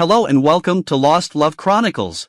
Hello and welcome to Lost Love Chronicles.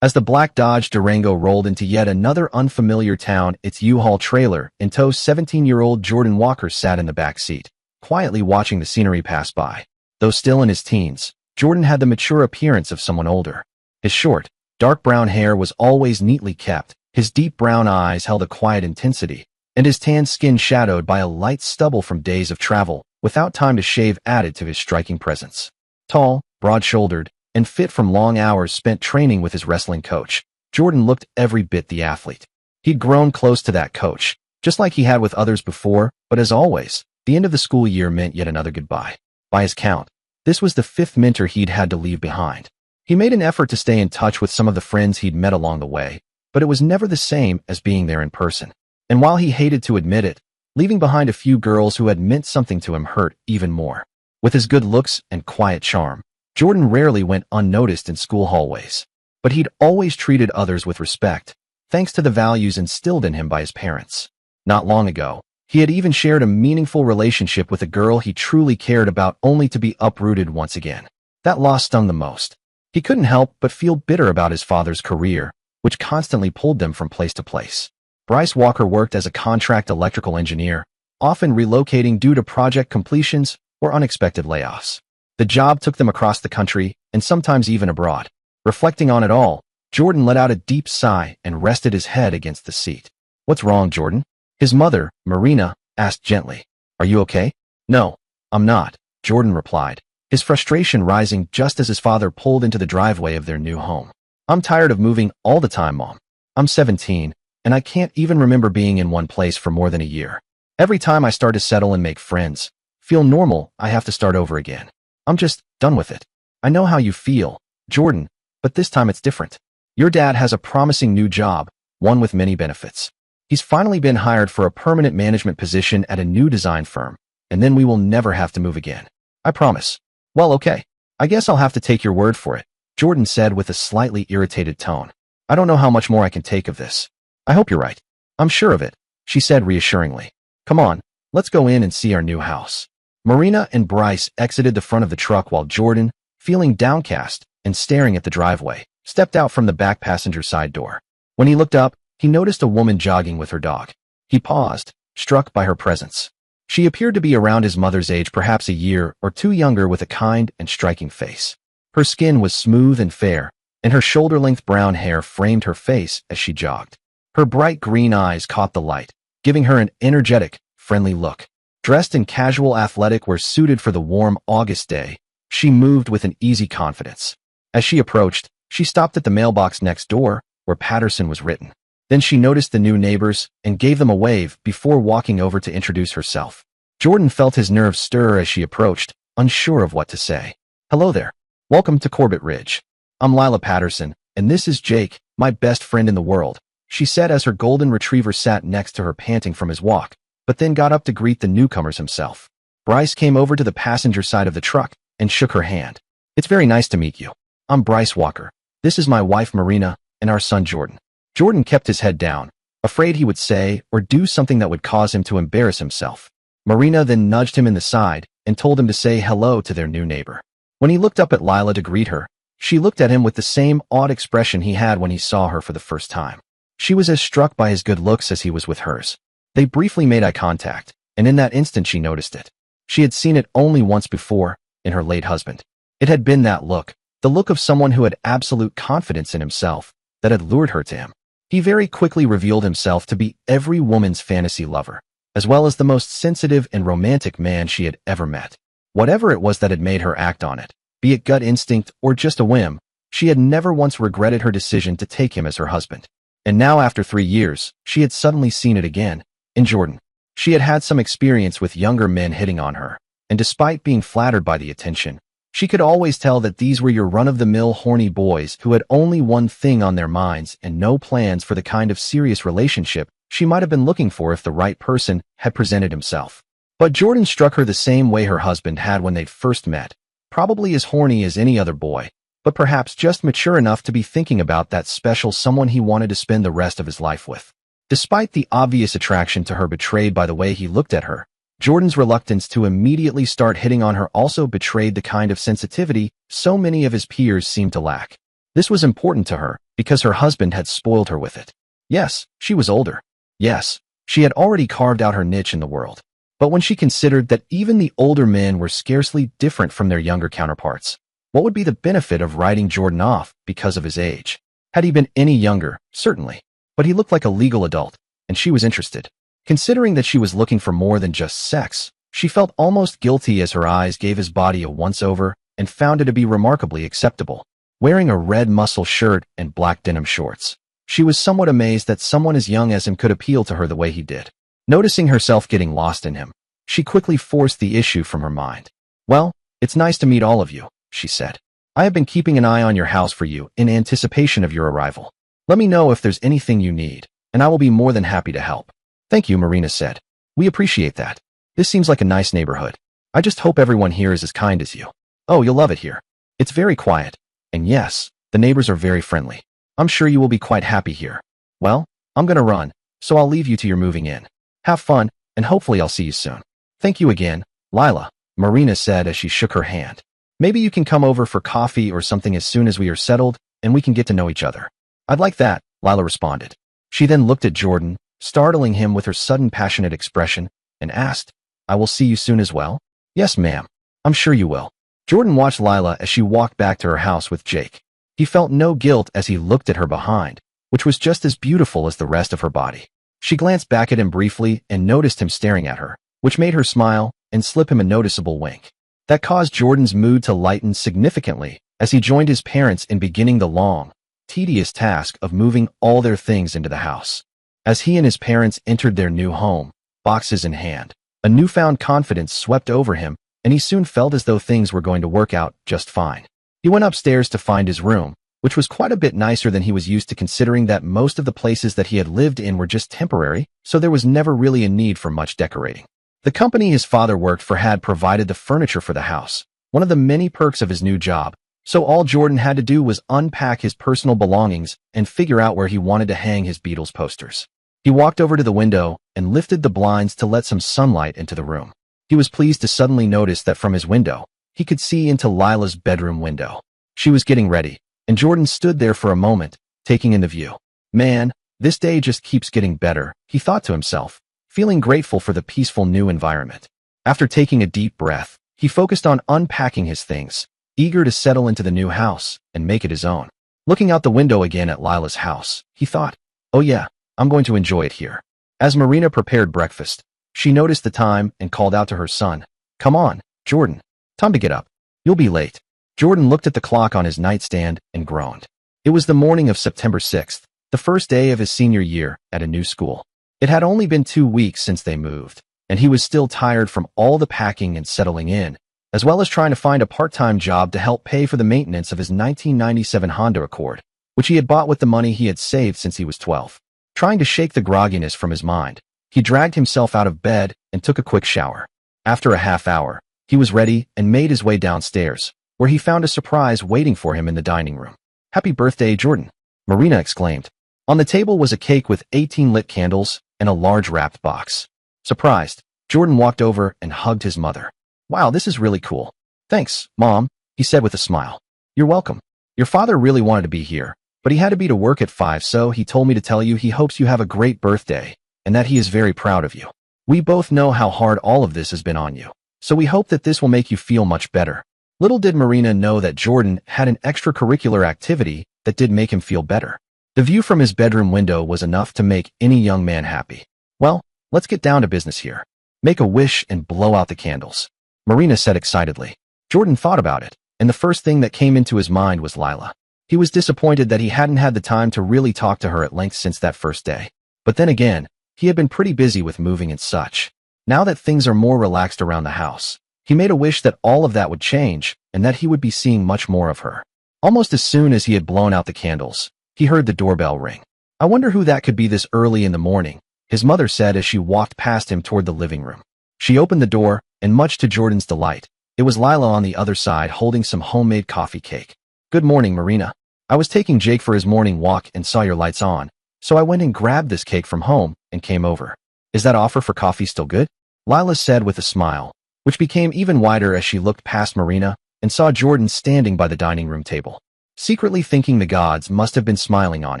As the black Dodge Durango rolled into yet another unfamiliar town, its U-Haul trailer in tow, 17-year-old Jordan Walker sat in the back seat, quietly watching the scenery pass by. Though still in his teens, Jordan had the mature appearance of someone older. His short, dark brown hair was always neatly kept, his deep brown eyes held a quiet intensity, and his tan skin shadowed by a light stubble from days of travel, without time to shave, added to his striking presence. Tall, broad-shouldered, and fit from long hours spent training with his wrestling coach, Jordan looked every bit the athlete. He'd grown close to that coach, just like he had with others before, but as always, the end of the school year meant yet another goodbye. By his count, this was the fifth mentor he'd had to leave behind. He made an effort to stay in touch with some of the friends he'd met along the way, but it was never the same as being there in person. And while he hated to admit it, leaving behind a few girls who had meant something to him hurt even more. With his good looks and quiet charm, Jordan rarely went unnoticed in school hallways. But he'd always treated others with respect, thanks to the values instilled in him by his parents. Not long ago, he had even shared a meaningful relationship with a girl he truly cared about, only to be uprooted once again. That loss stung the most. He couldn't help but feel bitter about his father's career, which constantly pulled them from place to place. Bryce Walker worked as a contract electrical engineer, often relocating due to project completions or unexpected layoffs. The job took them across the country and sometimes even abroad. Reflecting on it all, Jordan let out a deep sigh and rested his head against the seat. "What's wrong, Jordan?" His mother, Marina, asked gently. "Are you okay?" "No, I'm not," Jordan replied, his frustration rising just as his father pulled into the driveway of their new home. "I'm tired of moving all the time, Mom. I'm 17, and I can't even remember being in one place for more than a year. Every time I start to settle and make friends, feel normal, I have to start over again. I'm just done with it." "I know how you feel, Jordan, but this time it's different. Your dad has a promising new job, one with many benefits. He's finally been hired for a permanent management position at a new design firm, and then we will never have to move again. I promise." "Well, okay. I guess I'll have to take your word for it," Jordan said with a slightly irritated tone. "I don't know how much more I can take of this." "I hope you're right." "I'm sure of it," she said reassuringly. "Come on, let's go in and see our new house." Marina and Bryce exited the front of the truck while Jordan, feeling downcast and staring at the driveway, stepped out from the back passenger side door. When he looked up, he noticed a woman jogging with her dog. He paused, struck by her presence. She appeared to be around his mother's age, perhaps a year or two younger, with a kind and striking face. Her skin was smooth and fair, and her shoulder-length brown hair framed her face as she jogged. Her bright green eyes caught the light, giving her an energetic, friendly look. Dressed in casual athletic wear suited for the warm August day, she moved with an easy confidence. As she approached, she stopped at the mailbox next door, where Patterson was written. Then she noticed the new neighbors and gave them a wave before walking over to introduce herself. Jordan felt his nerves stir as she approached, unsure of what to say. "Hello there. Welcome to Corbett Ridge. I'm Lila Patterson, and this is Jake, my best friend in the world," she said as her golden retriever sat next to her, panting from his walk, but then got up to greet the newcomers himself. Bryce came over to the passenger side of the truck and shook her hand. "It's very nice to meet you. I'm Bryce Walker. This is my wife Marina and our son Jordan." Jordan kept his head down, afraid he would say or do something that would cause him to embarrass himself. Marina then nudged him in the side and told him to say hello to their new neighbor. When he looked up at Lila to greet her, she looked at him with the same odd expression he had when he saw her for the first time. She was as struck by his good looks as he was with hers. They briefly made eye contact, and in that instant she noticed it. She had seen it only once before, in her late husband. It had been that look, the look of someone who had absolute confidence in himself, that had lured her to him. He very quickly revealed himself to be every woman's fantasy lover, as well as the most sensitive and romantic man she had ever met. Whatever it was that had made her act on it, be it gut instinct or just a whim, she had never once regretted her decision to take him as her husband. And now, after 3 years, she had suddenly seen it again. In Jordan, she had had some experience with younger men hitting on her, and despite being flattered by the attention, she could always tell that these were your run-of-the-mill horny boys who had only one thing on their minds and no plans for the kind of serious relationship she might have been looking for if the right person had presented himself. But Jordan struck her the same way her husband had when they'd first met, probably as horny as any other boy, but perhaps just mature enough to be thinking about that special someone he wanted to spend the rest of his life with. Despite the obvious attraction to her betrayed by the way he looked at her, Jordan's reluctance to immediately start hitting on her also betrayed the kind of sensitivity so many of his peers seemed to lack. This was important to her because her husband had spoiled her with it. Yes, she was older. Yes, she had already carved out her niche in the world. But when she considered that even the older men were scarcely different from their younger counterparts, what would be the benefit of writing Jordan off because of his age? Had he been any younger, certainly. But he looked like a legal adult, and she was interested. Considering that she was looking for more than just sex, she felt almost guilty as her eyes gave his body a once-over and found it to be remarkably acceptable. Wearing a red muscle shirt and black denim shorts, she was somewhat amazed that someone as young as him could appeal to her the way he did. Noticing herself getting lost in him, she quickly forced the issue from her mind. "Well, it's nice to meet all of you," she said. "I have been keeping an eye on your house for you in anticipation of your arrival. Let me know if there's anything you need, and I will be more than happy to help." "Thank you," Marina said. "We appreciate that. This seems like a nice neighborhood. I just hope everyone here is as kind as you. Oh, you'll love it here. It's very quiet. And yes, the neighbors are very friendly. I'm sure you will be quite happy here. Well, I'm gonna run, so I'll leave you to your moving in. Have fun, and hopefully I'll see you soon." "Thank you again, Lila," Marina said as she shook her hand. "Maybe you can come over for coffee or something as soon as we are settled, and we can get to know each other." "I'd like that," Lila responded. She then looked at Jordan, startling him with her sudden passionate expression, and asked, "I will see you soon as well?" "Yes, ma'am. I'm sure you will." Jordan watched Lila as she walked back to her house with Jake. He felt no guilt as he looked at her behind, which was just as beautiful as the rest of her body. She glanced back at him briefly and noticed him staring at her, which made her smile and slip him a noticeable wink. That caused Jordan's mood to lighten significantly as he joined his parents in beginning the long, tedious task of moving all their things into the house. As he and his parents entered their new home, boxes in hand, a newfound confidence swept over him, and he soon felt as though things were going to work out just fine. He went upstairs to find his room, which was quite a bit nicer than he was used to, considering that most of the places that he had lived in were just temporary, so there was never really a need for much decorating. The company his father worked for had provided the furniture for the house, one of the many perks of his new job, so all Jordan had to do was unpack his personal belongings and figure out where he wanted to hang his Beatles posters. He walked over to the window and lifted the blinds to let some sunlight into the room. He was pleased to suddenly notice that from his window, he could see into Lila's bedroom window. She was getting ready, and Jordan stood there for a moment, taking in the view. "Man, this day just keeps getting better," he thought to himself, feeling grateful for the peaceful new environment. After taking a deep breath, he focused on unpacking his things, eager to settle into the new house and make it his own. Looking out the window again at Lila's house, he thought, "Oh yeah, I'm going to enjoy it here." As Marina prepared breakfast, she noticed the time and called out to her son, "Come on, Jordan. Time to get up. You'll be late." Jordan looked at the clock on his nightstand and groaned. It was the morning of September 6th, the first day of his senior year at a new school. It had only been 2 weeks since they moved, and he was still tired from all the packing and settling in, as well as trying to find a part-time job to help pay for the maintenance of his 1997 Honda Accord, which he had bought with the money he had saved since he was 12. Trying to shake the grogginess from his mind, he dragged himself out of bed and took a quick shower. After a half hour, he was ready and made his way downstairs, where he found a surprise waiting for him in the dining room. "Happy birthday, Jordan," Marina exclaimed. On the table was a cake with 18 lit candles and a large wrapped box. Surprised, Jordan walked over and hugged his mother. "Wow, this is really cool." "Thanks, Mom," he said with a smile. "You're welcome. Your father really wanted to be here, but he had to be to work at 5, so he told me to tell you he hopes you have a great birthday and that he is very proud of you. We both know how hard all of this has been on you, so we hope that this will make you feel much better." Little did Marina know that Jordan had an extracurricular activity that did make him feel better. The view from his bedroom window was enough to make any young man happy. "Well, let's get down to business here. Make a wish and blow out the candles," Marina said excitedly. Jordan thought about it, and the first thing that came into his mind was Lila. He was disappointed that he hadn't had the time to really talk to her at length since that first day. But then again, he had been pretty busy with moving and such. Now that things are more relaxed around the house, he made a wish that all of that would change and that he would be seeing much more of her. Almost as soon as he had blown out the candles, he heard the doorbell ring. "I wonder who that could be this early in the morning," his mother said as she walked past him toward the living room. She opened the door, and much to Jordan's delight, it was Lila on the other side holding some homemade coffee cake. "Good morning, Marina. I was taking Jake for his morning walk and saw your lights on, so I went and grabbed this cake from home and came over. Is that offer for coffee still good?" Lila said with a smile, which became even wider as she looked past Marina and saw Jordan standing by the dining room table. Secretly thinking the gods must have been smiling on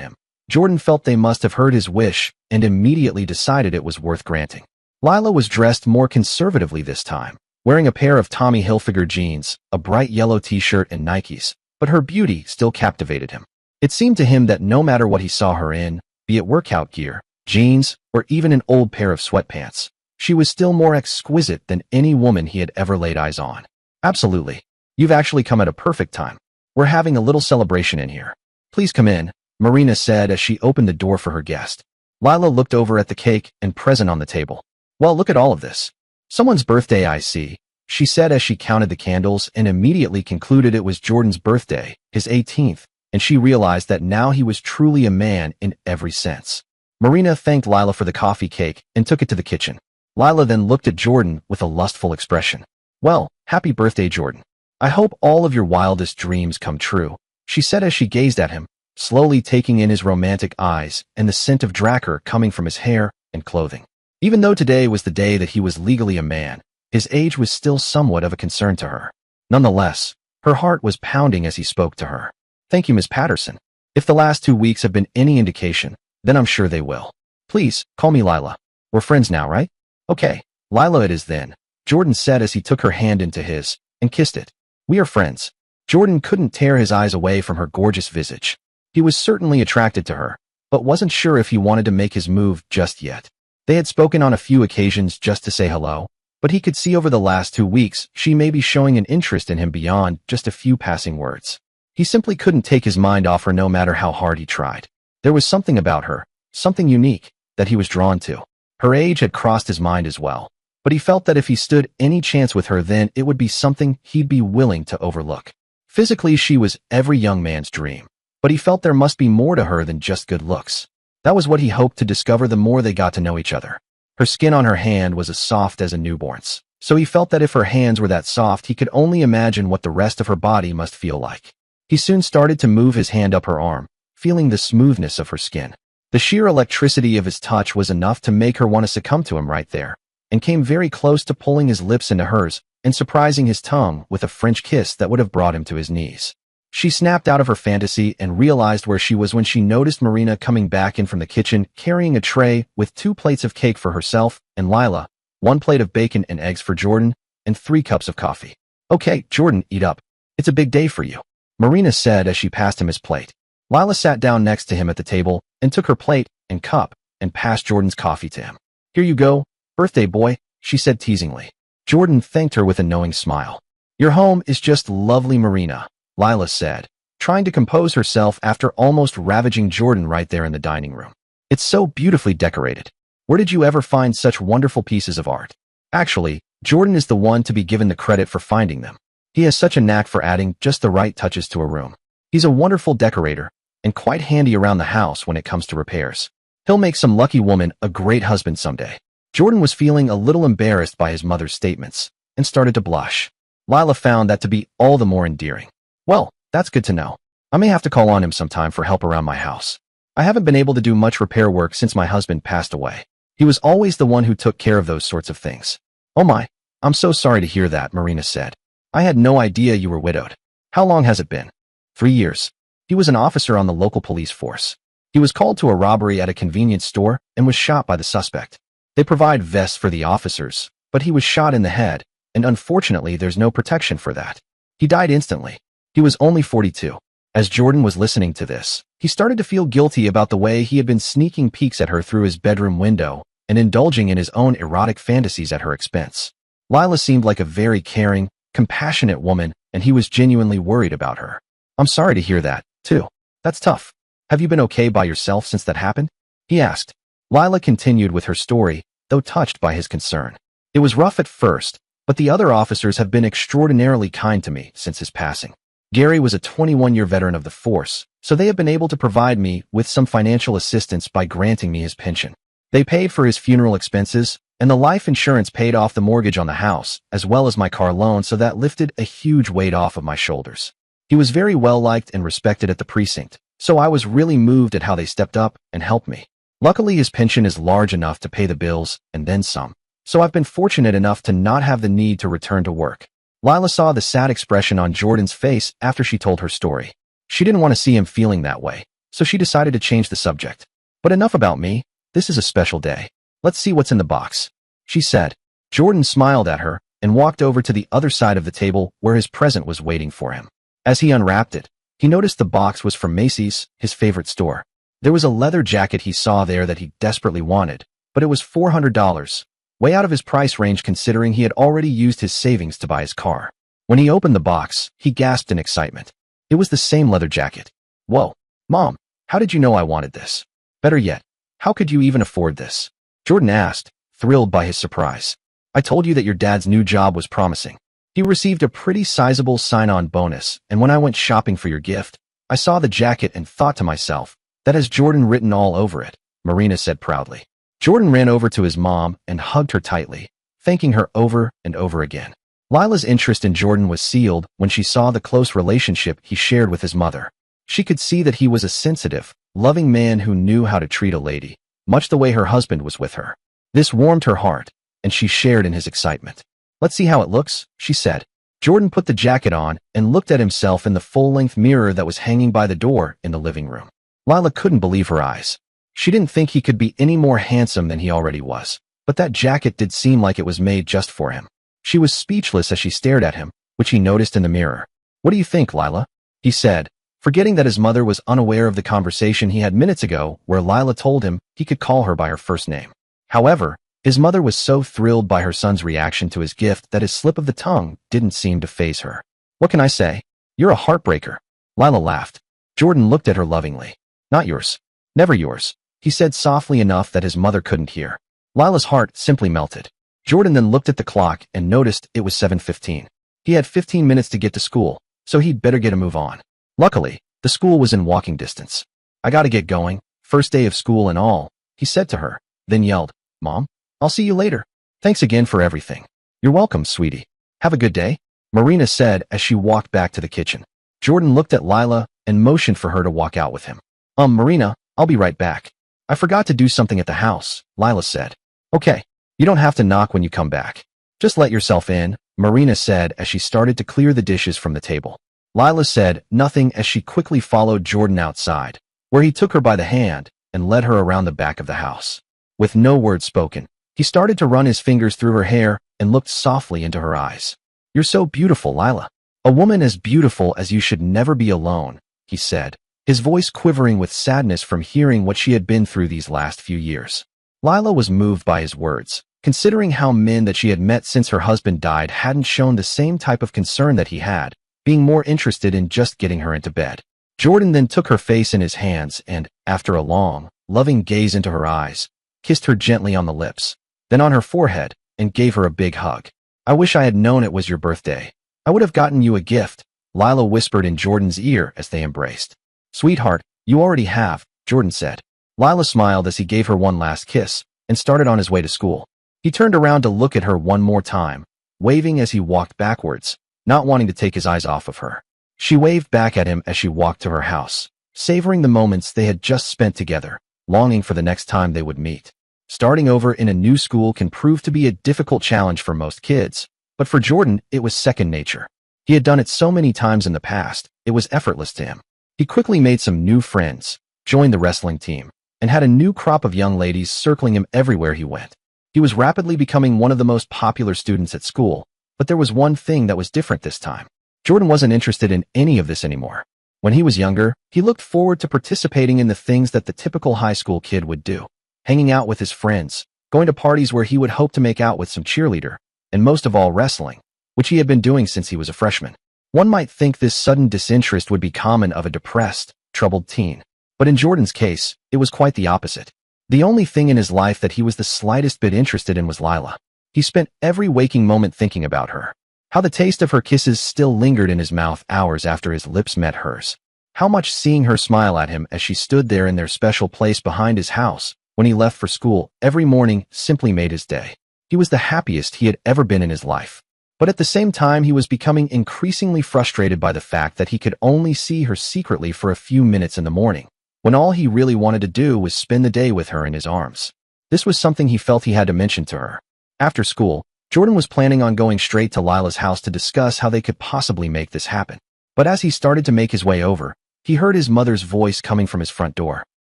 him, Jordan felt they must have heard his wish and immediately decided it was worth granting. Lila was dressed more conservatively this time, wearing a pair of Tommy Hilfiger jeans, a bright yellow t-shirt and Nikes, but her beauty still captivated him. It seemed to him that no matter what he saw her in, be it workout gear, jeans, or even an old pair of sweatpants, she was still more exquisite than any woman he had ever laid eyes on. Absolutely. You've actually come at a perfect time. We're having a little celebration in here. Please come in, Marina said as she opened the door for her guest. Lila looked over at the cake and present on the table. Well, look at all of this. Someone's birthday, I see, she said as she counted the candles and immediately concluded it was Jordan's birthday, his 18th, and she realized that now he was truly a man in every sense. Marina thanked Lila for the coffee cake and took it to the kitchen. Lila then looked at Jordan with a lustful expression. Well, happy birthday, Jordan. I hope all of your wildest dreams come true, she said as she gazed at him, slowly taking in his romantic eyes and the scent of Drakkar coming from his hair and clothing. Even though today was the day that he was legally a man, his age was still somewhat of a concern to her. Nonetheless, her heart was pounding as he spoke to her. Thank you, Miss Patterson. If the last 2 weeks have been any indication, then I'm sure they will. Please, call me Lila. We're friends now, right? Okay, Lila it is then, Jordan said as he took her hand into his and kissed it. We are friends. Jordan couldn't tear his eyes away from her gorgeous visage. He was certainly attracted to her, but wasn't sure if he wanted to make his move just yet. They had spoken on a few occasions just to say hello, but he could see over the last 2 weeks she may be showing an interest in him beyond just a few passing words. He simply couldn't take his mind off her no matter how hard he tried. There was something about her, something unique, that he was drawn to. Her age had crossed his mind as well, but he felt that if he stood any chance with her then it would be something he'd be willing to overlook. Physically she was every young man's dream, but he felt there must be more to her than just good looks. That was what he hoped to discover the more they got to know each other. Her skin on her hand was as soft as a newborn's, so he felt that if her hands were that soft he could only imagine what the rest of her body must feel like. He soon started to move his hand up her arm, feeling the smoothness of her skin. The sheer electricity of his touch was enough to make her want to succumb to him right there, and came very close to pulling his lips into hers and surprising his tongue with a French kiss that would have brought him to his knees. She snapped out of her fantasy and realized where she was when she noticed Marina coming back in from the kitchen carrying a tray with 2 plates of cake for herself and Lila, 1 plate of bacon and eggs for Jordan, and 3 cups of coffee. Okay, Jordan, eat up. It's a big day for you, Marina said as she passed him his plate. Lila sat down next to him at the table and took her plate and cup and passed Jordan's coffee to him. Here you go, birthday boy, she said teasingly. Jordan thanked her with a knowing smile. Your home is just lovely, Marina, Lila said, trying to compose herself after almost ravaging Jordan right there in the dining room. It's so beautifully decorated. Where did you ever find such wonderful pieces of art? Actually, Jordan is the one to be given the credit for finding them. He has such a knack for adding just the right touches to a room. He's a wonderful decorator, and quite handy around the house when it comes to repairs. He'll make some lucky woman a great husband someday. Jordan was feeling a little embarrassed by his mother's statements, and started to blush. Lila found that to be all the more endearing. Well, that's good to know. I may have to call on him sometime for help around my house. I haven't been able to do much repair work since my husband passed away. He was always the one who took care of those sorts of things. Oh my, I'm so sorry to hear that, Marina said. I had no idea you were widowed. How long has it been? 3 years. He was an officer on the local police force. He was called to a robbery at a convenience store and was shot by the suspect. They provide vests for the officers, but he was shot in the head, and unfortunately there's no protection for that. He died instantly. He was only 42. As Jordan was listening to this, he started to feel guilty about the way he had been sneaking peeks at her through his bedroom window and indulging in his own erotic fantasies at her expense. Lila seemed like a very caring, compassionate woman, and he was genuinely worried about her. I'm sorry to hear that, too. That's tough. Have you been okay by yourself since that happened? He asked. Lila continued with her story, though touched by his concern. It was rough at first, but the other officers have been extraordinarily kind to me since his passing. Gary was a 21-year veteran of the force, so they have been able to provide me with some financial assistance by granting me his pension. They paid for his funeral expenses, and the life insurance paid off the mortgage on the house, as well as my car loan, so that lifted a huge weight off of my shoulders. He was very well liked and respected at the precinct, so I was really moved at how they stepped up and helped me. Luckily, his pension is large enough to pay the bills and then some, so I've been fortunate enough to not have the need to return to work. Lila saw the sad expression on Jordan's face after she told her story. She didn't want to see him feeling that way, so she decided to change the subject. But enough about me. This is a special day. Let's see what's in the box, she said. Jordan smiled at her and walked over to the other side of the table where his present was waiting for him. As he unwrapped it, he noticed the box was from Macy's, his favorite store. There was a leather jacket he saw there that he desperately wanted, but it was $400, way out of his price range considering he had already used his savings to buy his car. When he opened the box, he gasped in excitement. It was the same leather jacket. Whoa, Mom, how did you know I wanted this? Better yet, how could you even afford this? Jordan asked, thrilled by his surprise. I told you that your dad's new job was promising. He received a pretty sizable sign-on bonus, and when I went shopping for your gift, I saw the jacket and thought to myself, that has Jordan written all over it, Marina said proudly. Jordan ran over to his mom and hugged her tightly, thanking her over and over again. Lila's interest in Jordan was sealed when she saw the close relationship he shared with his mother. She could see that he was a sensitive, loving man who knew how to treat a lady, much the way her husband was with her. This warmed her heart, and she shared in his excitement. Let's see how it looks, she said. Jordan put the jacket on and looked at himself in the full-length mirror that was hanging by the door in the living room. Lila couldn't believe her eyes. She didn't think he could be any more handsome than he already was, but that jacket did seem like it was made just for him. She was speechless as she stared at him, which he noticed in the mirror. What do you think, Lila? He said, forgetting that his mother was unaware of the conversation he had minutes ago where Lila told him he could call her by her first name. However, his mother was so thrilled by her son's reaction to his gift that his slip of the tongue didn't seem to faze her. What can I say? You're a heartbreaker. Lila laughed. Jordan looked at her lovingly. Not yours. Never yours, he said softly enough that his mother couldn't hear. Lila's heart simply melted. Jordan then looked at the clock and noticed it was 7:15. He had 15 minutes to get to school, so he'd better get a move on. Luckily, the school was in walking distance. I gotta get going, first day of school and all, he said to her, then yelled, Mom, I'll see you later. Thanks again for everything. You're welcome, sweetie. Have a good day, Marina said as she walked back to the kitchen. Jordan looked at Lila and motioned for her to walk out with him. Marina, I'll be right back. I forgot to do something at the house, Lila said. Okay, you don't have to knock when you come back. Just let yourself in, Marina said as she started to clear the dishes from the table. Lila said nothing as she quickly followed Jordan outside, where he took her by the hand and led her around the back of the house. With no word spoken, he started to run his fingers through her hair and looked softly into her eyes. You're so beautiful, Lila. A woman as beautiful as you should never be alone, he said, his voice quivering with sadness from hearing what she had been through these last few years. Lila was moved by his words, considering how men that she had met since her husband died hadn't shown the same type of concern that he had, being more interested in just getting her into bed. Jordan then took her face in his hands and, after a long, loving gaze into her eyes, kissed her gently on the lips, then on her forehead, and gave her a big hug. I wish I had known it was your birthday. I would have gotten you a gift, Lila whispered in Jordan's ear as they embraced. Sweetheart, you already have, Jordan said. Lila smiled as he gave her one last kiss and started on his way to school. He turned around to look at her one more time, waving as he walked backwards, not wanting to take his eyes off of her. She waved back at him as she walked to her house, savoring the moments they had just spent together, longing for the next time they would meet. Starting over in a new school can prove to be a difficult challenge for most kids, but for Jordan, it was second nature. He had done it so many times in the past, it was effortless to him. He quickly made some new friends, joined the wrestling team, and had a new crop of young ladies circling him everywhere he went. He was rapidly becoming one of the most popular students at school, but there was one thing that was different this time. Jordan wasn't interested in any of this anymore. When he was younger, he looked forward to participating in the things that the typical high school kid would do, hanging out with his friends, going to parties where he would hope to make out with some cheerleader, and most of all wrestling, which he had been doing since he was a freshman. One might think this sudden disinterest would be common of a depressed, troubled teen. But in Jordan's case, it was quite the opposite. The only thing in his life that he was the slightest bit interested in was Lila. He spent every waking moment thinking about her. How the taste of her kisses still lingered in his mouth hours after his lips met hers. How much seeing her smile at him as she stood there in their special place behind his house when he left for school every morning simply made his day. He was the happiest he had ever been in his life. But at the same time, he was becoming increasingly frustrated by the fact that he could only see her secretly for a few minutes in the morning, when all he really wanted to do was spend the day with her in his arms. This was something he felt he had to mention to her. After school, Jordan was planning on going straight to Lila's house to discuss how they could possibly make this happen. But as he started to make his way over, he heard his mother's voice coming from his front door.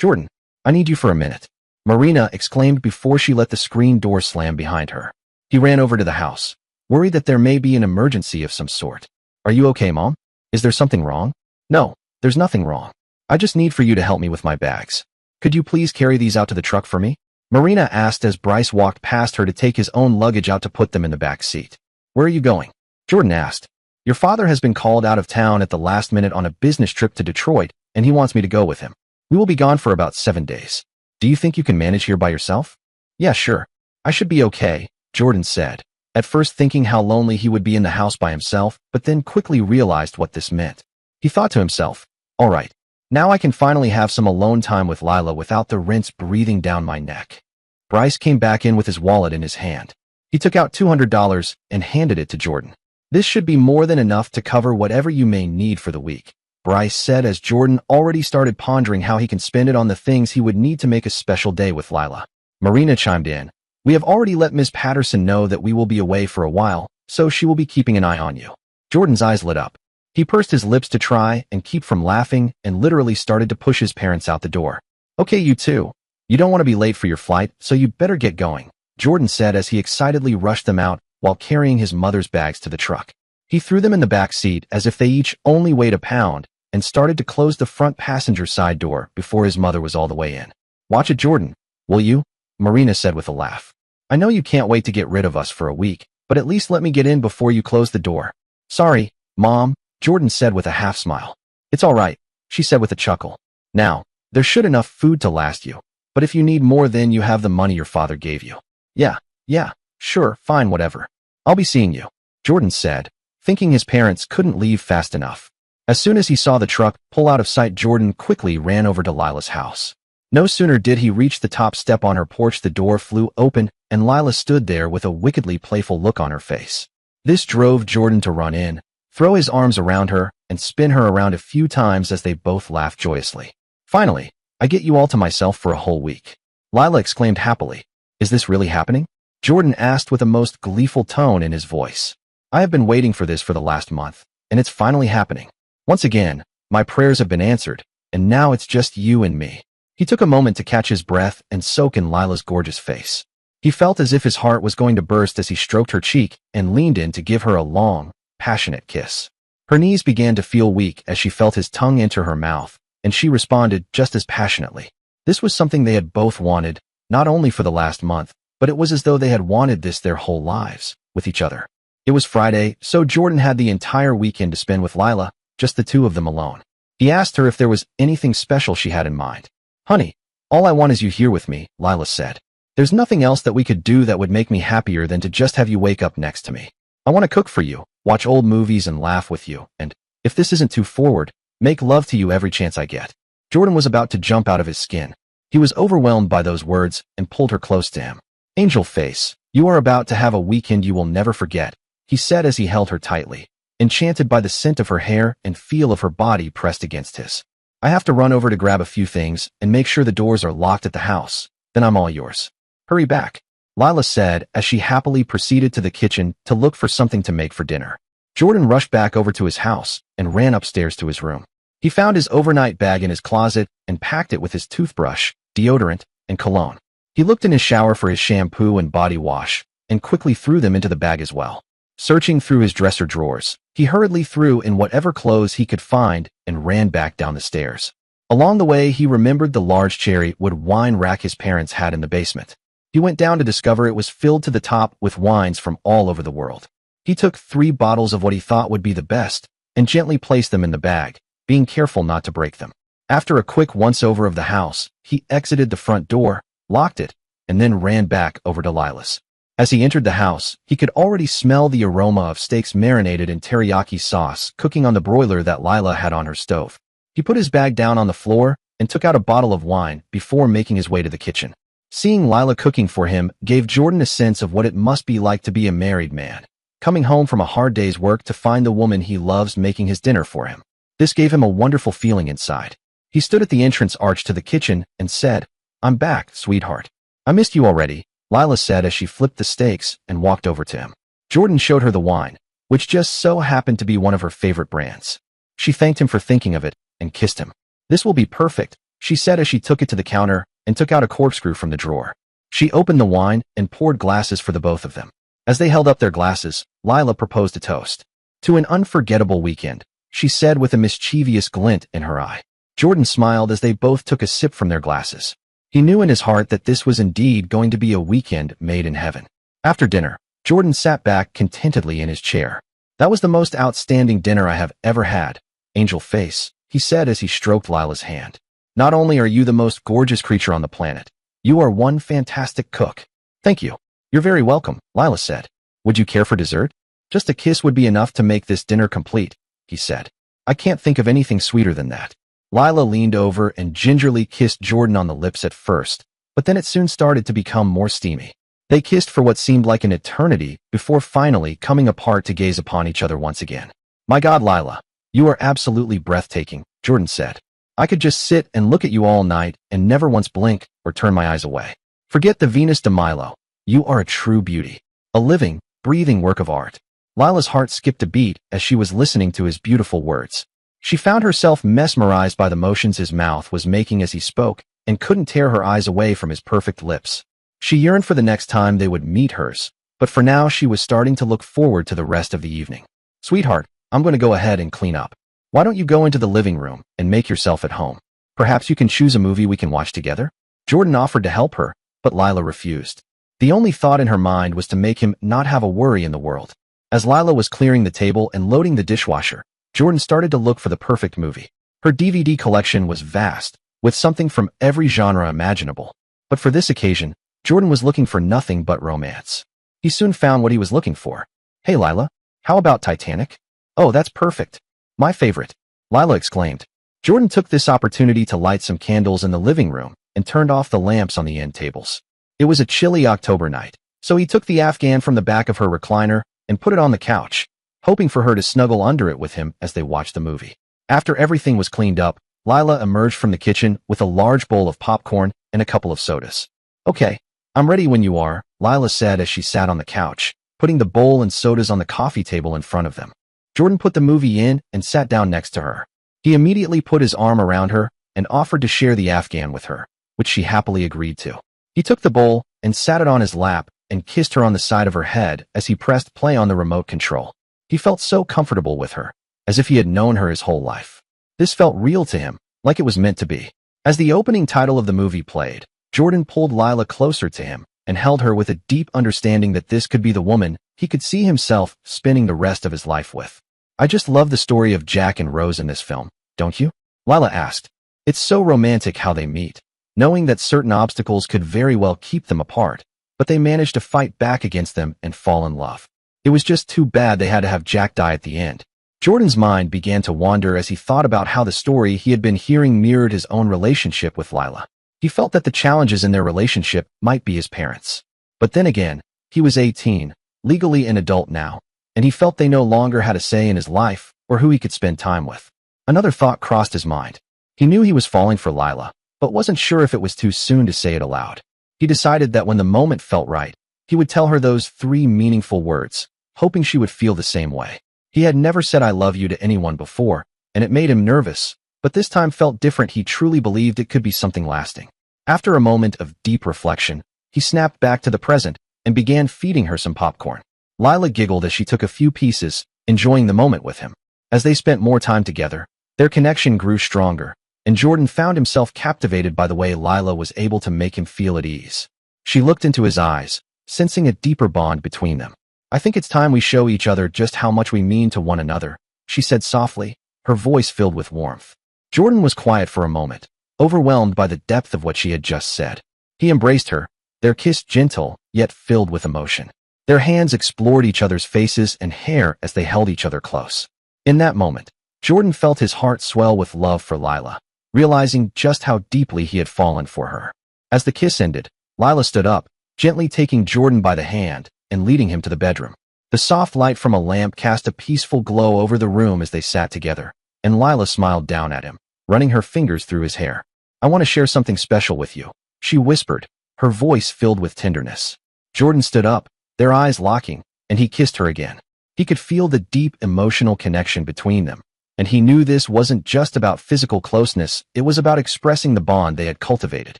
"Jordan, I need you for a minute," Marina exclaimed before she let the screen door slam behind her. He ran over to the house, worried that there may be an emergency of some sort. "Are you okay, Mom? Is there something wrong?" "No, there's nothing wrong. I just need for you to help me with my bags. Could you please carry these out to the truck for me?" Marina asked as Bryce walked past her to take his own luggage out to put them in the back seat. "Where are you going?" Jordan asked. "Your father has been called out of town at the last minute on a business trip to Detroit, and he wants me to go with him. We will be gone for about 7 days. Do you think you can manage here by yourself?" "Yeah, sure. I should be okay," Jordan said, at first thinking how lonely he would be in the house by himself, but then quickly realized what this meant. He thought to himself, "All right, now I can finally have some alone time with Lila without the rinse breathing down my neck." Bryce came back in with his wallet in his hand. He took out $200 and handed it to Jordan. "This should be more than enough to cover whatever you may need for the week," Bryce said as Jordan already started pondering how he can spend it on the things he would need to make a special day with Lila. Marina chimed in. "We have already let Ms. Patterson know that we will be away for a while, so she will be keeping an eye on you." Jordan's eyes lit up. He pursed his lips to try and keep from laughing and literally started to push his parents out the door. "Okay, you two. You don't want to be late for your flight, so you better get going," Jordan said as he excitedly rushed them out while carrying his mother's bags to the truck. He threw them in the back seat as if they each only weighed a pound and started to close the front passenger side door before his mother was all the way in. "Watch it, Jordan, will you?" Marina said with a laugh. "I know you can't wait to get rid of us for a week, but at least let me get in before you close the door." "Sorry, Mom," Jordan said with a half smile. "It's all right," she said with a chuckle. "Now, there's should enough food to last you. But if you need more, then you have the money your father gave you." Yeah, sure, fine, whatever. I'll be seeing you," Jordan said, thinking his parents couldn't leave fast enough. As soon as he saw the truck pull out of sight, Jordan quickly ran over to Lila's house. No sooner did he reach the top step on her porch, the door flew open, and Lila stood there with a wickedly playful look on her face. This drove Jordan to run in, throw his arms around her, and spin her around a few times as they both laughed joyously. "Finally, I get you all to myself for a whole week," Lila exclaimed happily. "Is this really happening?" Jordan asked with a most gleeful tone in his voice. "I have been waiting for this for the last month, and it's finally happening. Once again, my prayers have been answered, and now it's just you and me." He took a moment to catch his breath and soak in Lila's gorgeous face. He felt as if his heart was going to burst as he stroked her cheek and leaned in to give her a long, passionate kiss. Her knees began to feel weak as she felt his tongue enter her mouth, and she responded just as passionately. This was something they had both wanted, not only for the last month, but it was as though they had wanted this their whole lives, with each other. It was Friday, so Jordan had the entire weekend to spend with Lila, just the two of them alone. He asked her if there was anything special she had in mind. "Honey, all I want is you here with me," Lila said. "There's nothing else that we could do that would make me happier than to just have you wake up next to me. I want to cook for you, watch old movies and laugh with you, and, if this isn't too forward, make love to you every chance I get." Jordan was about to jump out of his skin. He was overwhelmed by those words and pulled her close to him. "Angel face, you are about to have a weekend you will never forget," he said as he held her tightly, enchanted by the scent of her hair and feel of her body pressed against his. "I have to run over to grab a few things and make sure the doors are locked at the house. Then I'm all yours. Hurry back," Lila said as she happily proceeded to the kitchen to look for something to make for dinner. Jordan rushed back over to his house and ran upstairs to his room. He found his overnight bag in his closet and packed it with his toothbrush, deodorant, and cologne. He looked in his shower for his shampoo and body wash, and quickly threw them into the bag as well. Searching through his dresser drawers, he hurriedly threw in whatever clothes he could find and ran back down the stairs. Along the way, he remembered the large cherry wood wine rack his parents had in the basement. He went down to discover it was filled to the top with wines from all over the world. He took 3 bottles of what he thought would be the best and gently placed them in the bag, being careful not to break them. After a quick once-over of the house, he exited the front door, locked it, and then ran back over to Lila's. As he entered the house, he could already smell the aroma of steaks marinated in teriyaki sauce cooking on the broiler that Lila had on her stove. He put his bag down on the floor and took out a bottle of wine before making his way to the kitchen. Seeing Lila cooking for him gave Jordan a sense of what it must be like to be a married man, coming home from a hard day's work to find the woman he loves making his dinner for him. This gave him a wonderful feeling inside. He stood at the entrance arch to the kitchen and said, "I'm back, sweetheart. I missed you already," Lila said as she flipped the steaks and walked over to him. Jordan showed her the wine, which just so happened to be one of her favorite brands. She thanked him for thinking of it and kissed him. "This will be perfect," she said as she took it to the counter and took out a corkscrew from the drawer. She opened the wine and poured glasses for the both of them. As they held up their glasses, Lila proposed a toast. "To an unforgettable weekend," she said with a mischievous glint in her eye. Jordan smiled as they both took a sip from their glasses. He knew in his heart that this was indeed going to be a weekend made in heaven. After dinner, Jordan sat back contentedly in his chair. "That was the most outstanding dinner I have ever had, angel face," he said as he stroked Lila's hand. "Not only are you the most gorgeous creature on the planet, you are one fantastic cook." "Thank you. You're very welcome," Lila said. "Would you care for dessert?" "Just a kiss would be enough to make this dinner complete," he said. "I can't think of anything sweeter than that." Lila leaned over and gingerly kissed Jordan on the lips at first, but then it soon started to become more steamy. They kissed for what seemed like an eternity before finally coming apart to gaze upon each other once again. "My God, Lila, you are absolutely breathtaking," Jordan said. "I could just sit and look at you all night and never once blink or turn my eyes away. Forget the Venus de Milo. You are a true beauty. A living, breathing work of art." Lila's heart skipped a beat as she was listening to his beautiful words. She found herself mesmerized by the motions his mouth was making as he spoke and couldn't tear her eyes away from his perfect lips. She yearned for the next time they would meet hers, but for now she was starting to look forward to the rest of the evening. "Sweetheart, I'm going to go ahead and clean up. Why don't you go into the living room and make yourself at home? Perhaps you can choose a movie we can watch together?" Jordan offered to help her, but Lila refused. The only thought in her mind was to make him not have a worry in the world. As Lila was clearing the table and loading the dishwasher, Jordan started to look for the perfect movie. Her DVD collection was vast, with something from every genre imaginable. But for this occasion, Jordan was looking for nothing but romance. He soon found what he was looking for. "Hey Lila, how about Titanic?" "Oh, that's perfect. My favorite," Lila exclaimed. Jordan took this opportunity to light some candles in the living room and turned off the lamps on the end tables. It was a chilly October night, so he took the Afghan from the back of her recliner and put it on the couch, hoping for her to snuggle under it with him as they watched the movie. After everything was cleaned up, Lila emerged from the kitchen with a large bowl of popcorn and a couple of sodas. "Okay, I'm ready when you are," Lila said as she sat on the couch, putting the bowl and sodas on the coffee table in front of them. Jordan put the movie in and sat down next to her. He immediately put his arm around her and offered to share the Afghan with her, which she happily agreed to. He took the bowl and sat it on his lap and kissed her on the side of her head as he pressed play on the remote control. He felt so comfortable with her, as if he had known her his whole life. This felt real to him, like it was meant to be. As the opening title of the movie played, Jordan pulled Lila closer to him and held her with a deep understanding that this could be the woman he could see himself spending the rest of his life with. "I just love the story of Jack and Rose in this film, don't you?" Lila asked. "It's so romantic how they meet, knowing that certain obstacles could very well keep them apart, but they managed to fight back against them and fall in love. It was just too bad they had to have Jack die at the end." Jordan's mind began to wander as he thought about how the story he had been hearing mirrored his own relationship with Lila. He felt that the challenges in their relationship might be his parents. But then again, he was 18, legally an adult now, and he felt they no longer had a say in his life or who he could spend time with. Another thought crossed his mind. He knew he was falling for Lila, but wasn't sure if it was too soon to say it aloud. He decided that when the moment felt right, he would tell her those 3 meaningful words, hoping she would feel the same way. He had never said "I love you" to anyone before, and it made him nervous, but this time felt different. He truly believed it could be something lasting. After a moment of deep reflection, he snapped back to the present and began feeding her some popcorn. Lila giggled as she took a few pieces, enjoying the moment with him. As they spent more time together, their connection grew stronger, and Jordan found himself captivated by the way Lila was able to make him feel at ease. She looked into his eyes, sensing a deeper bond between them. "I think it's time we show each other just how much we mean to one another," she said softly, her voice filled with warmth. Jordan was quiet for a moment, overwhelmed by the depth of what she had just said. He embraced her, their kiss gentle, yet filled with emotion. Their hands explored each other's faces and hair as they held each other close. In that moment, Jordan felt his heart swell with love for Lila, realizing just how deeply he had fallen for her. As the kiss ended, Lila stood up, gently taking Jordan by the hand and leading him to the bedroom. The soft light from a lamp cast a peaceful glow over the room as they sat together, and Lila smiled down at him, running her fingers through his hair. "I want to share something special with you," she whispered, her voice filled with tenderness. Jordan stood up, their eyes locking, and he kissed her again. He could feel the deep emotional connection between them, and he knew this wasn't just about physical closeness, it was about expressing the bond they had cultivated.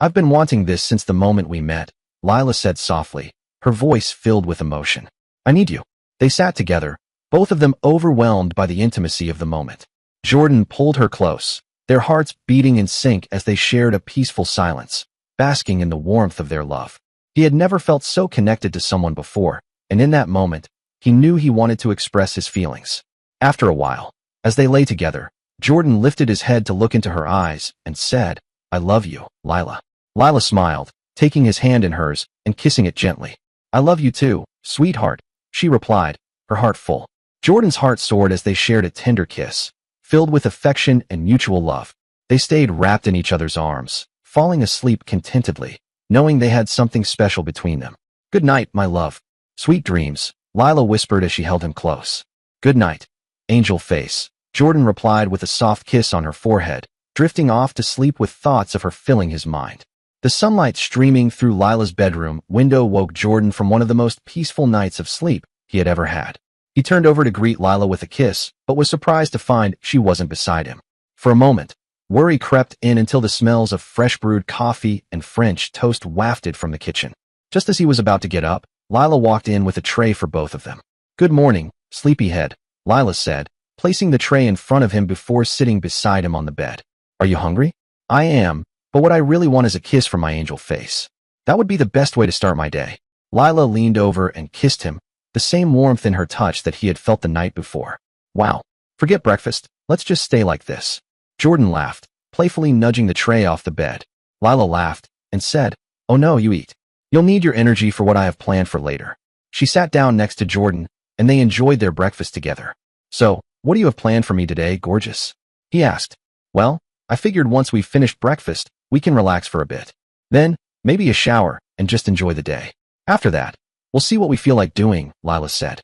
"I've been wanting this since the moment we met," Lila said softly, her voice filled with emotion. "I need you." They sat together, both of them overwhelmed by the intimacy of the moment. Jordan pulled her close, their hearts beating in sync as they shared a peaceful silence, basking in the warmth of their love. He had never felt so connected to someone before, and in that moment, he knew he wanted to express his feelings. After a while, as they lay together, Jordan lifted his head to look into her eyes and said, "I love you, Lila." Lila smiled, taking his hand in hers and kissing it gently. "I love you too, sweetheart," she replied, her heart full. Jordan's heart soared as they shared a tender kiss, filled with affection and mutual love. They stayed wrapped in each other's arms, falling asleep contentedly, knowing they had something special between them. "Good night, my love. Sweet dreams," Lila whispered as she held him close. "Good night, angel face," Jordan replied with a soft kiss on her forehead, drifting off to sleep with thoughts of her filling his mind. The sunlight streaming through Lila's bedroom window woke Jordan from one of the most peaceful nights of sleep he had ever had. He turned over to greet Lila with a kiss, but was surprised to find she wasn't beside him. For a moment, worry crept in until the smells of fresh brewed coffee and French toast wafted from the kitchen. Just as he was about to get up, Lila walked in with a tray for both of them. "Good morning, sleepyhead," Lila said, placing the tray in front of him before sitting beside him on the bed. "Are you hungry?" "I am, but what I really want is a kiss from my angel face. That would be the best way to start my day." Lila leaned over and kissed him, the same warmth in her touch that he had felt the night before. "Wow. Forget breakfast, let's just stay like this." Jordan laughed, playfully nudging the tray off the bed. Lila laughed and said, "Oh no, you eat. You'll need your energy for what I have planned for later." She sat down next to Jordan, and they enjoyed their breakfast together. "So, what do you have planned for me today, gorgeous?" he asked. "Well, I figured once we've finished breakfast, we can relax for a bit. Then, maybe a shower, and just enjoy the day. After that, we'll see what we feel like doing," Lila said.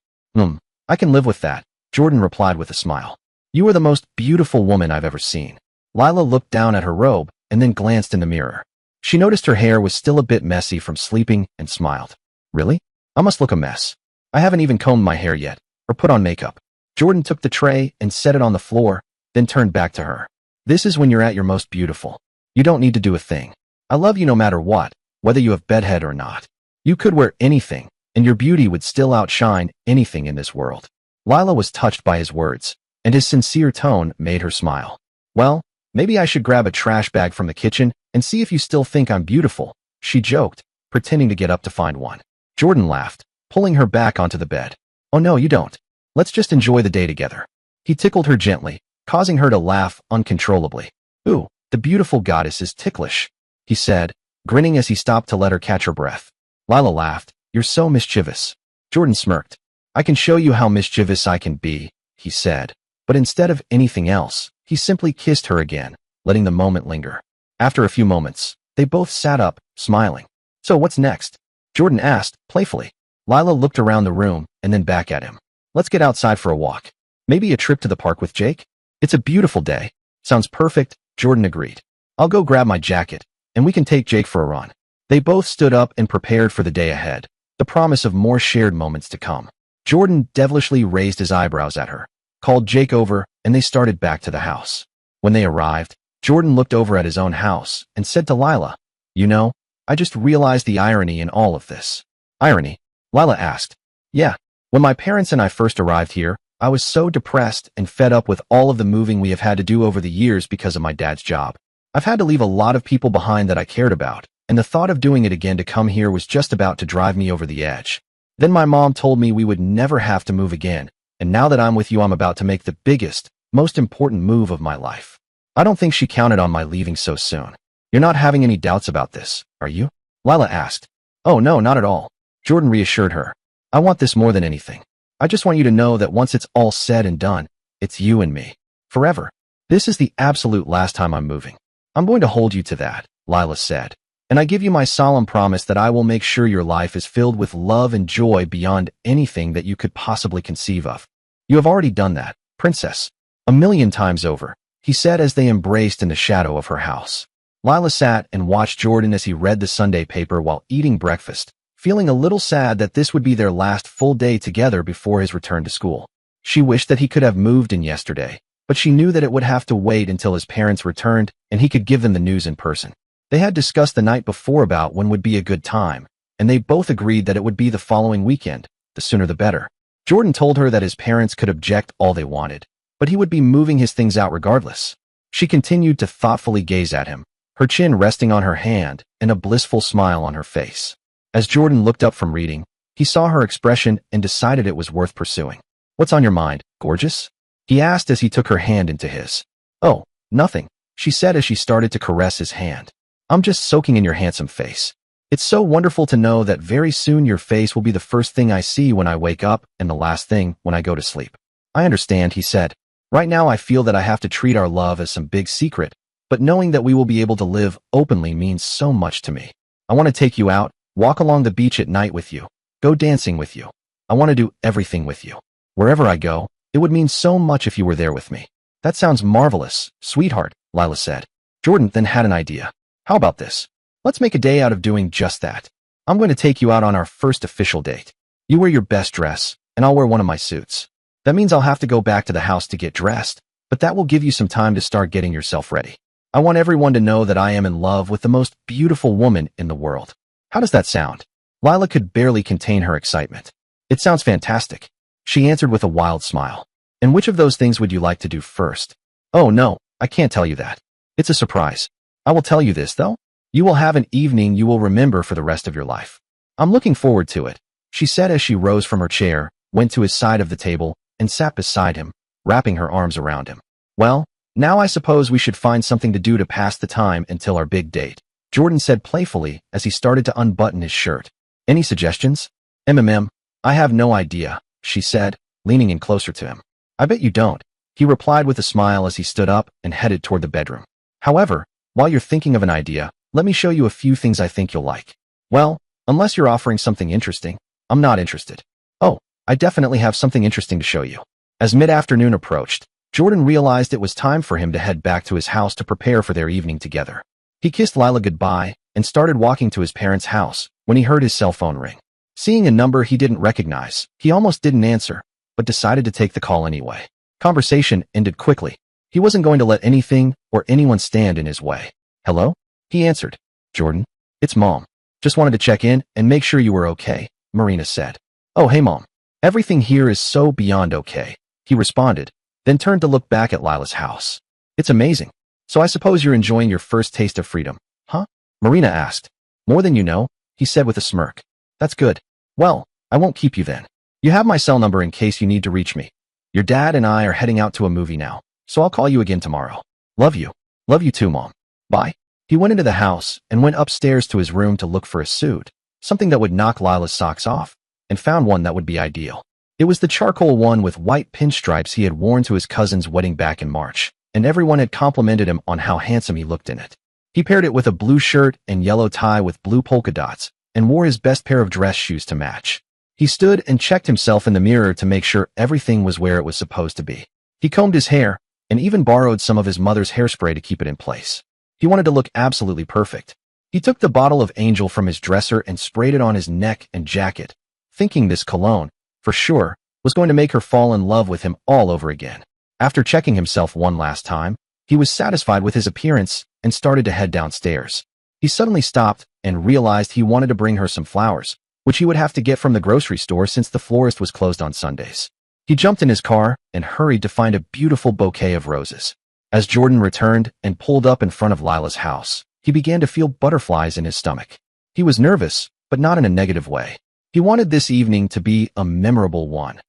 I can live with that," Jordan replied with a smile. "You are the most beautiful woman I've ever seen." Lila looked down at her robe and then glanced in the mirror. She noticed her hair was still a bit messy from sleeping and smiled. "Really? I must look a mess. I haven't even combed my hair yet, or put on makeup." Jordan took the tray and set it on the floor, then turned back to her. "This is when you're at your most beautiful. You don't need to do a thing. I love you no matter what, whether you have bedhead or not. You could wear anything, and your beauty would still outshine anything in this world." Lila was touched by his words, and his sincere tone made her smile. "Well, maybe I should grab a trash bag from the kitchen and see if you still think I'm beautiful," she joked, pretending to get up to find one. Jordan laughed, pulling her back onto the bed. "Oh no, you don't. Let's just enjoy the day together." He tickled her gently, causing her to laugh uncontrollably. "Ooh, the beautiful goddess is ticklish," he said, grinning as he stopped to let her catch her breath. Lila laughed. "You're so mischievous." Jordan smirked. "I can show you how mischievous I can be," he said, but instead of anything else, he simply kissed her again, letting the moment linger. After a few moments, they both sat up, smiling. "So what's next?" Jordan asked, playfully. Lila looked around the room and then back at him. "Let's get outside for a walk. Maybe a trip to the park with Jake?" "It's a beautiful day." "Sounds perfect," Jordan agreed. "I'll go grab my jacket, and we can take Jake for a run." They both stood up and prepared for the day ahead, the promise of more shared moments to come. Jordan devilishly raised his eyebrows at her, called Jake over, and they started back to the house. When they arrived, Jordan looked over at his own house and said to Lila, "You know, I just realized the irony in all of this." "Irony?" Lila asked. "Yeah. When my parents and I first arrived here, I was so depressed and fed up with all of the moving we have had to do over the years because of my dad's job. I've had to leave a lot of people behind that I cared about, and the thought of doing it again to come here was just about to drive me over the edge. Then my mom told me we would never have to move again, and now that I'm with you, I'm about to make the biggest, most important move of my life. I don't think she counted on my leaving so soon. You're not having any doubts about this, are you?" Lila asked. "Oh no, not at all," Jordan reassured her. "I want this more than anything. I just want you to know that once it's all said and done, it's you and me. Forever. This is the absolute last time I'm moving. I'm going to hold you to that," Lila said. "And I give you my solemn promise that I will make sure your life is filled with love and joy beyond anything that you could possibly conceive of. You have already done that, princess. 1,000,000 times over," he said as they embraced in the shadow of her house. Lila sat and watched Jordan as he read the Sunday paper while eating breakfast, feeling a little sad that this would be their last full day together before his return to school. She wished that he could have moved in yesterday, but she knew that it would have to wait until his parents returned and he could give them the news in person. They had discussed the night before about when would be a good time, and they both agreed that it would be the following weekend, the sooner the better. Jordan told her that his parents could object all they wanted, but he would be moving his things out regardless. She continued to thoughtfully gaze at him, her chin resting on her hand and a blissful smile on her face. As Jordan looked up from reading, he saw her expression and decided it was worth pursuing. "What's on your mind, gorgeous?" he asked as he took her hand into his. "Oh, nothing," she said as she started to caress his hand. "I'm just soaking in your handsome face. It's so wonderful to know that very soon your face will be the first thing I see when I wake up and the last thing when I go to sleep." "I understand," he said. "Right now I feel that I have to treat our love as some big secret, but knowing that we will be able to live openly means so much to me. I want to take you out, walk along the beach at night with you, go dancing with you. I want to do everything with you. Wherever I go, it would mean so much if you were there with me." "That sounds marvelous, sweetheart," Lila said. Jordan then had an idea. "How about this? Let's make a day out of doing just that. I'm going to take you out on our first official date. You wear your best dress, and I'll wear one of my suits. That means I'll have to go back to the house to get dressed, but that will give you some time to start getting yourself ready. I want everyone to know that I am in love with the most beautiful woman in the world. How does that sound?" Lila could barely contain her excitement. "It sounds fantastic," she answered with a wild smile. "And which of those things would you like to do first?" "Oh no, I can't tell you that. It's a surprise. I will tell you this, though. You will have an evening you will remember for the rest of your life. I'm looking forward to it," she said as she rose from her chair, went to his side of the table, and sat beside him, wrapping her arms around him. "Well, now I suppose we should find something to do to pass the time until our big date," Jordan said playfully as he started to unbutton his shirt. "Any suggestions?" I have no idea," she said, leaning in closer to him. "I bet you don't," he replied with a smile as he stood up and headed toward the bedroom. "However, while you're thinking of an idea, let me show you a few things I think you'll like." "Well, unless you're offering something interesting, I'm not interested." "Oh, I definitely have something interesting to show you." As mid-afternoon approached, Jordan realized it was time for him to head back to his house to prepare for their evening together. He kissed Lila goodbye and started walking to his parents' house when he heard his cell phone ring. Seeing a number he didn't recognize, he almost didn't answer, but decided to take the call anyway. Conversation ended quickly. He wasn't going to let anything or anyone stand in his way. "Hello?" he answered. "Jordan, it's Mom. Just wanted to check in and make sure you were okay," Marina said. "Oh, hey Mom. Everything here is so beyond okay," he responded, then turned to look back at Lila's house. "It's amazing. So I suppose you're enjoying your first taste of freedom, huh?" Marina asked. "More than you know," he said with a smirk. "That's good. Well, I won't keep you then. You have my cell number in case you need to reach me. Your dad and I are heading out to a movie now, so I'll call you again tomorrow. Love you. Love you too, Mom. Bye." He went into the house and went upstairs to his room to look for a suit, something that would knock Lila's socks off, and found one that would be ideal. It was the charcoal one with white pinstripes he had worn to his cousin's wedding back in March, and everyone had complimented him on how handsome he looked in it. He paired it with a blue shirt and yellow tie with blue polka dots, and wore his best pair of dress shoes to match. He stood and checked himself in the mirror to make sure everything was where it was supposed to be. He combed his hair, and even borrowed some of his mother's hairspray to keep it in place. He wanted to look absolutely perfect. He took the bottle of Angel from his dresser and sprayed it on his neck and jacket, thinking this cologne, for sure, was going to make her fall in love with him all over again. After checking himself one last time, he was satisfied with his appearance and started to head downstairs. He suddenly stopped and realized he wanted to bring her some flowers, which he would have to get from the grocery store since the florist was closed on Sundays. He jumped in his car and hurried to find a beautiful bouquet of roses. As Jordan returned and pulled up in front of Lila's house, he began to feel butterflies in his stomach. He was nervous, but not in a negative way. He wanted this evening to be a memorable one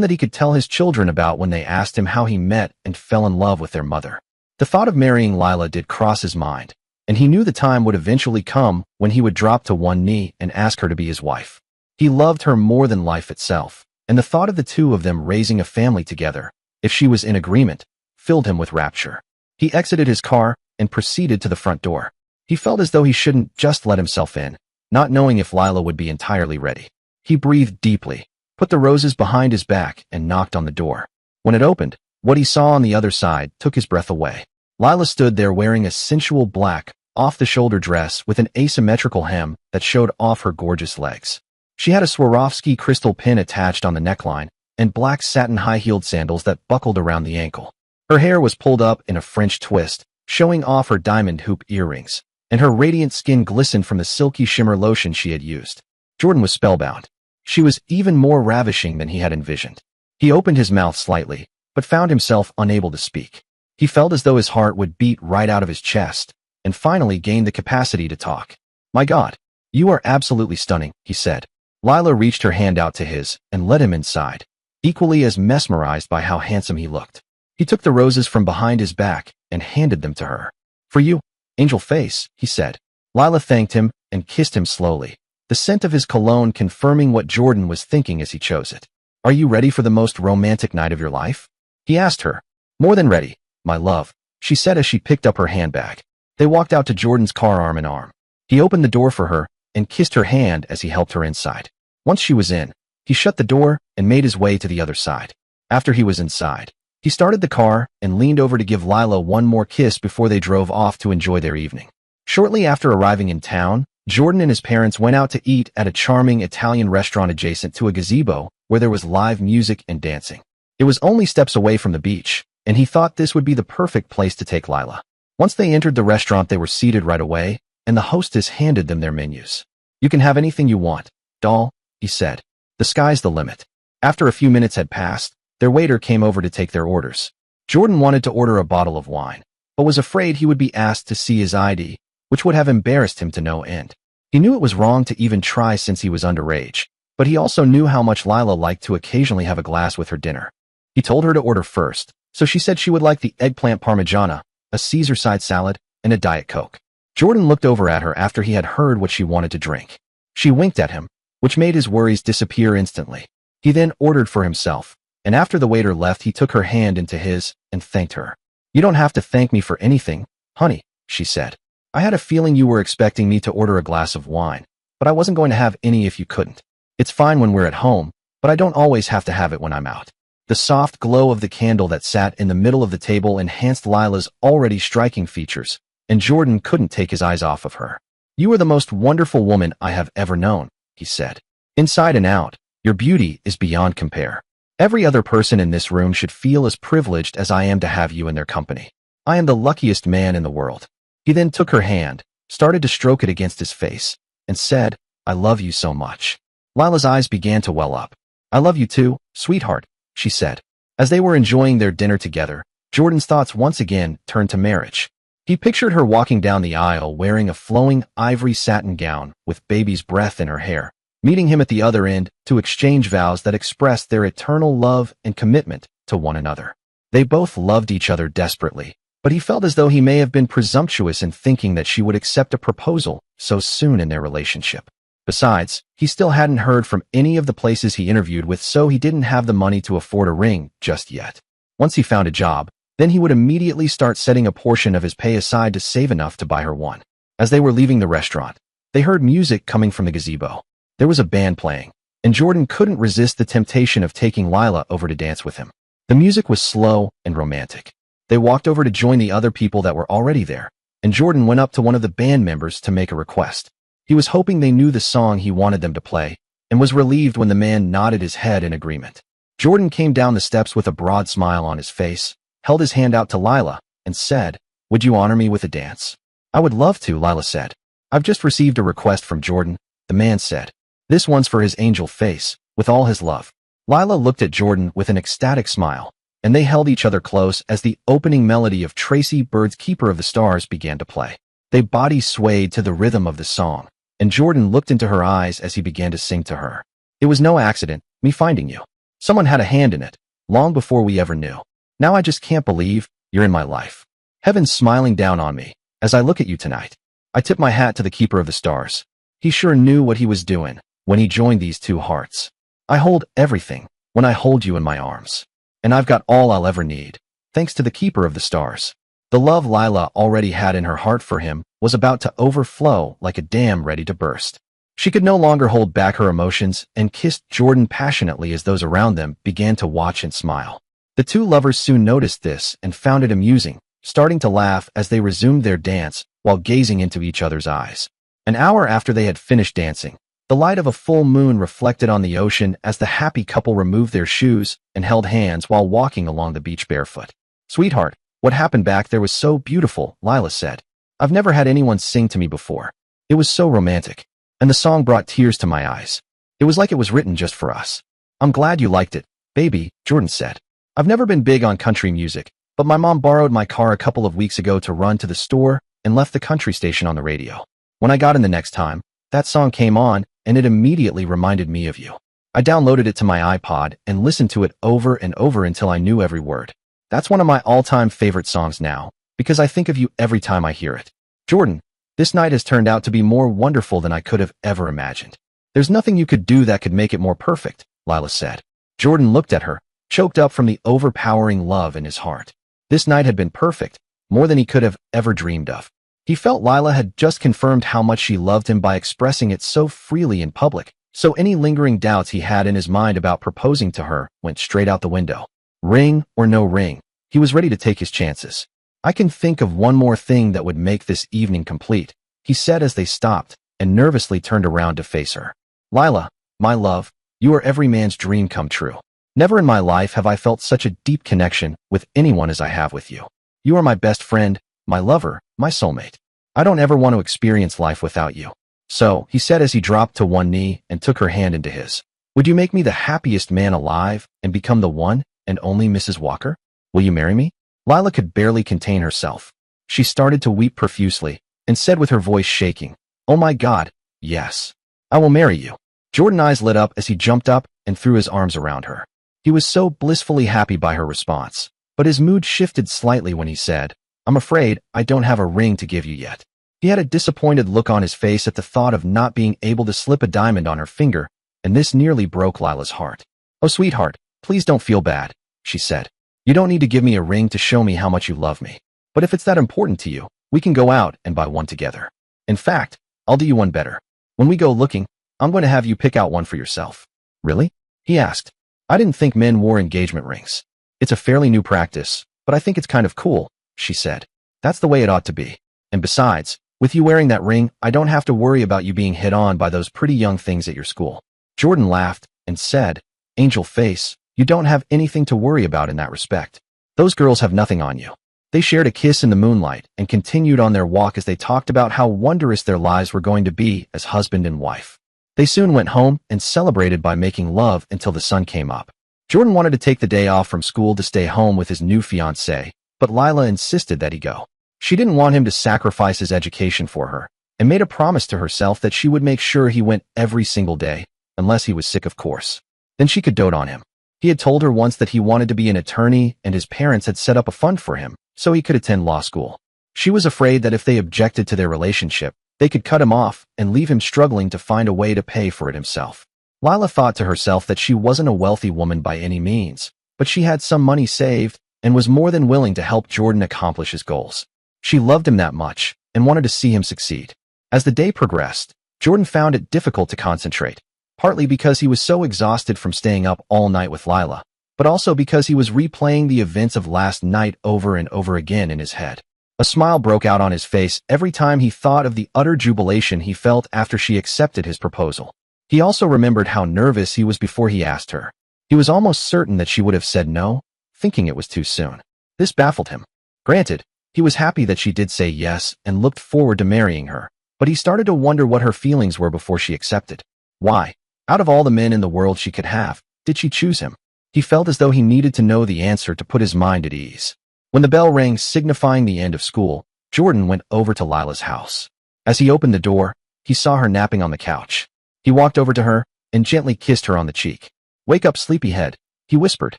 that he could tell his children about when they asked him how he met and fell in love with their mother. The thought of marrying Lila did cross his mind, and he knew the time would eventually come when he would drop to one knee and ask her to be his wife. He loved her more than life itself, and the thought of the two of them raising a family together, if she was in agreement, filled him with rapture. He exited his car and proceeded to the front door. He felt as though he shouldn't just let himself in, not knowing if Lila would be entirely ready. He breathed deeply, put the roses behind his back, and knocked on the door. When it opened, what he saw on the other side took his breath away. Lila stood there wearing a sensual black, off-the-shoulder dress with an asymmetrical hem that showed off her gorgeous legs. She had a Swarovski crystal pin attached on the neckline and black satin high-heeled sandals that buckled around the ankle. Her hair was pulled up in a French twist, showing off her diamond hoop earrings, and her radiant skin glistened from the silky shimmer lotion she had used. Jordan was spellbound. She was even more ravishing than he had envisioned. He opened his mouth slightly, but found himself unable to speak. He felt as though his heart would beat right out of his chest, and finally gained the capacity to talk. "My God, you are absolutely stunning," he said. Lila reached her hand out to his and led him inside, equally as mesmerized by how handsome he looked. He took the roses from behind his back and handed them to her. "For you, angel face," he said. Lila thanked him and kissed him slowly, the scent of his cologne confirming what Jordan was thinking as he chose it. "Are you ready for the most romantic night of your life?" he asked her. "More than ready, my love," she said as she picked up her handbag. They walked out to Jordan's car arm in arm. He opened the door for her and kissed her hand as he helped her inside. Once she was in, he shut the door and made his way to the other side. After he was inside, he started the car and leaned over to give Lila one more kiss before they drove off to enjoy their evening. Shortly after arriving in town, Jordan and his parents went out to eat at a charming Italian restaurant adjacent to a gazebo where there was live music and dancing. It was only steps away from the beach, and he thought this would be the perfect place to take Lila. Once they entered the restaurant, they were seated right away, and the hostess handed them their menus. "You can have anything you want, doll," he said. "The sky's the limit." After a few minutes had passed, their waiter came over to take their orders. Jordan wanted to order a bottle of wine, but was afraid he would be asked to see his ID, which would have embarrassed him to no end. He knew it was wrong to even try since he was underage, but he also knew how much Lila liked to occasionally have a glass with her dinner. He told her to order first, so she said she would like the eggplant parmigiana, a Caesar side salad, and a Diet Coke. Jordan looked over at her after he had heard what she wanted to drink. She winked at him, which made his worries disappear instantly. He then ordered for himself, and after the waiter left, he took her hand into his and thanked her. "You don't have to thank me for anything, honey," she said. "I had a feeling you were expecting me to order a glass of wine, but I wasn't going to have any if you couldn't. It's fine when we're at home, but I don't always have to have it when I'm out." The soft glow of the candle that sat in the middle of the table enhanced Lila's already striking features, and Jordan couldn't take his eyes off of her. "You are the most wonderful woman I have ever known," he said. "Inside and out, your beauty is beyond compare. Every other person in this room should feel as privileged as I am to have you in their company. I am the luckiest man in the world." He then took her hand, started to stroke it against his face, and said, "I love you so much." Lila's eyes began to well up. "I love you too, sweetheart," she said. As they were enjoying their dinner together, Jordan's thoughts once again turned to marriage. He pictured her walking down the aisle wearing a flowing ivory satin gown with baby's breath in her hair, meeting him at the other end to exchange vows that expressed their eternal love and commitment to one another. They both loved each other desperately, but he felt as though he may have been presumptuous in thinking that she would accept a proposal so soon in their relationship. Besides, he still hadn't heard from any of the places he interviewed with, so he didn't have the money to afford a ring just yet. Once he found a job, then he would immediately start setting a portion of his pay aside to save enough to buy her one. As they were leaving the restaurant, they heard music coming from the gazebo. There was a band playing, and Jordan couldn't resist the temptation of taking Lila over to dance with him. The music was slow and romantic. They walked over to join the other people that were already there, and Jordan went up to one of the band members to make a request. He was hoping they knew the song he wanted them to play, and was relieved when the man nodded his head in agreement. Jordan came down the steps with a broad smile on his face, held his hand out to Lila, and said, "Would you honor me with a dance?" "I would love to," Lila said. "I've just received a request from Jordan," the man said. "This one's for his angel face, with all his love." Lila looked at Jordan with an ecstatic smile, and they held each other close as the opening melody of Tracy Bird's Keeper of the Stars began to play. Their bodies swayed to the rhythm of the song, and Jordan looked into her eyes as he began to sing to her. "It was no accident, me finding you. Someone had a hand in it, long before we ever knew. Now I just can't believe you're in my life. Heaven's smiling down on me as I look at you tonight. I tip my hat to the Keeper of the Stars. He sure knew what he was doing when he joined these two hearts. I hold everything when I hold you in my arms. And I've got all I'll ever need, thanks to the Keeper of the Stars." The love Lila already had in her heart for him was about to overflow like a dam ready to burst. She could no longer hold back her emotions and kissed Jordan passionately as those around them began to watch and smile. The two lovers soon noticed this and found it amusing, starting to laugh as they resumed their dance while gazing into each other's eyes. An hour after they had finished dancing, The light of a full moon reflected on the ocean as the happy couple removed their shoes and held hands while walking along the beach barefoot. "Sweetheart, what happened back there was so beautiful," Lila said. "I've never had anyone sing to me before. It was so romantic. And the song brought tears to my eyes. It was like it was written just for us." "I'm glad you liked it, baby," Jordan said. "I've never been big on country music, but my mom borrowed my car a couple of weeks ago to run to the store and left the country station on the radio. When I got in the next time, that song came on, and it immediately reminded me of you. I downloaded it to my iPod and listened to it over and over until I knew every word. That's one of my all-time favorite songs now, because I think of you every time I hear it. Jordan, this night has turned out to be more wonderful than I could have ever imagined. There's nothing you could do that could make it more perfect," Lila said. Jordan looked at her, choked up from the overpowering love in his heart. This night had been perfect, more than he could have ever dreamed of. He felt Lila had just confirmed how much she loved him by expressing it so freely in public, so any lingering doubts he had in his mind about proposing to her went straight out the window. Ring or no ring, he was ready to take his chances. "I can think of one more thing that would make this evening complete," he said as they stopped and nervously turned around to face her. "Lila, my love, you are every man's dream come true. Never in my life have I felt such a deep connection with anyone as I have with you. You are my best friend, my lover, my soulmate. I don't ever want to experience life without you. So," he said as he dropped to one knee and took her hand into his, "would you make me the happiest man alive and become the one and only Mrs. Walker? Will you marry me?" Lila could barely contain herself. She started to weep profusely and said with her voice shaking, "Oh my God, yes. I will marry you." Jordan's eyes lit up as he jumped up and threw his arms around her. He was so blissfully happy by her response, but his mood shifted slightly when he said, "I'm afraid I don't have a ring to give you yet." He had a disappointed look on his face at the thought of not being able to slip a diamond on her finger, and this nearly broke Lila's heart. "Oh, sweetheart, please don't feel bad," she said. "You don't need to give me a ring to show me how much you love me. But if it's that important to you, we can go out and buy one together. In fact, I'll do you one better. When we go looking, I'm going to have you pick out one for yourself." "Really?" he asked. "I didn't think men wore engagement rings. It's a fairly new practice, but I think it's kind of cool," she said. "That's the way it ought to be. And besides, with you wearing that ring, I don't have to worry about you being hit on by those pretty young things at your school." Jordan laughed and said, "Angel face, you don't have anything to worry about in that respect. Those girls have nothing on you." They shared a kiss in the moonlight and continued on their walk as they talked about how wondrous their lives were going to be as husband and wife. They soon went home and celebrated by making love until the sun came up. Jordan wanted to take the day off from school to stay home with his new fiancée, but Lila insisted that he go. She didn't want him to sacrifice his education for her, and made a promise to herself that she would make sure he went every single day, unless he was sick of course. Then she could dote on him. He had told her once that he wanted to be an attorney and his parents had set up a fund for him, so he could attend law school. She was afraid that if they objected to their relationship, they could cut him off and leave him struggling to find a way to pay for it himself. Lila thought to herself that she wasn't a wealthy woman by any means, but she had some money saved and was more than willing to help Jordan accomplish his goals. She loved him that much and wanted to see him succeed. As the day progressed, Jordan found it difficult to concentrate, partly because he was so exhausted from staying up all night with Lila, but also because he was replaying the events of last night over and over again in his head. A smile broke out on his face every time he thought of the utter jubilation he felt after she accepted his proposal. He also remembered how nervous he was before he asked her. He was almost certain that she would have said no, thinking it was too soon. This baffled him. Granted, he was happy that she did say yes and looked forward to marrying her, but he started to wonder what her feelings were before she accepted. Why, out of all the men in the world she could have, did she choose him? He felt as though he needed to know the answer to put his mind at ease. When the bell rang signifying the end of school, Jordan went over to Lila's house. As he opened the door, he saw her napping on the couch. He walked over to her and gently kissed her on the cheek. "Wake up, sleepyhead," he whispered.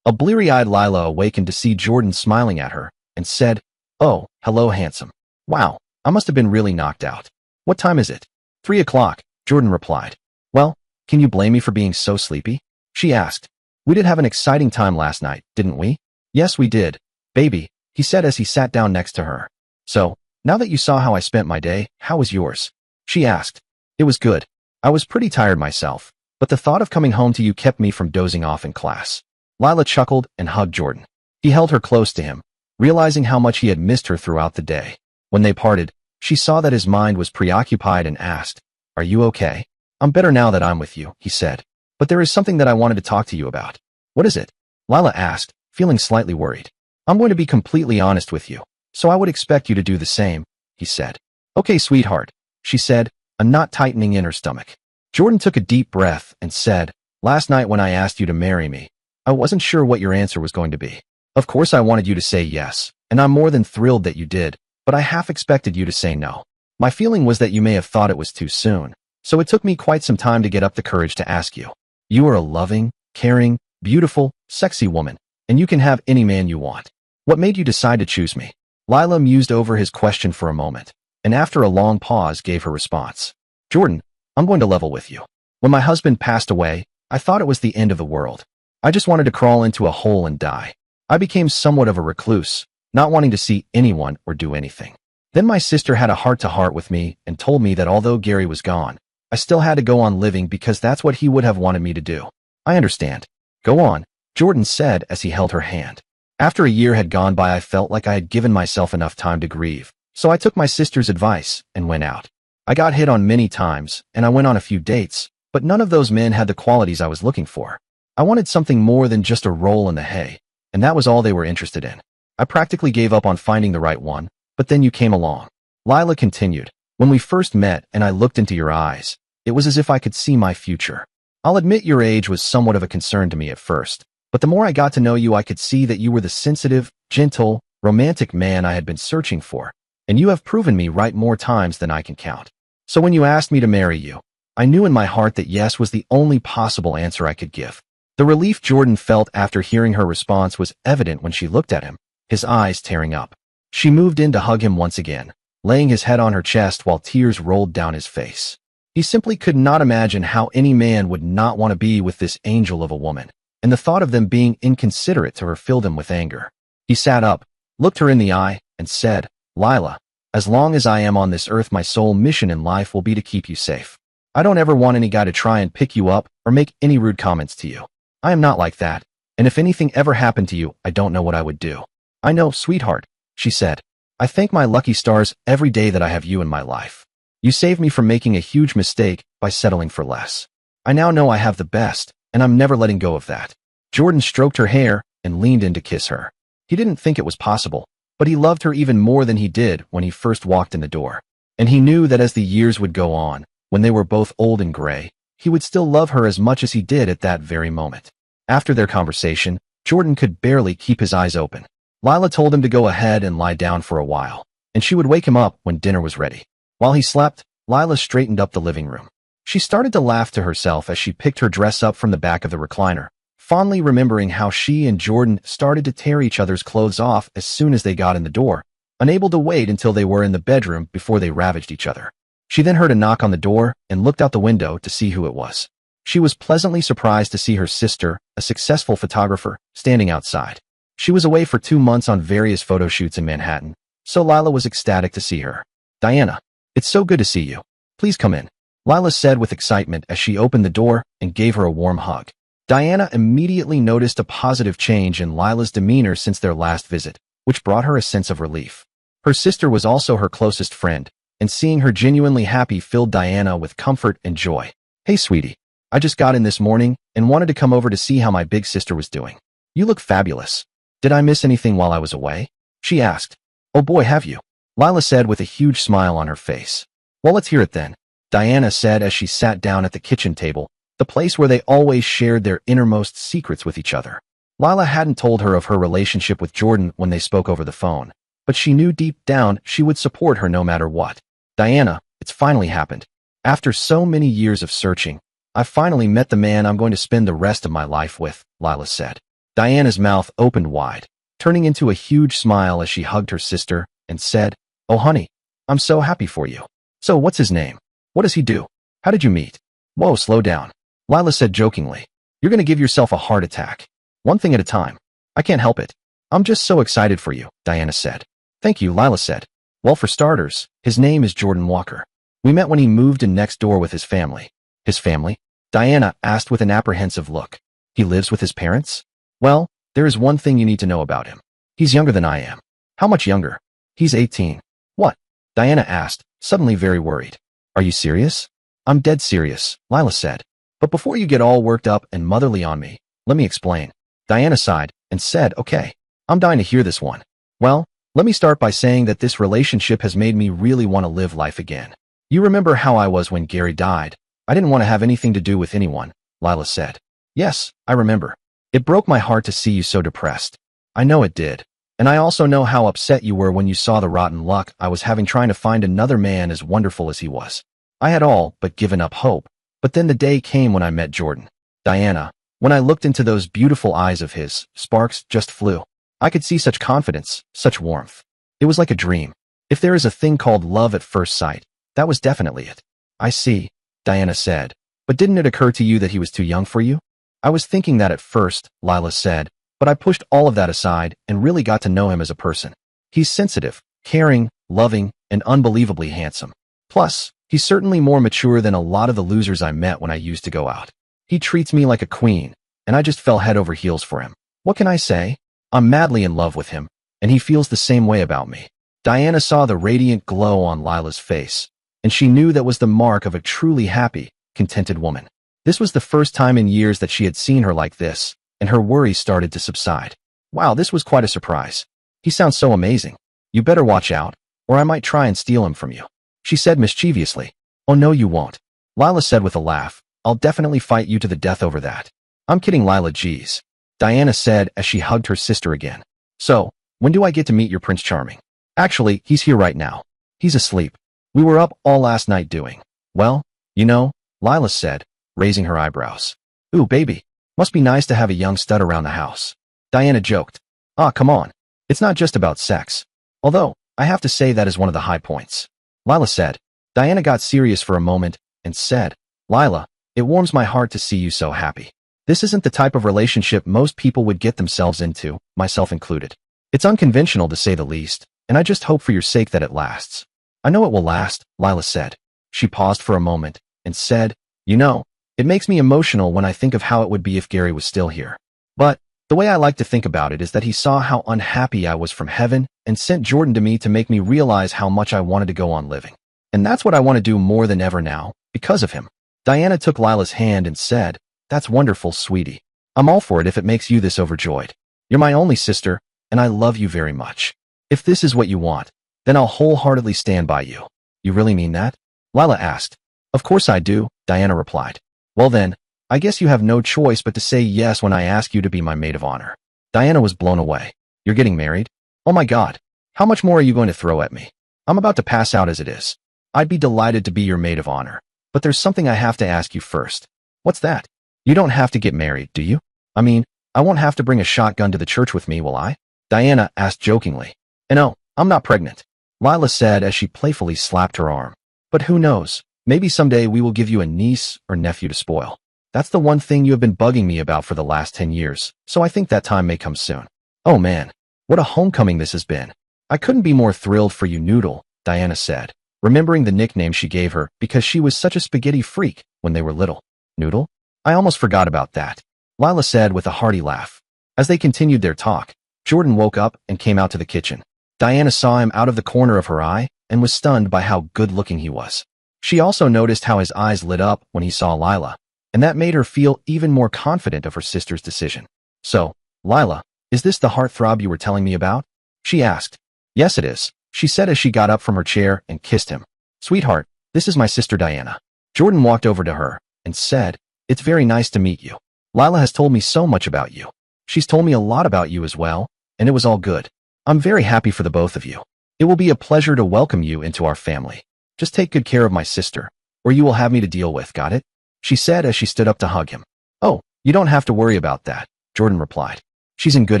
A bleary-eyed Lila awakened to see Jordan smiling at her and said, "Oh, hello, handsome. Wow, I must have been really knocked out. What time is it?" 3 o'clock, Jordan replied. "Well, can you blame me for being so sleepy?" she asked. "We did have an exciting time last night, didn't we?" "Yes, we did, baby," he said as he sat down next to her. "So, now that you saw how I spent my day, how was yours?" she asked. "It was good. I was pretty tired myself, but the thought of coming home to you kept me from dozing off in class." Lila chuckled and hugged Jordan. He held her close to him, realizing how much he had missed her throughout the day. When they parted, she saw that his mind was preoccupied and asked, "Are you okay?" I'm better now that I'm with you, he said. But there is something that I wanted to talk to you about. What is it? Lila asked, feeling slightly worried. I'm going to be completely honest with you, so I would expect you to do the same, he said. Okay, sweetheart, she said, a knot tightening in her stomach. Jordan took a deep breath and said, last night when I asked you to marry me, I wasn't sure what your answer was going to be. Of course I wanted you to say yes, and I'm more than thrilled that you did, but I half expected you to say no. My feeling was that you may have thought it was too soon, so it took me quite some time to get up the courage to ask you. You are a loving, caring, beautiful, sexy woman, and you can have any man you want. What made you decide to choose me? Lila mused over his question for a moment, and after a long pause gave her response. Jordan, I'm going to level with you. When my husband passed away, I thought it was the end of the world. I just wanted to crawl into a hole and die. I became somewhat of a recluse, not wanting to see anyone or do anything. Then my sister had a heart-to-heart with me and told me that although Gary was gone, I still had to go on living because that's what he would have wanted me to do. I understand. Go on, Jordan said as he held her hand. After a year had gone by, I felt like I had given myself enough time to grieve, so I took my sister's advice and went out. I got hit on many times, and I went on a few dates, but none of those men had the qualities I was looking for. I wanted something more than just a roll in the hay, and that was all they were interested in. I practically gave up on finding the right one, but then you came along. Lila continued, when we first met and I looked into your eyes, it was as if I could see my future. I'll admit your age was somewhat of a concern to me at first, but the more I got to know you, I could see that you were the sensitive, gentle, romantic man I had been searching for, and you have proven me right more times than I can count. So when you asked me to marry you, I knew in my heart that yes was the only possible answer I could give. The relief Jordan felt after hearing her response was evident when she looked at him, his eyes tearing up. She moved in to hug him once again, laying his head on her chest while tears rolled down his face. He simply could not imagine how any man would not want to be with this angel of a woman, and the thought of them being inconsiderate to her filled him with anger. He sat up, looked her in the eye, and said, Lila, as long as I am on this earth, my sole mission in life will be to keep you safe. I don't ever want any guy to try and pick you up or make any rude comments to you. I am not like that, and if anything ever happened to you, I don't know what I would do. I know, sweetheart, she said. I thank my lucky stars every day that I have you in my life. You saved me from making a huge mistake by settling for less. I now know I have the best, and I'm never letting go of that. Jordan stroked her hair and leaned in to kiss her. He didn't think it was possible, but he loved her even more than he did when he first walked in the door. And he knew that as the years would go on, when they were both old and gray, he would still love her as much as he did at that very moment. After their conversation, Jordan could barely keep his eyes open. Lila told him to go ahead and lie down for a while, and she would wake him up when dinner was ready. While he slept, Lila straightened up the living room. She started to laugh to herself as she picked her dress up from the back of the recliner, fondly remembering how she and Jordan started to tear each other's clothes off as soon as they got in the door, unable to wait until they were in the bedroom before they ravaged each other. She then heard a knock on the door and looked out the window to see who it was. She was pleasantly surprised to see her sister, a successful photographer, standing outside. She was away for 2 months on various photo shoots in Manhattan, so Lila was ecstatic to see her. Diana, it's so good to see you. Please come in, Lila said with excitement as she opened the door and gave her a warm hug. Diana immediately noticed a positive change in Lila's demeanor since their last visit, which brought her a sense of relief. Her sister was also her closest friend, and seeing her genuinely happy filled Diana with comfort and joy. Hey, sweetie. I just got in this morning and wanted to come over to see how my big sister was doing. You look fabulous. Did I miss anything while I was away? She asked. Oh boy, have you? Lila said with a huge smile on her face. Well, let's hear it then, Diana said as she sat down at the kitchen table, the place where they always shared their innermost secrets with each other. Lila hadn't told her of her relationship with Jordan when they spoke over the phone, but she knew deep down she would support her no matter what. Diana, it's finally happened. After so many years of searching, I finally met the man I'm going to spend the rest of my life with, Lila said. Diana's mouth opened wide, turning into a huge smile as she hugged her sister and said, Oh honey, I'm so happy for you. So what's his name? What does he do? How did you meet? Whoa, slow down, Lila said jokingly. You're going to give yourself a heart attack. One thing at a time. I can't help it. I'm just so excited for you, Diana said. Thank you, Lila said. Well, for starters, his name is Jordan Walker. We met when he moved in next door with his family. His family? Diana asked with an apprehensive look. He lives with his parents? Well, there is one thing you need to know about him. He's younger than I am. How much younger? He's 18. What? Diana asked, suddenly very worried. Are you serious? I'm dead serious, Lila said. But before you get all worked up and motherly on me, let me explain. Diana sighed and said, okay, I'm dying to hear this one. Well, let me start by saying that this relationship has made me really want to live life again. You remember how I was when Gary died? I didn't want to have anything to do with anyone, Lila said. Yes, I remember. It broke my heart to see you so depressed. I know it did. And I also know how upset you were when you saw the rotten luck I was having trying to find another man as wonderful as he was. I had all but given up hope. But then the day came when I met Jordan. Diana, when I looked into those beautiful eyes of his, sparks just flew. I could see such confidence, such warmth. It was like a dream. If there is a thing called love at first sight, that was definitely it. I see, Diana said. But didn't it occur to you that he was too young for you? I was thinking that at first, Lila said, but I pushed all of that aside and really got to know him as a person. He's sensitive, caring, loving, and unbelievably handsome. Plus, he's certainly more mature than a lot of the losers I met when I used to go out. He treats me like a queen, and I just fell head over heels for him. What can I say? I'm madly in love with him, and he feels the same way about me. Diana saw the radiant glow on Lila's face, and she knew that was the mark of a truly happy, contented woman. This was the first time in years that she had seen her like this, and her worries started to subside. Wow, this was quite a surprise. He sounds so amazing. You better watch out, or I might try and steal him from you, she said mischievously. Oh no, you won't, Lila said with a laugh. I'll definitely fight you to the death over that. I'm kidding, Lila, geez, Diana said as she hugged her sister again. So, when do I get to meet your Prince Charming? Actually, he's here right now. He's asleep. We were up all last night doing. Well, you know, Lila said, raising her eyebrows. Ooh, baby. Must be nice to have a young stud around the house. Diana joked. Ah, come on. It's not just about sex. Although, I have to say that is one of the high points. Lila said. Diana got serious for a moment and said, Lila, it warms my heart to see you so happy. This isn't the type of relationship most people would get themselves into, myself included. It's unconventional to say the least, and I just hope for your sake that it lasts. I know it will last, Lila said. She paused for a moment and said, you know, it makes me emotional when I think of how it would be if Gary was still here. But the way I like to think about it is that he saw how unhappy I was from heaven and sent Jordan to me to make me realize how much I wanted to go on living. And that's what I want to do more than ever now, because of him. Diana took Lila's hand and said, that's wonderful, sweetie. I'm all for it if it makes you this overjoyed. You're my only sister, and I love you very much. If this is what you want, then I'll wholeheartedly stand by you. You really mean that? Lila asked. Of course I do, Diana replied. Well then, I guess you have no choice but to say yes when I ask you to be my maid of honor. Diana was blown away. You're getting married? Oh my God. How much more are you going to throw at me? I'm about to pass out as it is. I'd be delighted to be your maid of honor. But there's something I have to ask you first. What's that? You don't have to get married, do you? I mean, I won't have to bring a shotgun to the church with me, will I? Diana asked jokingly. And no, I'm not pregnant, Lila said as she playfully slapped her arm. But who knows? Maybe someday we will give you a niece or nephew to spoil. That's the one thing you have been bugging me about for the last 10 years, so I think that time may come soon. Oh man, what a homecoming this has been. I couldn't be more thrilled for you, Noodle, Diana said, remembering the nickname she gave her because she was such a spaghetti freak when they were little. Noodle? I almost forgot about that, Lila said with a hearty laugh. As they continued their talk, Jordan woke up and came out to the kitchen. Diana saw him out of the corner of her eye and was stunned by how good-looking he was. She also noticed how his eyes lit up when he saw Lila, and that made her feel even more confident of her sister's decision. So, Lila, is this the heartthrob you were telling me about? She asked. Yes, it is, she said as she got up from her chair and kissed him. Sweetheart, this is my sister Diana. Jordan walked over to her and said, it's very nice to meet you. Lila has told me so much about you. She's told me a lot about you as well, and it was all good. I'm very happy for the both of you. It will be a pleasure to welcome you into our family. Just take good care of my sister, or you will have me to deal with, got it? She said as she stood up to hug him. Oh, you don't have to worry about that, Jordan replied. She's in good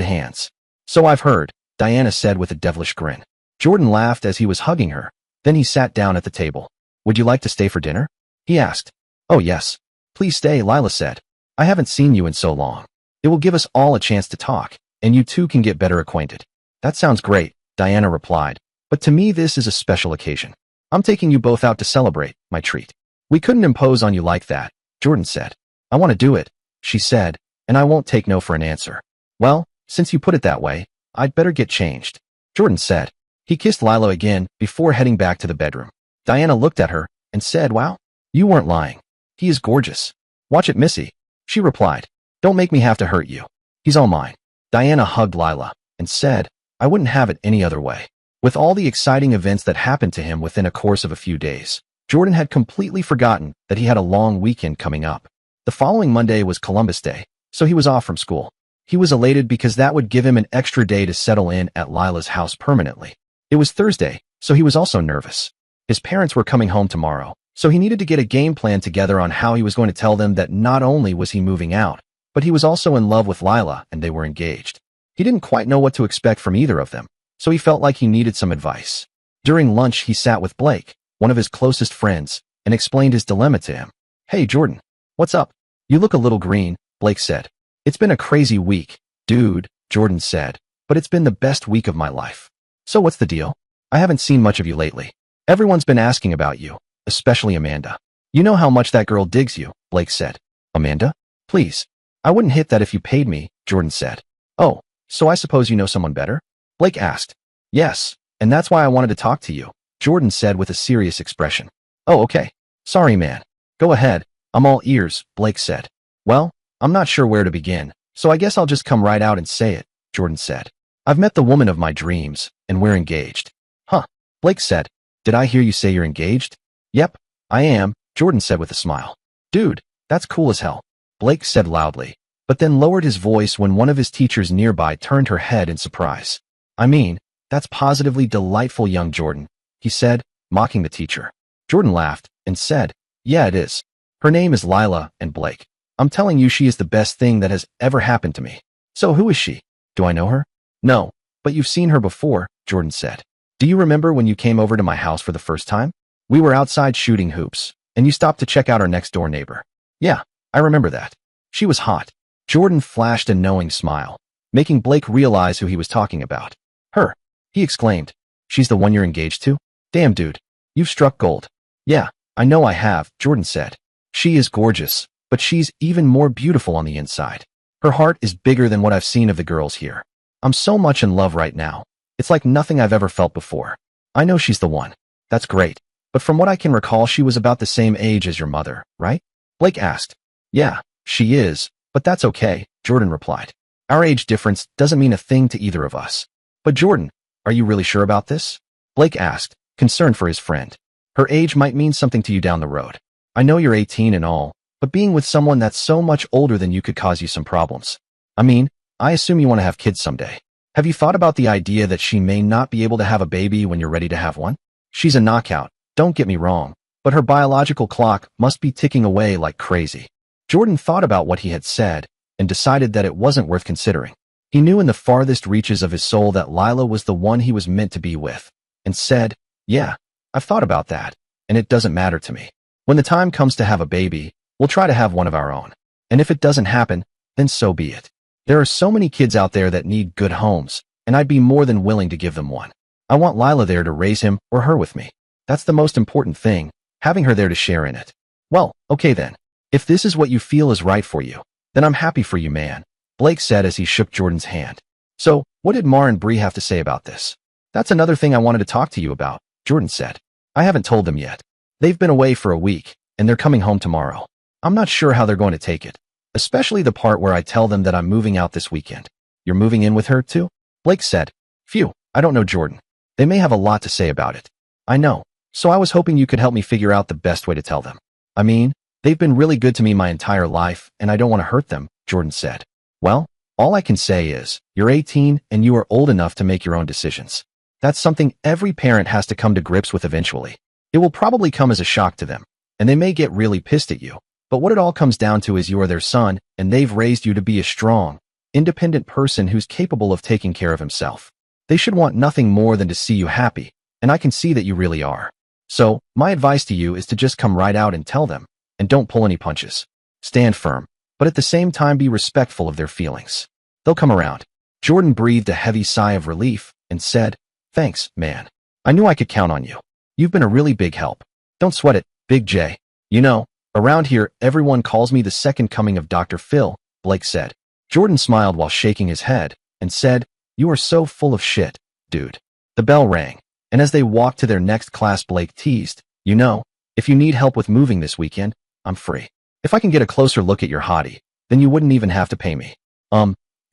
hands. So I've heard, Diana said with a devilish grin. Jordan laughed as he was hugging her. Then he sat down at the table. Would you like to stay for dinner? He asked. Oh yes. Please stay, Lila said. I haven't seen you in so long. It will give us all a chance to talk, and you two can get better acquainted. That sounds great, Diana replied. But to me this is a special occasion. I'm taking you both out to celebrate, my treat. We couldn't impose on you like that, Jordan said. I want to do it, she said, and I won't take no for an answer. Well, since you put it that way, I'd better get changed, Jordan said. He kissed Lila again before heading back to the bedroom. Diana looked at her and said, wow, You weren't lying. He is gorgeous. Watch it, Missy. She replied. Don't make me have to hurt you. He's all mine. Diana hugged Lila and said, I wouldn't have it any other way. With all the exciting events that happened to him within a course of a few days, Jordan had completely forgotten that he had a long weekend coming up. The following Monday was Columbus Day, so he was off from school. He was elated because that would give him an extra day to settle in at Lila's house permanently. It was Thursday, so he was also nervous. His parents were coming home tomorrow, so he needed to get a game plan together on how he was going to tell them that not only was he moving out, but he was also in love with Lila and they were engaged. He didn't quite know what to expect from either of them, so he felt like he needed some advice. During lunch, he sat with Blake, one of his closest friends, and explained his dilemma to him. Hey, Jordan. What's up? You look a little green, Blake said. It's been a crazy week, dude, Jordan said, but it's been the best week of my life. So what's the deal? I haven't seen much of you lately. Everyone's been asking about you, especially Amanda. You know how much that girl digs you, Blake said. Amanda? Please. I wouldn't hit that if you paid me, Jordan said. Oh, so I suppose you know someone better? Blake asked. Yes, and that's why I wanted to talk to you, Jordan said with a serious expression. Oh, okay. Sorry, man. Go ahead. I'm all ears, Blake said. Well, I'm not sure where to begin, so I guess I'll just come right out and say it, Jordan said. I've met the woman of my dreams, and we're engaged. Huh, Blake said. Did I hear you say you're engaged? Yep, I am, Jordan said with a smile. Dude, that's cool as hell, Blake said loudly, but then lowered his voice when one of his teachers nearby turned her head in surprise. I mean, that's positively delightful, young Jordan, he said, mocking the teacher. Jordan laughed and said, yeah, it is. Her name is Lila, and Blake, I'm telling you, she is the best thing that has ever happened to me. So who is she? Do I know her? No, but you've seen her before, Jordan said. Do you remember when you came over to my house for the first time? We were outside shooting hoops, and you stopped to check out our next door neighbor. Yeah, I remember that. She was hot. Jordan flashed a knowing smile, making Blake realize who he was talking about. Her, he exclaimed. She's the one you're engaged to? Damn, dude. You've struck gold. Yeah, I know I have, Jordan said. She is gorgeous, but she's even more beautiful on the inside. Her heart is bigger than what I've seen of the girls here. I'm so much in love right now. It's like nothing I've ever felt before. I know she's the one. That's great. But from what I can recall, she was about the same age as your mother, right? Blake asked. Yeah, she is, but that's okay, Jordan replied. Our age difference doesn't mean a thing to either of us. But Jordan, are you really sure about this? Blake asked, concerned for his friend. Her age might mean something to you down the road. I know you're 18 and all, but being with someone that's so much older than you could cause you some problems. I mean, I assume you want to have kids someday. Have you thought about the idea that she may not be able to have a baby when you're ready to have one? She's a knockout, don't get me wrong, but her biological clock must be ticking away like crazy. Jordan thought about what he had said and decided that it wasn't worth considering. He knew in the farthest reaches of his soul that Lila was the one he was meant to be with, and said, yeah, I've thought about that, and it doesn't matter to me. When the time comes to have a baby, we'll try to have one of our own. And if it doesn't happen, then so be it. There are so many kids out there that need good homes, and I'd be more than willing to give them one. I want Lila there to raise him or her with me. That's the most important thing, having her there to share in it. Well, okay then. If this is what you feel is right for you, then I'm happy for you, man, Blake said as he shook Jordan's hand. So, what did Mar and Bree have to say about this? That's another thing I wanted to talk to you about, Jordan said. I haven't told them yet. They've been away for a week, and they're coming home tomorrow. I'm not sure how they're going to take it, especially the part where I tell them that I'm moving out this weekend. You're moving in with her, too? Blake said. Phew, I don't know, Jordan. They may have a lot to say about it. I know, so I was hoping you could help me figure out the best way to tell them. I mean, they've been really good to me my entire life, and I don't want to hurt them, Jordan said. Well, all I can say is, you're 18 and you are old enough to make your own decisions. That's something every parent has to come to grips with eventually. It will probably come as a shock to them, and they may get really pissed at you. But what it all comes down to is you are their son, and they've raised you to be a strong, independent person who's capable of taking care of himself. They should want nothing more than to see you happy, and I can see that you really are. So, my advice to you is to just come right out and tell them, and don't pull any punches. Stand firm, but at the same time be respectful of their feelings. They'll come around. Jordan breathed a heavy sigh of relief and said, Thanks, man. I knew I could count on you. You've been a really big help. Don't sweat it, Big J. You know, around here, everyone calls me the second coming of Dr. Phil, Blake said. Jordan smiled while shaking his head and said, You are so full of shit, dude. The bell rang, and as they walked to their next class, Blake teased, You know, If you need help with moving this weekend, I'm free. If I can get a closer look at your hottie, then you wouldn't even have to pay me.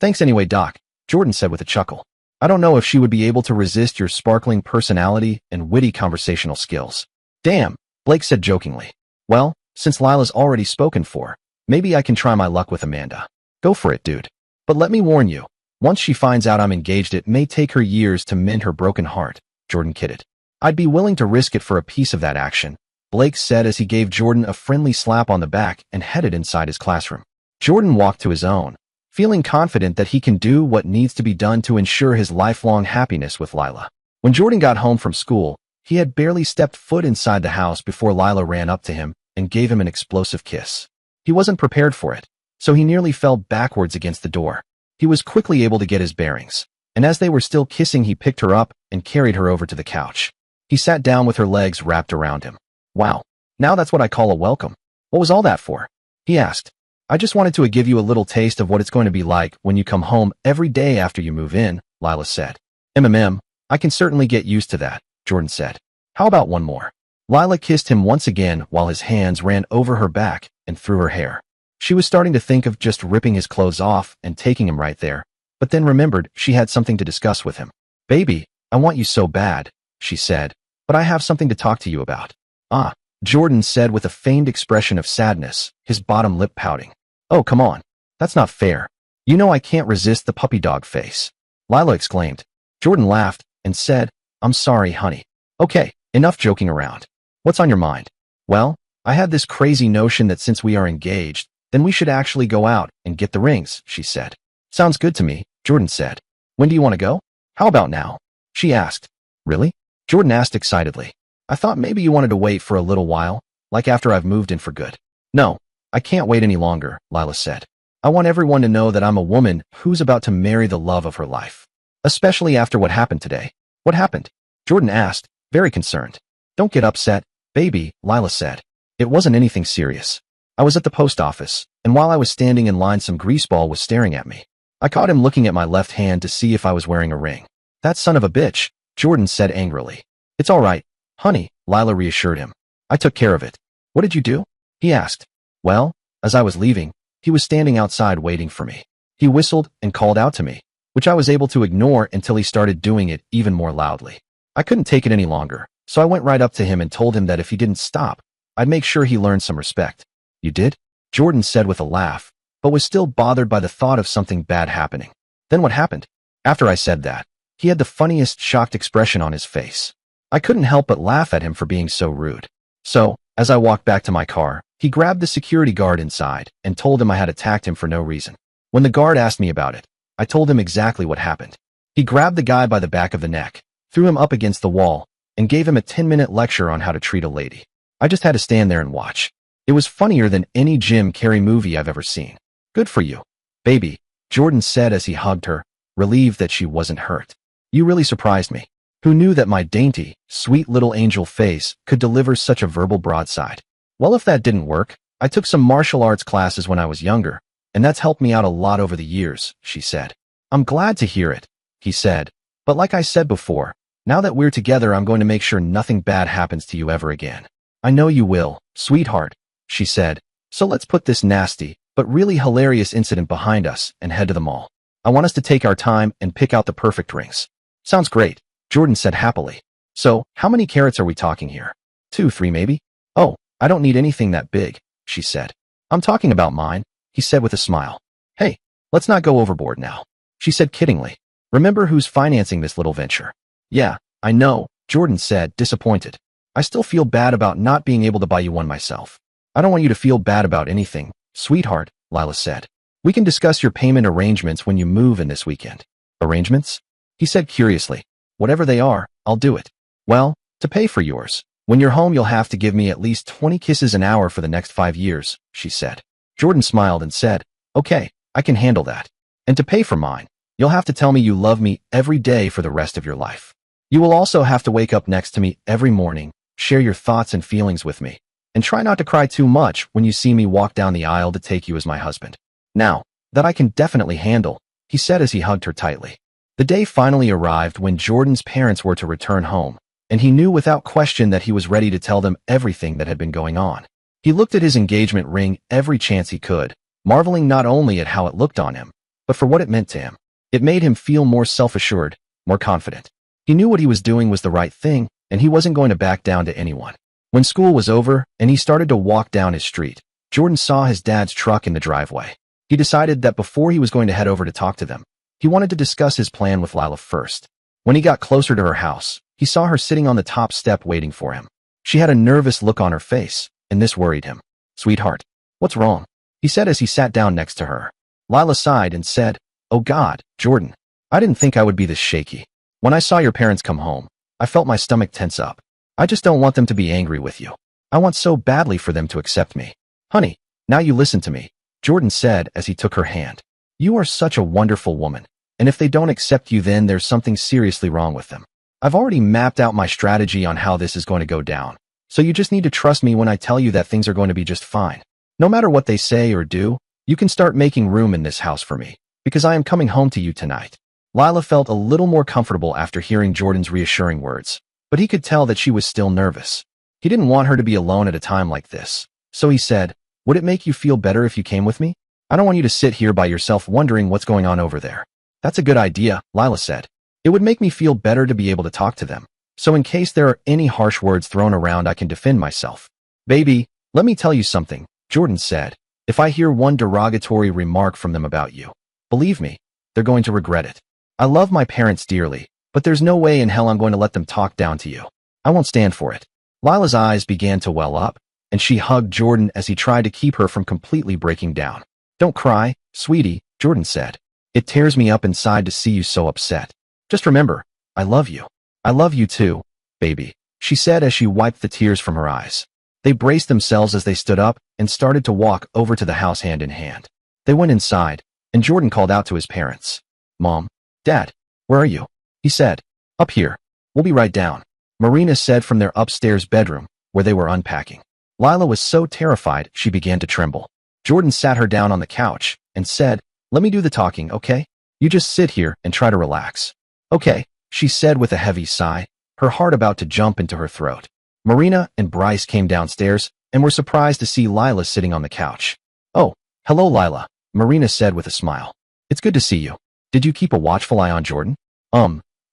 Thanks anyway, Doc, Jordan said with a chuckle. I don't know if she would be able to resist your sparkling personality and witty conversational skills. Damn, Blake said jokingly. Well, since Lila's already spoken for, maybe I can try my luck with Amanda. Go for it, dude. But let me warn you, once she finds out I'm engaged, it may take her years to mend her broken heart, Jordan kidded. I'd be willing to risk it for a piece of that action, Blake said as he gave Jordan a friendly slap on the back and headed inside his classroom. Jordan walked to his own, feeling confident that he can do what needs to be done to ensure his lifelong happiness with Lila. When Jordan got home from school, he had barely stepped foot inside the house before Lila ran up to him and gave him an explosive kiss. He wasn't prepared for it, so he nearly fell backwards against the door. He was quickly able to get his bearings, and as they were still kissing, he picked her up and carried her over to the couch. He sat down with her legs wrapped around him. Wow, now that's what I call a welcome. What was all that for? He asked. I just wanted to give you a little taste of what it's going to be like when you come home every day after you move in, Lila said. I can certainly get used to that, Jordan said. How about one more? Lila kissed him once again while his hands ran over her back and through her hair. She was starting to think of just ripping his clothes off and taking him right there, but then remembered she had something to discuss with him. Baby, I want you so bad, she said, but I have something to talk to you about. Ah, Jordan said with a feigned expression of sadness, his bottom lip pouting. Oh, come on. That's not fair. You know I can't resist the puppy dog face. Lila exclaimed. Jordan laughed and said, I'm sorry, honey. Okay, enough joking around. What's on your mind? Well, I had this crazy notion that since we are engaged, then we should actually go out and get the rings, she said. Sounds good to me, Jordan said. When do you want to go? How about now? She asked. Really? Jordan asked excitedly. I thought maybe you wanted to wait for a little while, like after I've moved in for good. No, I can't wait any longer, Lila said. I want everyone to know that I'm a woman who's about to marry the love of her life. Especially after what happened today. What happened? Jordan asked, very concerned. Don't get upset, baby, Lila said. It wasn't anything serious. I was at the post office, and while I was standing in line, some greaseball was staring at me. I caught him looking at my left hand to see if I was wearing a ring. That son of a bitch, Jordan said angrily. It's all right, honey, Lila reassured him. I took care of it. What did you do? He asked. Well, as I was leaving, he was standing outside waiting for me. He whistled and called out to me, which I was able to ignore until he started doing it even more loudly. I couldn't take it any longer, so I went right up to him and told him that if he didn't stop, I'd make sure he learned some respect. You did? Jordan said with a laugh, but was still bothered by the thought of something bad happening. Then what happened? After I said that, he had the funniest shocked expression on his face. I couldn't help but laugh at him for being so rude. So, as I walked back to my car, he grabbed the security guard inside and told him I had attacked him for no reason. When the guard asked me about it, I told him exactly what happened. He grabbed the guy by the back of the neck, threw him up against the wall, and gave him a 10-minute lecture on how to treat a lady. I just had to stand there and watch. It was funnier than any Jim Carrey movie I've ever seen. Good for you, baby, Jordan said as he hugged her, relieved that she wasn't hurt. You really surprised me. Who knew that my dainty, sweet little angel face could deliver such a verbal broadside? Well, if that didn't work, I took some martial arts classes when I was younger, and that's helped me out a lot over the years, she said. I'm glad to hear it, he said. But like I said before, now that we're together, I'm going to make sure nothing bad happens to you ever again. I know you will, sweetheart, she said. So let's put this nasty, but really hilarious incident behind us and head to the mall. I want us to take our time and pick out the perfect rings. Sounds great, Jordan said happily. So, how many carats are we talking here? 2, 3 maybe? Oh, I don't need anything that big, she said. I'm talking about mine, he said with a smile. Hey, let's not go overboard now, she said kiddingly. Remember who's financing this little venture? Yeah, I know, Jordan said, disappointed. I still feel bad about not being able to buy you one myself. I don't want you to feel bad about anything, sweetheart, Lila said. We can discuss your payment arrangements when you move in this weekend. Arrangements? He said curiously. Whatever they are, I'll do it. Well, to pay for yours, when you're home you'll have to give me at least 20 kisses an hour for the next 5 years, she said. Jordan smiled and said, okay, I can handle that. And to pay for mine, you'll have to tell me you love me every day for the rest of your life. You will also have to wake up next to me every morning, share your thoughts and feelings with me, and try not to cry too much when you see me walk down the aisle to take you as my husband. Now, that I can definitely handle, he said as he hugged her tightly. The day finally arrived when Jordan's parents were to return home, and he knew without question that he was ready to tell them everything that had been going on. He looked at his engagement ring every chance he could, marveling not only at how it looked on him, but for what it meant to him. It made him feel more self-assured, more confident. He knew what he was doing was the right thing, and he wasn't going to back down to anyone. When school was over and he started to walk down his street, Jordan saw his dad's truck in the driveway. He decided that before he was going to head over to talk to them, he wanted to discuss his plan with Lila first. When he got closer to her house, he saw her sitting on the top step waiting for him. She had a nervous look on her face, and this worried him. "Sweetheart, what's wrong?" he said as he sat down next to her. Lila sighed and said, "Oh God, Jordan, I didn't think I would be this shaky. When I saw your parents come home, I felt my stomach tense up. I just don't want them to be angry with you. I want so badly for them to accept me." "Honey, now you listen to me," Jordan said as he took her hand. "You are such a wonderful woman, and if they don't accept you, then there's something seriously wrong with them. I've already mapped out my strategy on how this is going to go down, so you just need to trust me when I tell you that things are going to be just fine. No matter what they say or do, you can start making room in this house for me, because I am coming home to you tonight." Lila felt a little more comfortable after hearing Jordan's reassuring words, but he could tell that she was still nervous. He didn't want her to be alone at a time like this, so he said, "Would it make you feel better if you came with me? I don't want you to sit here by yourself wondering what's going on over there." "That's a good idea," Lila said. "It would make me feel better to be able to talk to them, so in case there are any harsh words thrown around, I can defend myself." "Baby, let me tell you something," Jordan said. "If I hear one derogatory remark from them about you, believe me, they're going to regret it. I love my parents dearly, but there's no way in hell I'm going to let them talk down to you. I won't stand for it." Lila's eyes began to well up, and she hugged Jordan as he tried to keep her from completely breaking down. "Don't cry, sweetie," Jordan said. "It tears me up inside to see you so upset. Just remember, I love you. I love you too, baby," she said as she wiped the tears from her eyes. They braced themselves as they stood up and started to walk over to the house hand in hand. They went inside, and Jordan called out to his parents. "Mom, Dad, where are you?" he said. "Up here. We'll be right down," Marina said from their upstairs bedroom, where they were unpacking. Lila was so terrified she began to tremble. Jordan sat her down on the couch and said, "Let me do the talking, okay? You just sit here and try to relax." "Okay," she said with a heavy sigh, her heart about to jump into her throat. Marina and Bryce came downstairs and were surprised to see Lila sitting on the couch. "Oh, hello Lila," Marina said with a smile. "It's good to see you. Did you keep a watchful eye on Jordan?"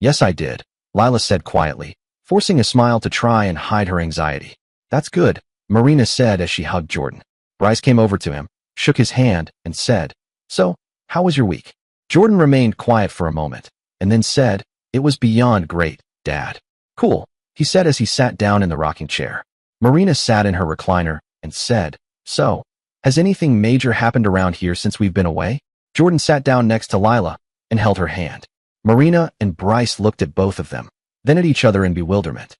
Yes I did," Lila said quietly, forcing a smile to try and hide her anxiety. "That's good," Marina said as she hugged Jordan. Bryce came over to him, shook his hand, and said, "So, how was your week?" Jordan remained quiet for a moment, and then said, "It was beyond great, Dad." "Cool," he said as he sat down in the rocking chair. Marina sat in her recliner and said, "So, has anything major happened around here since we've been away?" Jordan sat down next to Lila and held her hand. Marina and Bryce looked at both of them, then at each other in bewilderment.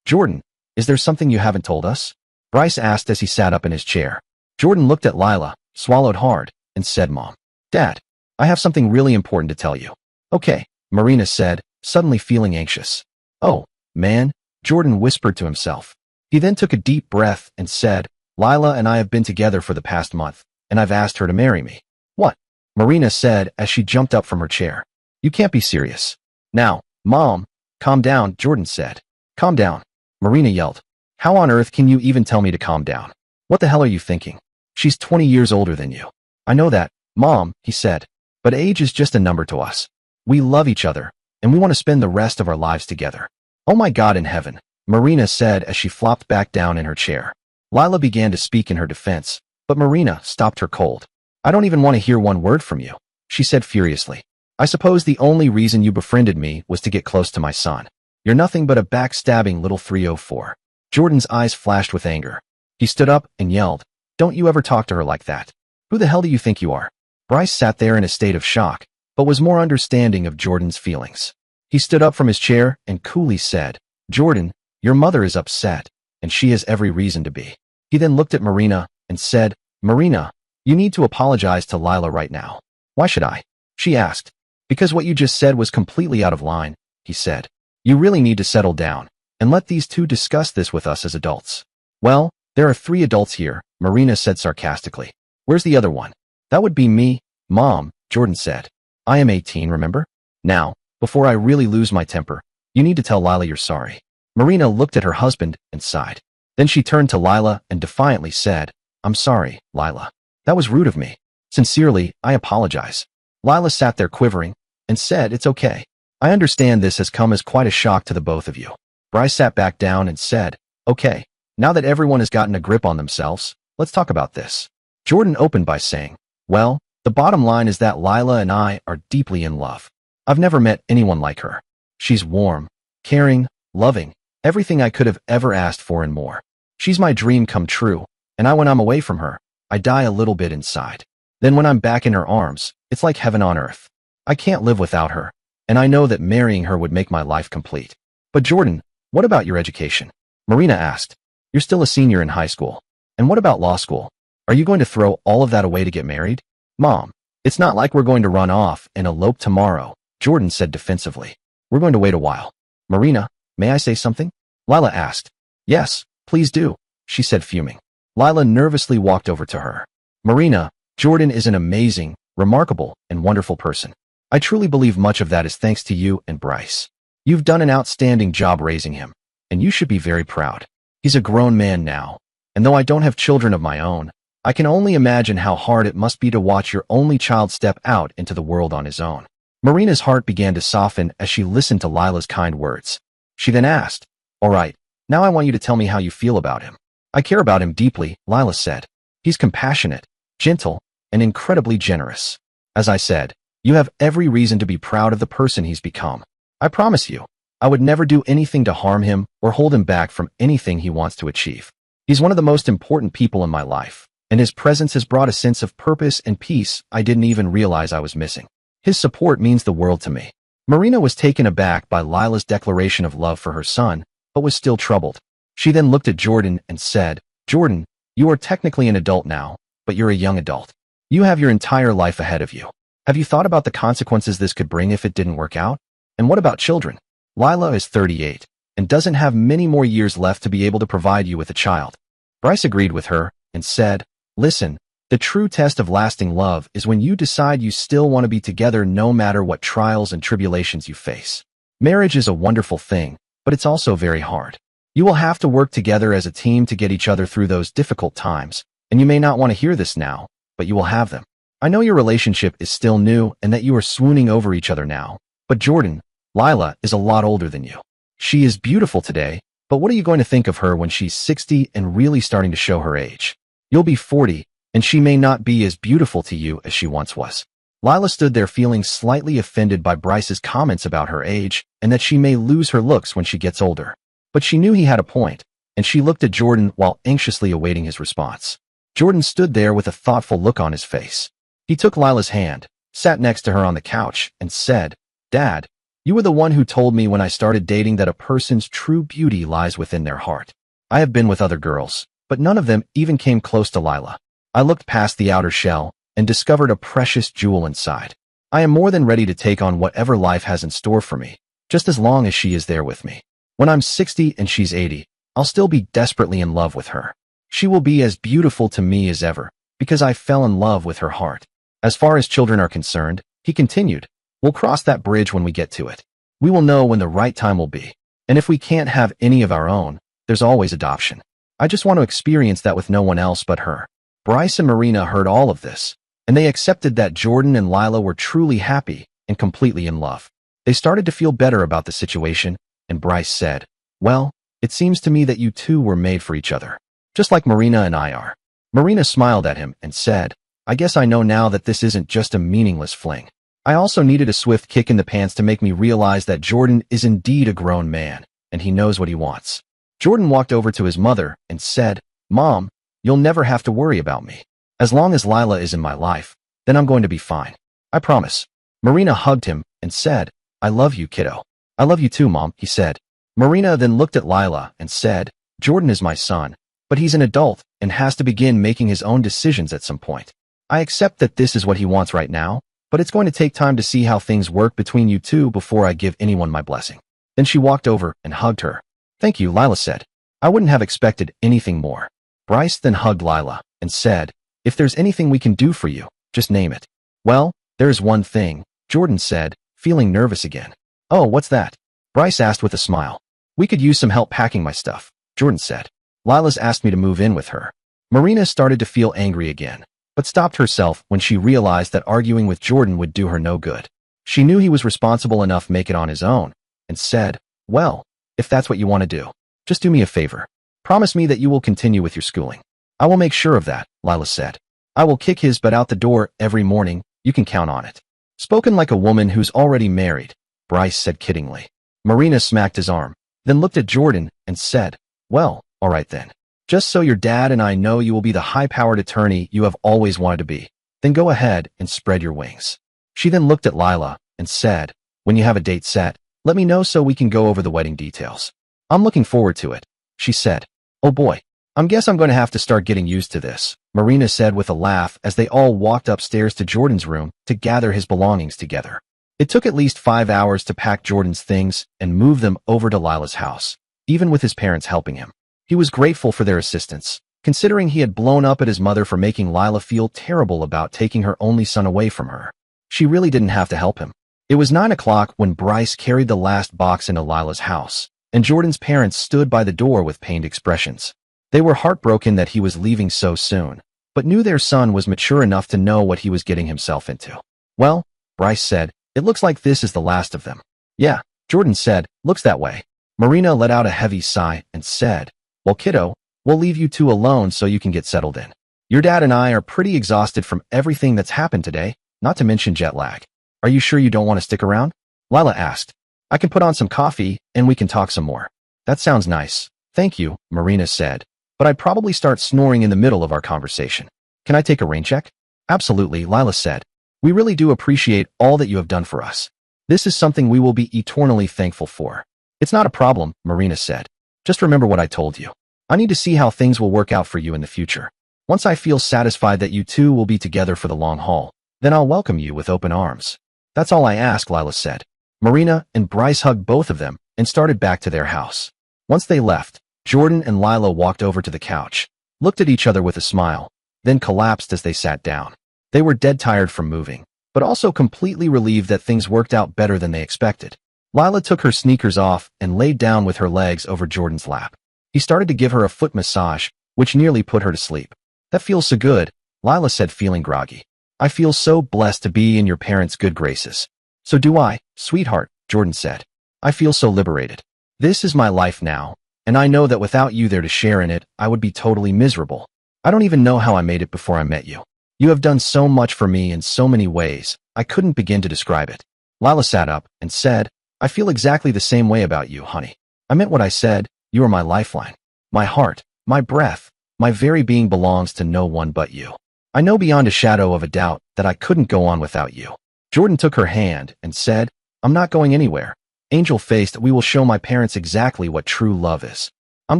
Jordan, is there something you haven't told us?" Bryce asked as he sat up in his chair. Jordan looked at Lila, swallowed hard, and said, "Mom, Dad, I have something really important to tell you." "Okay," Marina said, suddenly feeling anxious. "Oh, man," Jordan whispered to himself. He then took a deep breath and said, "Lila and I have been together for the past month, and I've asked her to marry me." "What?" Marina said as she jumped up from her chair. "You can't be serious." "Now, Mom, calm down," Jordan said. "Calm down," Marina yelled. "How on earth can you even tell me to calm down? What the hell are you thinking? She's 20 years older than you." "I know that, Mom," he said, "but age is just a number to us. We love each other, and we want to spend the rest of our lives together." "Oh my God in heaven," Marina said as she flopped back down in her chair. Lila began to speak in her defense, but Marina stopped her cold. "I don't even want to hear one word from you," she said furiously. "I suppose the only reason you befriended me was to get close to my son. You're nothing but a backstabbing little 304. Jordan's eyes flashed with anger. He stood up and yelled, "Don't you ever talk to her like that. Who the hell do you think you are?" Bryce sat there in a state of shock, but was more understanding of Jordan's feelings. He stood up from his chair and coolly said, "Jordan, your mother is upset, and she has every reason to be." He then looked at Marina and said, "Marina, you need to apologize to Lila right now." "Why should I?" she asked. "Because what you just said was completely out of line," he said. "You really need to settle down and let these two discuss this with us as adults." "Well, there are 3 adults here," Marina said sarcastically. "Where's the other one?" "That would be me, Mom," Jordan said. "I am 18, remember? Now, before I really lose my temper, you need to tell Lila you're sorry." Marina looked at her husband and sighed. Then she turned to Lila and defiantly said, "I'm sorry, Lila. That was rude of me. Sincerely, I apologize." Lila sat there quivering and said, "It's okay. I understand this has come as quite a shock to the both of you." Bryce sat back down and said, "Okay, now that everyone has gotten a grip on themselves, let's talk about this." Jordan opened by saying, "Well, the bottom line is that Lila and I are deeply in love. I've never met anyone like her. She's warm, caring, loving, everything I could have ever asked for and more. She's my dream come true, and when I'm away from her, I die a little bit inside. Then when I'm back in her arms, it's like heaven on earth. I can't live without her, and I know that marrying her would make my life complete." "But Jordan, what about your education?" Marina asked. "You're still a senior in high school. And what about law school? Are you going to throw all of that away to get married?" "Mom, it's not like we're going to run off and elope tomorrow," Jordan said defensively. "We're going to wait a while." "Marina, may I say something?" Lila asked. "Yes, please do," she said fuming. Lila nervously walked over to her. "Marina, Jordan is an amazing, remarkable, and wonderful person. I truly believe much of that is thanks to you and Bryce. You've done an outstanding job raising him, and you should be very proud. He's a grown man now, and though I don't have children of my own, I can only imagine how hard it must be to watch your only child step out into the world on his own." Marina's heart began to soften as she listened to Lila's kind words. She then asked, "All right, now I want you to tell me how you feel about him." "I care about him deeply," Lila said. "He's compassionate, gentle, and incredibly generous. As I said, you have every reason to be proud of the person he's become. I promise you, I would never do anything to harm him or hold him back from anything he wants to achieve. He's one of the most important people in my life, and his presence has brought a sense of purpose and peace I didn't even realize I was missing. His support means the world to me." Marina was taken aback by Lila's declaration of love for her son, but was still troubled. She then looked at Jordan and said, "Jordan, you are technically an adult now, but you're a young adult. You have your entire life ahead of you. Have you thought about the consequences this could bring if it didn't work out? And what about children? Lila is 38 and doesn't have many more years left to be able to provide you with a child." Bryce agreed with her and said, "Listen, the true test of lasting love is when you decide you still want to be together no matter what trials and tribulations you face. Marriage is a wonderful thing, but it's also very hard. You will have to work together as a team to get each other through those difficult times, and you may not want to hear this now, but you will have them. I know your relationship is still new and that you are swooning over each other now, but Jordan, Lila is a lot older than you. She is beautiful today, but what are you going to think of her when she's 60 and really starting to show her age? You'll be 40, and she may not be as beautiful to you as she once was." Lila stood there feeling slightly offended by Bryce's comments about her age and that she may lose her looks when she gets older. But she knew he had a point, and she looked at Jordan while anxiously awaiting his response. Jordan stood there with a thoughtful look on his face. He took Lila's hand, sat next to her on the couch, and said, "Dad, you were the one who told me when I started dating that a person's true beauty lies within their heart. I have been with other girls, but none of them even came close to Lila. I looked past the outer shell and discovered a precious jewel inside. I am more than ready to take on whatever life has in store for me, just as long as she is there with me. When I'm 60 and she's 80, I'll still be desperately in love with her. She will be as beautiful to me as ever, because I fell in love with her heart. As far as children are concerned," he continued, "we'll cross that bridge when we get to it. We will know when the right time will be. And if we can't have any of our own, there's always adoption. I just want to experience that with no one else but her." Bryce and Marina heard all of this, and they accepted that Jordan and Lila were truly happy and completely in love. They started to feel better about the situation, and Bryce said, "Well, it seems to me that you two were made for each other, just like Marina and I are." Marina smiled at him and said, "I guess I know now that this isn't just a meaningless fling. I also needed a swift kick in the pants to make me realize that Jordan is indeed a grown man, and he knows what he wants." Jordan walked over to his mother and said, "Mom, you'll never have to worry about me. As long as Lila is in my life, then I'm going to be fine. I promise." Marina hugged him and said, "I love you, kiddo." "I love you too, Mom," he said. Marina then looked at Lila and said, "Jordan is my son, but he's an adult and has to begin making his own decisions at some point. I accept that this is what he wants right now, but it's going to take time to see how things work between you two before I give anyone my blessing." Then she walked over and hugged her. "Thank you," Lila said. "I wouldn't have expected anything more." Bryce then hugged Lila and said, "If there's anything we can do for you, just name it." "Well, there's one thing," Jordan said, feeling nervous again. "Oh, what's that?" Bryce asked with a smile. We could use some help packing my stuff, Jordan said. Lila's asked me to move in with her. Marina started to feel angry again, but stopped herself when she realized that arguing with Jordan would do her no good. She knew he was responsible enough to make it on his own, and said, well, if that's what you want to do, just do me a favor. Promise me that you will continue with your schooling. I will make sure of that, Lila said. I will kick his butt out the door every morning, you can count on it. Spoken like a woman who's already married, Bryce said kiddingly. Marina smacked his arm, then looked at Jordan and said, well, all right then. Just so your dad and I know you will be the high-powered attorney you have always wanted to be, then go ahead and spread your wings. She then looked at Lila and said, when you have a date set, let me know so we can go over the wedding details. I'm looking forward to it, she said. Oh boy, guess I'm going to have to start getting used to this, Marina said with a laugh as they all walked upstairs to Jordan's room to gather his belongings together. It took at least 5 hours to pack Jordan's things and move them over to Lila's house, even with his parents helping him. He was grateful for their assistance, considering he had blown up at his mother for making Lila feel terrible about taking her only son away from her. She really didn't have to help him. It was 9 o'clock when Bryce carried the last box into Lila's house, and Jordan's parents stood by the door with pained expressions. They were heartbroken that he was leaving so soon, but knew their son was mature enough to know what he was getting himself into. Well, Bryce said, it looks like this is the last of them. Yeah, Jordan said, looks that way. Marina let out a heavy sigh and said, well, kiddo, we'll leave you two alone so you can get settled in. Your dad and I are pretty exhausted from everything that's happened today, not to mention jet lag. Are you sure you don't want to stick around? Lila asked. I can put on some coffee and we can talk some more. That sounds nice. Thank you, Marina said. But I'd probably start snoring in the middle of our conversation. Can I take a rain check? Absolutely, Lila said. We really do appreciate all that you have done for us. This is something we will be eternally thankful for. It's not a problem, Marina said. Just remember what I told you. I need to see how things will work out for you in the future. Once I feel satisfied that you two will be together for the long haul, then I'll welcome you with open arms. That's all I ask, Lila said. Marina and Bryce hugged both of them and started back to their house. Once they left, Jordan and Lila walked over to the couch, looked at each other with a smile, then collapsed as they sat down. They were dead tired from moving, but also completely relieved that things worked out better than they expected. Lila took her sneakers off and laid down with her legs over Jordan's lap. He started to give her a foot massage, which nearly put her to sleep. That feels so good, Lila said, feeling groggy. I feel so blessed to be in your parents' good graces. So do I, sweetheart, Jordan said. I feel so liberated. This is my life now, and I know that without you there to share in it, I would be totally miserable. I don't even know how I made it before I met you. You have done so much for me in so many ways, I couldn't begin to describe it. Lila sat up and said, I feel exactly the same way about you, honey. I meant what I said. You are my lifeline. My heart, my breath, my very being belongs to no one but you. I know beyond a shadow of a doubt that I couldn't go on without you. Jordan took her hand and said, I'm not going anywhere. Angel-faced, we will show my parents exactly what true love is. I'm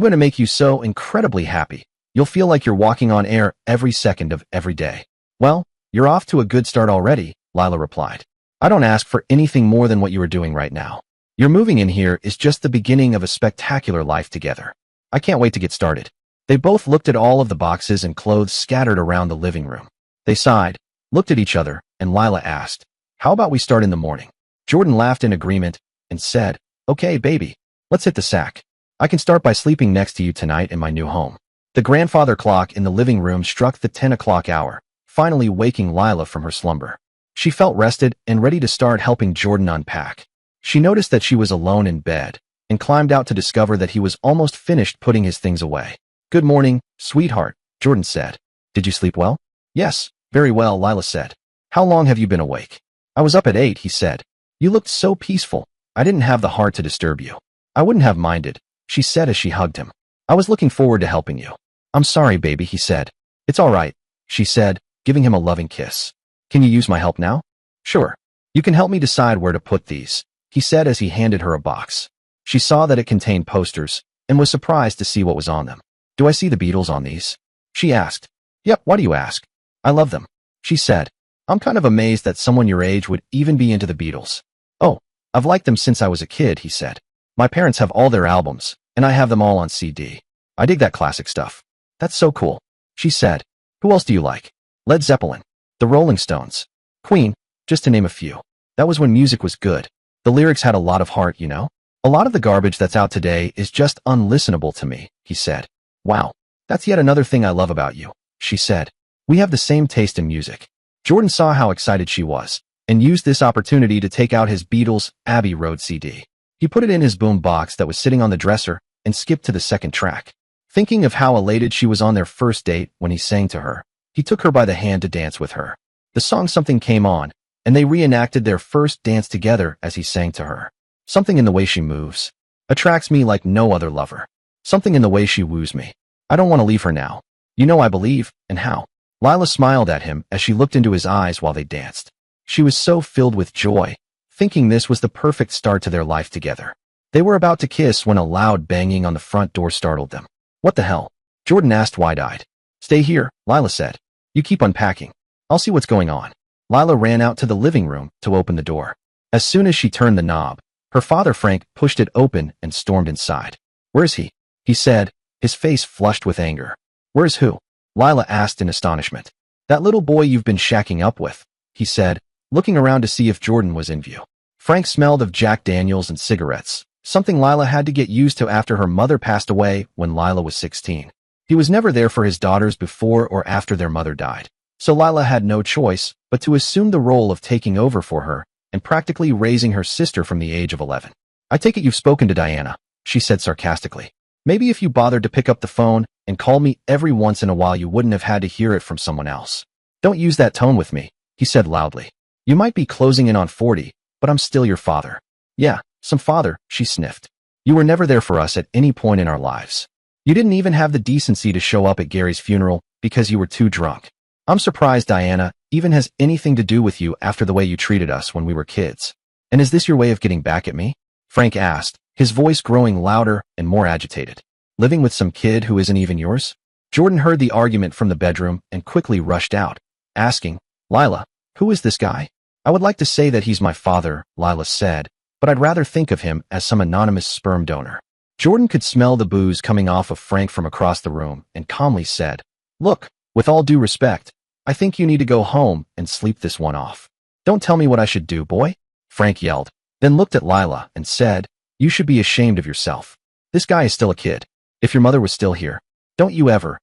going to make you so incredibly happy. You'll feel like you're walking on air every second of every day. Well, you're off to a good start already, Lila replied. I don't ask for anything more than what you are doing right now. Your moving in here is just the beginning of a spectacular life together. I can't wait to get started. They both looked at all of the boxes and clothes scattered around the living room. They sighed, looked at each other, and Lila asked, how about we start in the morning? Jordan laughed in agreement and said, okay, baby, let's hit the sack. I can start by sleeping next to you tonight in my new home. The grandfather clock in the living room struck the 10 o'clock hour, finally waking Lila from her slumber. She felt rested and ready to start helping Jordan unpack. She noticed that she was alone in bed and climbed out to discover that he was almost finished putting his things away. Good morning, sweetheart, Jordan said. Did you sleep well? Yes, very well, Lila said. How long have you been awake? I was up at 8, he said. You looked so peaceful. I didn't have the heart to disturb you. I wouldn't have minded, she said as she hugged him. I was looking forward to helping you. I'm sorry, baby, he said. It's all right, she said, giving him a loving kiss. Can you use my help now? Sure. You can help me decide where to put these, he said as he handed her a box. She saw that it contained posters and was surprised to see what was on them. Do I see the Beatles on these? She asked. Yep, why do you ask? I love them, she said. I'm kind of amazed that someone your age would even be into the Beatles. Oh, I've liked them since I was a kid, he said. My parents have all their albums, and I have them all on CD. I dig that classic stuff. That's so cool, she said. Who else do you like? Led Zeppelin, the Rolling Stones, Queen, just to name a few. That was when music was good. The lyrics had a lot of heart, you know? A lot of the garbage that's out today is just unlistenable to me, he said. Wow, that's yet another thing I love about you, she said. We have the same taste in music. Jordan saw how excited she was and used this opportunity to take out his Beatles' Abbey Road CD. He put it in his boom box that was sitting on the dresser and skipped to the second track. Thinking of how elated she was on their first date when he sang to her, he took her by the hand to dance with her. The song Something came on, and they reenacted their first dance together as he sang to her. Something in the way she moves attracts me like no other lover. Something in the way she woos me. I don't want to leave her now. You know I believe, and how. Lila smiled at him as she looked into his eyes while they danced. She was so filled with joy, thinking this was the perfect start to their life together. They were about to kiss when a loud banging on the front door startled them. What the hell? Jordan asked wide-eyed. Stay here, Lila said. You keep unpacking. I'll see what's going on. Lila ran out to the living room to open the door. As soon as she turned the knob, her father Frank pushed it open and stormed inside. Where's he? He said, his face flushed with anger. Where's who? Lila asked in astonishment. That little boy you've been shacking up with, he said, looking around to see if Jordan was in view. Frank smelled of Jack Daniels and cigarettes, something Lila had to get used to after her mother passed away when Lila was 16. He was never there for his daughters before or after their mother died, so Lila had no choice but to assume the role of taking over for her and practically raising her sister from the age of 11. I take it you've spoken to Diana, she said sarcastically. Maybe if you bothered to pick up the phone and call me every once in a while you wouldn't have had to hear it from someone else. Don't use that tone with me, he said loudly. You might be closing in on 40, but I'm still your father. Yeah, some father, she sniffed. You were never there for us at any point in our lives. You didn't even have the decency to show up at Gary's funeral because you were too drunk. I'm surprised Diana even has anything to do with you after the way you treated us when we were kids. And is this your way of getting back at me? Frank asked, his voice growing louder and more agitated. Living with some kid who isn't even yours? Jordan heard the argument from the bedroom and quickly rushed out, asking, Lila, who is this guy? I would like to say that he's my father, Lila said, but I'd rather think of him as some anonymous sperm donor. Jordan could smell the booze coming off of Frank from across the room and calmly said, Look, with all due respect, I think you need to go home and sleep this one off. Don't tell me what I should do, boy, Frank yelled, then looked at Lila and said, You should be ashamed of yourself. This guy is still a kid. If your mother was still here, don't you ever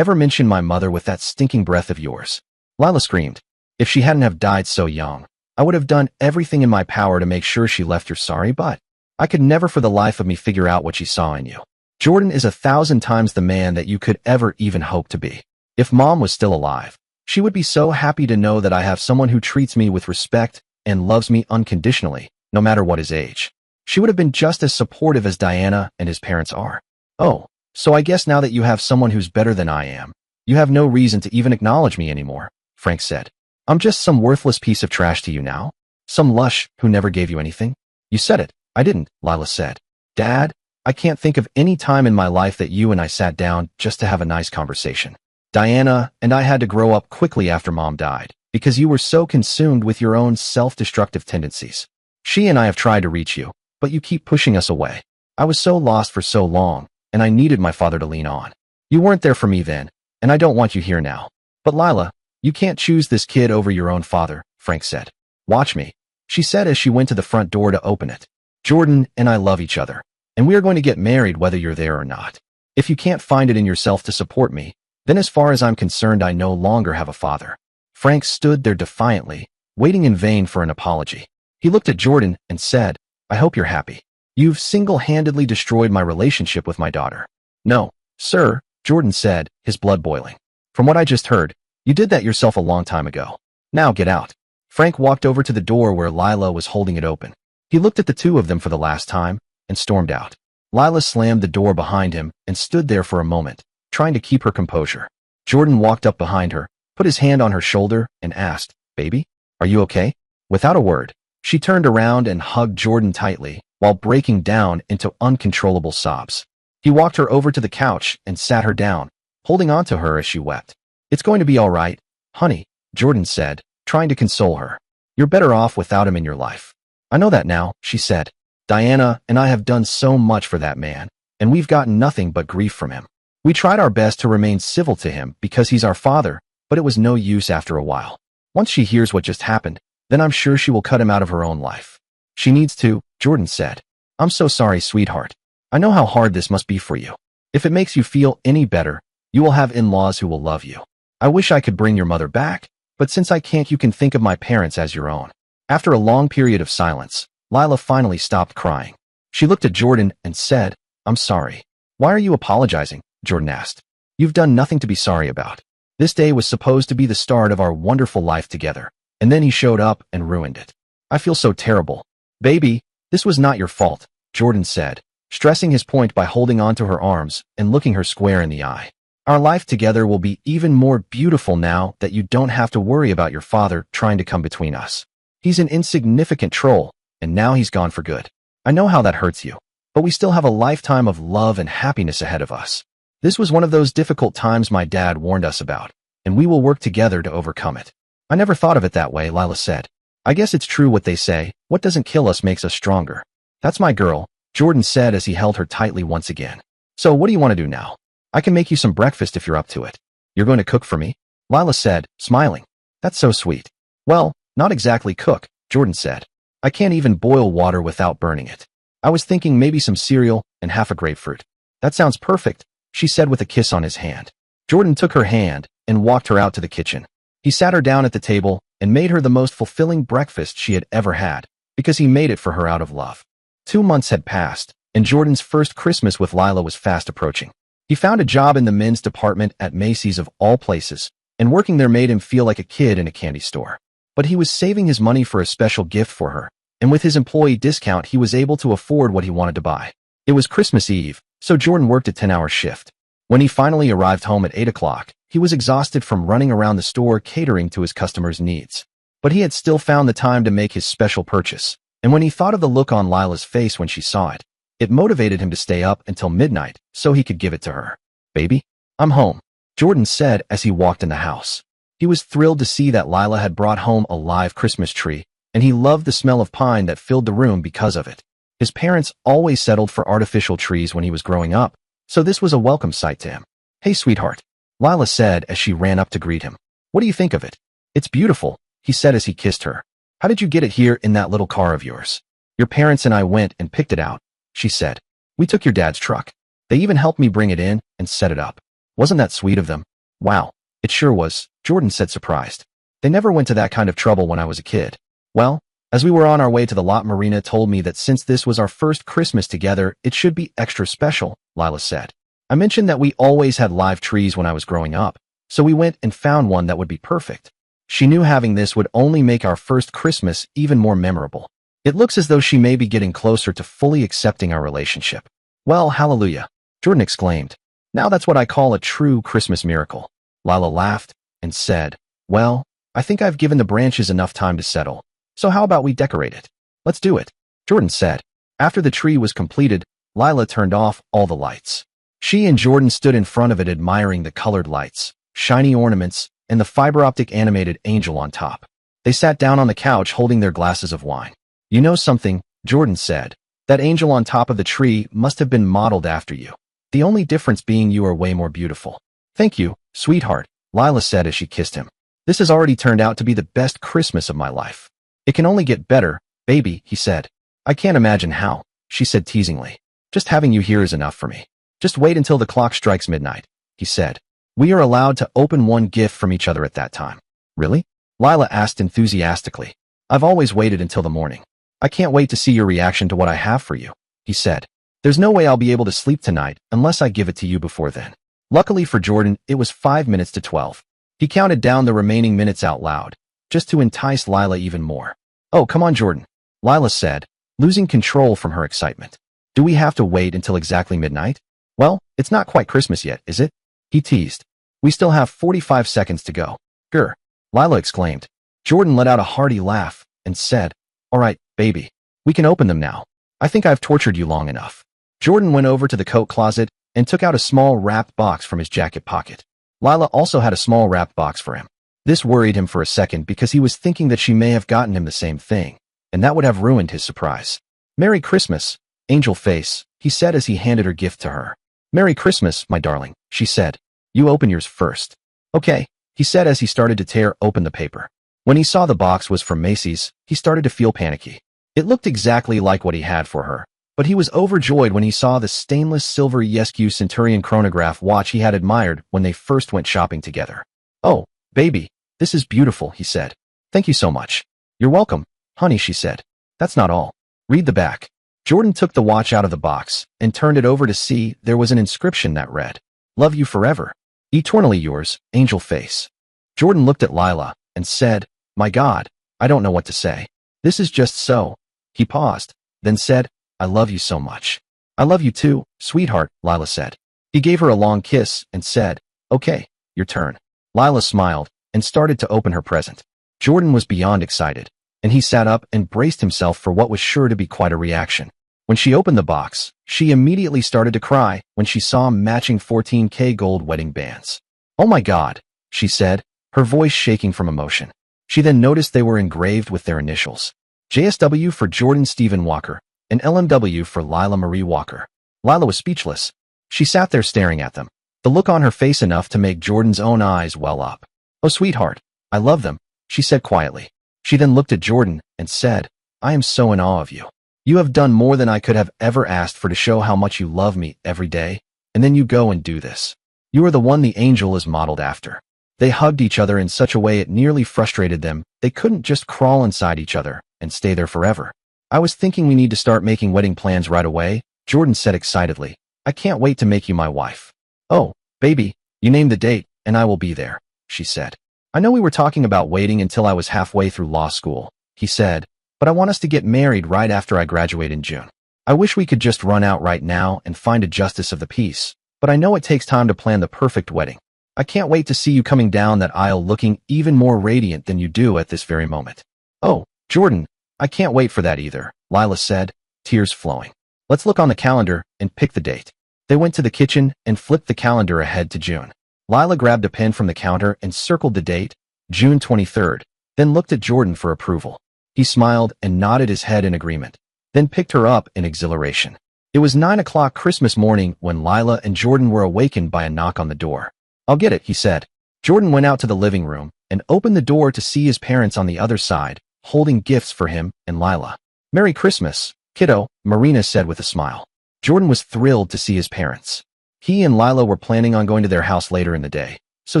mention my mother with that stinking breath of yours. Lila screamed. If she hadn't have died so young, I would have done everything in my power to make sure she left your sorry butt. I could never for the life of me figure out what she saw in you. Jordan is 1,000 times the man that you could ever even hope to be. If Mom was still alive, she would be so happy to know that I have someone who treats me with respect and loves me unconditionally, no matter what his age. She would have been just as supportive as Diana and his parents are. Oh, so I guess now that you have someone who's better than I am, you have no reason to even acknowledge me anymore, Frank said. I'm just some worthless piece of trash to you now? Some lush who never gave you anything? You said it. I didn't, Lila said. Dad, I can't think of any time in my life that you and I sat down just to have a nice conversation. Diana and I had to grow up quickly after Mom died because you were so consumed with your own self-destructive tendencies. She and I have tried to reach you, but you keep pushing us away. I was so lost for so long, and I needed my father to lean on. You weren't there for me then, and I don't want you here now. But Lila, you can't choose this kid over your own father, Frank said. Watch me, she said as she went to the front door to open it. Jordan and I love each other, and we are going to get married whether you're there or not. If you can't find it in yourself to support me, then as far as I'm concerned I no longer have a father. Frank stood there defiantly, waiting in vain for an apology. He looked at Jordan and said, I hope you're happy. You've single-handedly destroyed my relationship with my daughter. No, sir, Jordan said, his blood boiling. From what I just heard, you did that yourself a long time ago. Now get out. Frank walked over to the door where Lila was holding it open. He looked at the two of them for the last time and stormed out. Lila slammed the door behind him and stood there for a moment, trying to keep her composure. Jordan walked up behind her, put his hand on her shoulder, and asked, Baby, are you okay? Without a word, she turned around and hugged Jordan tightly while breaking down into uncontrollable sobs. He walked her over to the couch and sat her down, holding on to her as she wept. It's going to be all right, honey, Jordan said, trying to console her. You're better off without him in your life. I know that now, she said. Diana and I have done so much for that man, and we've gotten nothing but grief from him. We tried our best to remain civil to him because he's our father, but it was no use after a while. Once she hears what just happened, then I'm sure she will cut him out of her own life. She needs to, Jordan said. I'm so sorry, sweetheart. I know how hard this must be for you. If it makes you feel any better, you will have in-laws who will love you. I wish I could bring your mother back, but since I can't, you can think of my parents as your own. After a long period of silence, Lila finally stopped crying. She looked at Jordan and said, I'm sorry. Why are you apologizing? Jordan asked. You've done nothing to be sorry about. This day was supposed to be the start of our wonderful life together, and then he showed up and ruined it. I feel so terrible. Baby, this was not your fault, Jordan said, stressing his point by holding onto her arms and looking her square in the eye. Our life together will be even more beautiful now that you don't have to worry about your father trying to come between us. He's an insignificant troll, and now he's gone for good. I know how that hurts you, but we still have a lifetime of love and happiness ahead of us. This was one of those difficult times my dad warned us about, and we will work together to overcome it. I never thought of it that way, Lila said. I guess it's true what they say, what doesn't kill us makes us stronger. That's my girl, Jordan said as he held her tightly once again. So what do you want to do now? I can make you some breakfast if you're up to it. You're going to cook for me? Lila said, smiling. That's so sweet. Well, not exactly cook, Jordan said. I can't even boil water without burning it. I was thinking maybe some cereal and half a grapefruit. That sounds perfect, she said with a kiss on his hand. Jordan took her hand and walked her out to the kitchen. He sat her down at the table and made her the most fulfilling breakfast she had ever had, because he made it for her out of love. 2 months had passed, and Jordan's first Christmas with Lila was fast approaching. He found a job in the men's department at Macy's of all places, and working there made him feel like a kid in a candy store. But he was saving his money for a special gift for her, and with his employee discount he was able to afford what he wanted to buy. It was Christmas Eve, so Jordan worked a 10-hour shift. When he finally arrived home at 8 o'clock, he was exhausted from running around the store catering to his customers' needs. But he had still found the time to make his special purchase, and when he thought of the look on Lila's face when she saw it, it motivated him to stay up until midnight so he could give it to her. Baby, I'm home, Jordan said as he walked in the house. He was thrilled to see that Lila had brought home a live Christmas tree, and he loved the smell of pine that filled the room because of it. His parents always settled for artificial trees when he was growing up, so this was a welcome sight to him. Hey, sweetheart, Lila said as she ran up to greet him. What do you think of it? It's beautiful, he said as he kissed her. How did you get it here in that little car of yours? Your parents and I went and picked it out, she said. We took your dad's truck. They even helped me bring it in and set it up. Wasn't that sweet of them? Wow, it sure was, Jordan said surprised. They never went to that kind of trouble when I was a kid. Well, as we were on our way to the lot, Marina told me that since this was our first Christmas together, it should be extra special, Lila said. I mentioned that we always had live trees when I was growing up, so we went and found one that would be perfect. She knew having this would only make our first Christmas even more memorable. It looks as though she may be getting closer to fully accepting our relationship. Well, hallelujah, Jordan exclaimed. Now that's what I call a true Christmas miracle. Lila laughed and said, well, I think I've given the branches enough time to settle. So how about we decorate it? Let's do it, Jordan said. After the tree was completed, Lila turned off all the lights. She and Jordan stood in front of it admiring the colored lights, shiny ornaments, and the fiber-optic animated angel on top. They sat down on the couch holding their glasses of wine. You know something, Jordan said. That angel on top of the tree must have been modeled after you. The only difference being you are way more beautiful. Thank you, sweetheart, Lila said as she kissed him. This has already turned out to be the best Christmas of my life. It can only get better, baby, he said. I can't imagine how, she said teasingly. Just having you here is enough for me. Just wait until the clock strikes midnight, he said. We are allowed to open one gift from each other at that time. Really? Lila asked enthusiastically. I've always waited until the morning. I can't wait to see your reaction to what I have for you, he said. There's no way I'll be able to sleep tonight unless I give it to you before then. Luckily for Jordan, it was 5 minutes to 12. He counted down the remaining minutes out loud, just to entice Lila even more. Oh, come on, Jordan, Lila said, losing control from her excitement. Do we have to wait until exactly midnight? Well, it's not quite Christmas yet, is it? He teased. We still have 45 seconds to go. Grr, Lila exclaimed. Jordan let out a hearty laugh and said, all right, baby, we can open them now. I think I've tortured you long enough. Jordan went over to the coat closet and took out a small wrapped box from his jacket pocket. Lila also had a small wrapped box for him. This worried him for a second because he was thinking that she may have gotten him the same thing, and that would have ruined his surprise. Merry Christmas, angel face, he said as he handed her gift to her. Merry Christmas, my darling, she said. You open yours first. Okay, he said as he started to tear open the paper. When he saw the box was from Macy's, he started to feel panicky. It looked exactly like what he had for her, But he was overjoyed when he saw the stainless silver ESQ Centurion chronograph watch he had admired when they first went shopping together. "Oh, baby, this is beautiful," he said. "Thank you so much." "You're welcome, honey," she said. "That's not all. Read the back." Jordan took the watch out of the box and turned it over to see there was an inscription that read, "Love you forever. Eternally yours, Angel Face." Jordan looked at Lila and said, "My God, I don't know what to say. This is just so." He paused, then said, "I love you so much." "I love you too, sweetheart," Lila said. He gave her a long kiss and said, "Okay, your turn." Lila smiled and started to open her present. Jordan was beyond excited, and he sat up and braced himself for what was sure to be quite a reaction. When she opened the box, she immediately started to cry when she saw matching 14K gold wedding bands. "Oh my God," she said, her voice shaking from emotion. She then noticed they were engraved with their initials. JSW for Jordan Stephen Walker, and LMW for Lila Marie Walker. Lila was speechless. She sat there staring at them, the look on her face enough to make Jordan's own eyes well up. "Oh, sweetheart, I love them," she said quietly. She then looked at Jordan and said, "I am so in awe of you. You have done more than I could have ever asked for to show how much you love me every day, and then you go and do this. You are the one the angel is modeled after." They hugged each other in such a way it nearly frustrated them. They couldn't just crawl inside each other and stay there forever. "I was thinking we need to start making wedding plans right away," Jordan said excitedly. "I can't wait to make you my wife." "Oh, baby, you name the date, and I will be there," she said. "I know we were talking about waiting until I was halfway through law school," he said, "but I want us to get married right after I graduate in June. I wish we could just run out right now and find a justice of the peace, but I know it takes time to plan the perfect wedding. I can't wait to see you coming down that aisle looking even more radiant than you do at this very moment." "Oh, Jordan, I can't wait for that either," Lila said, tears flowing. "Let's look on the calendar and pick the date." They went to the kitchen and flipped the calendar ahead to June. Lila grabbed a pen from the counter and circled the date, June 23rd, then looked at Jordan for approval. He smiled and nodded his head in agreement, then picked her up in exhilaration. It was 9 o'clock Christmas morning when Lila and Jordan were awakened by a knock on the door. "I'll get it," he said. Jordan went out to the living room and opened the door to see his parents on the other side, holding gifts for him and Lila. "Merry Christmas, kiddo," Marina said with a smile. Jordan was thrilled to see his parents. He and Lila were planning on going to their house later in the day, so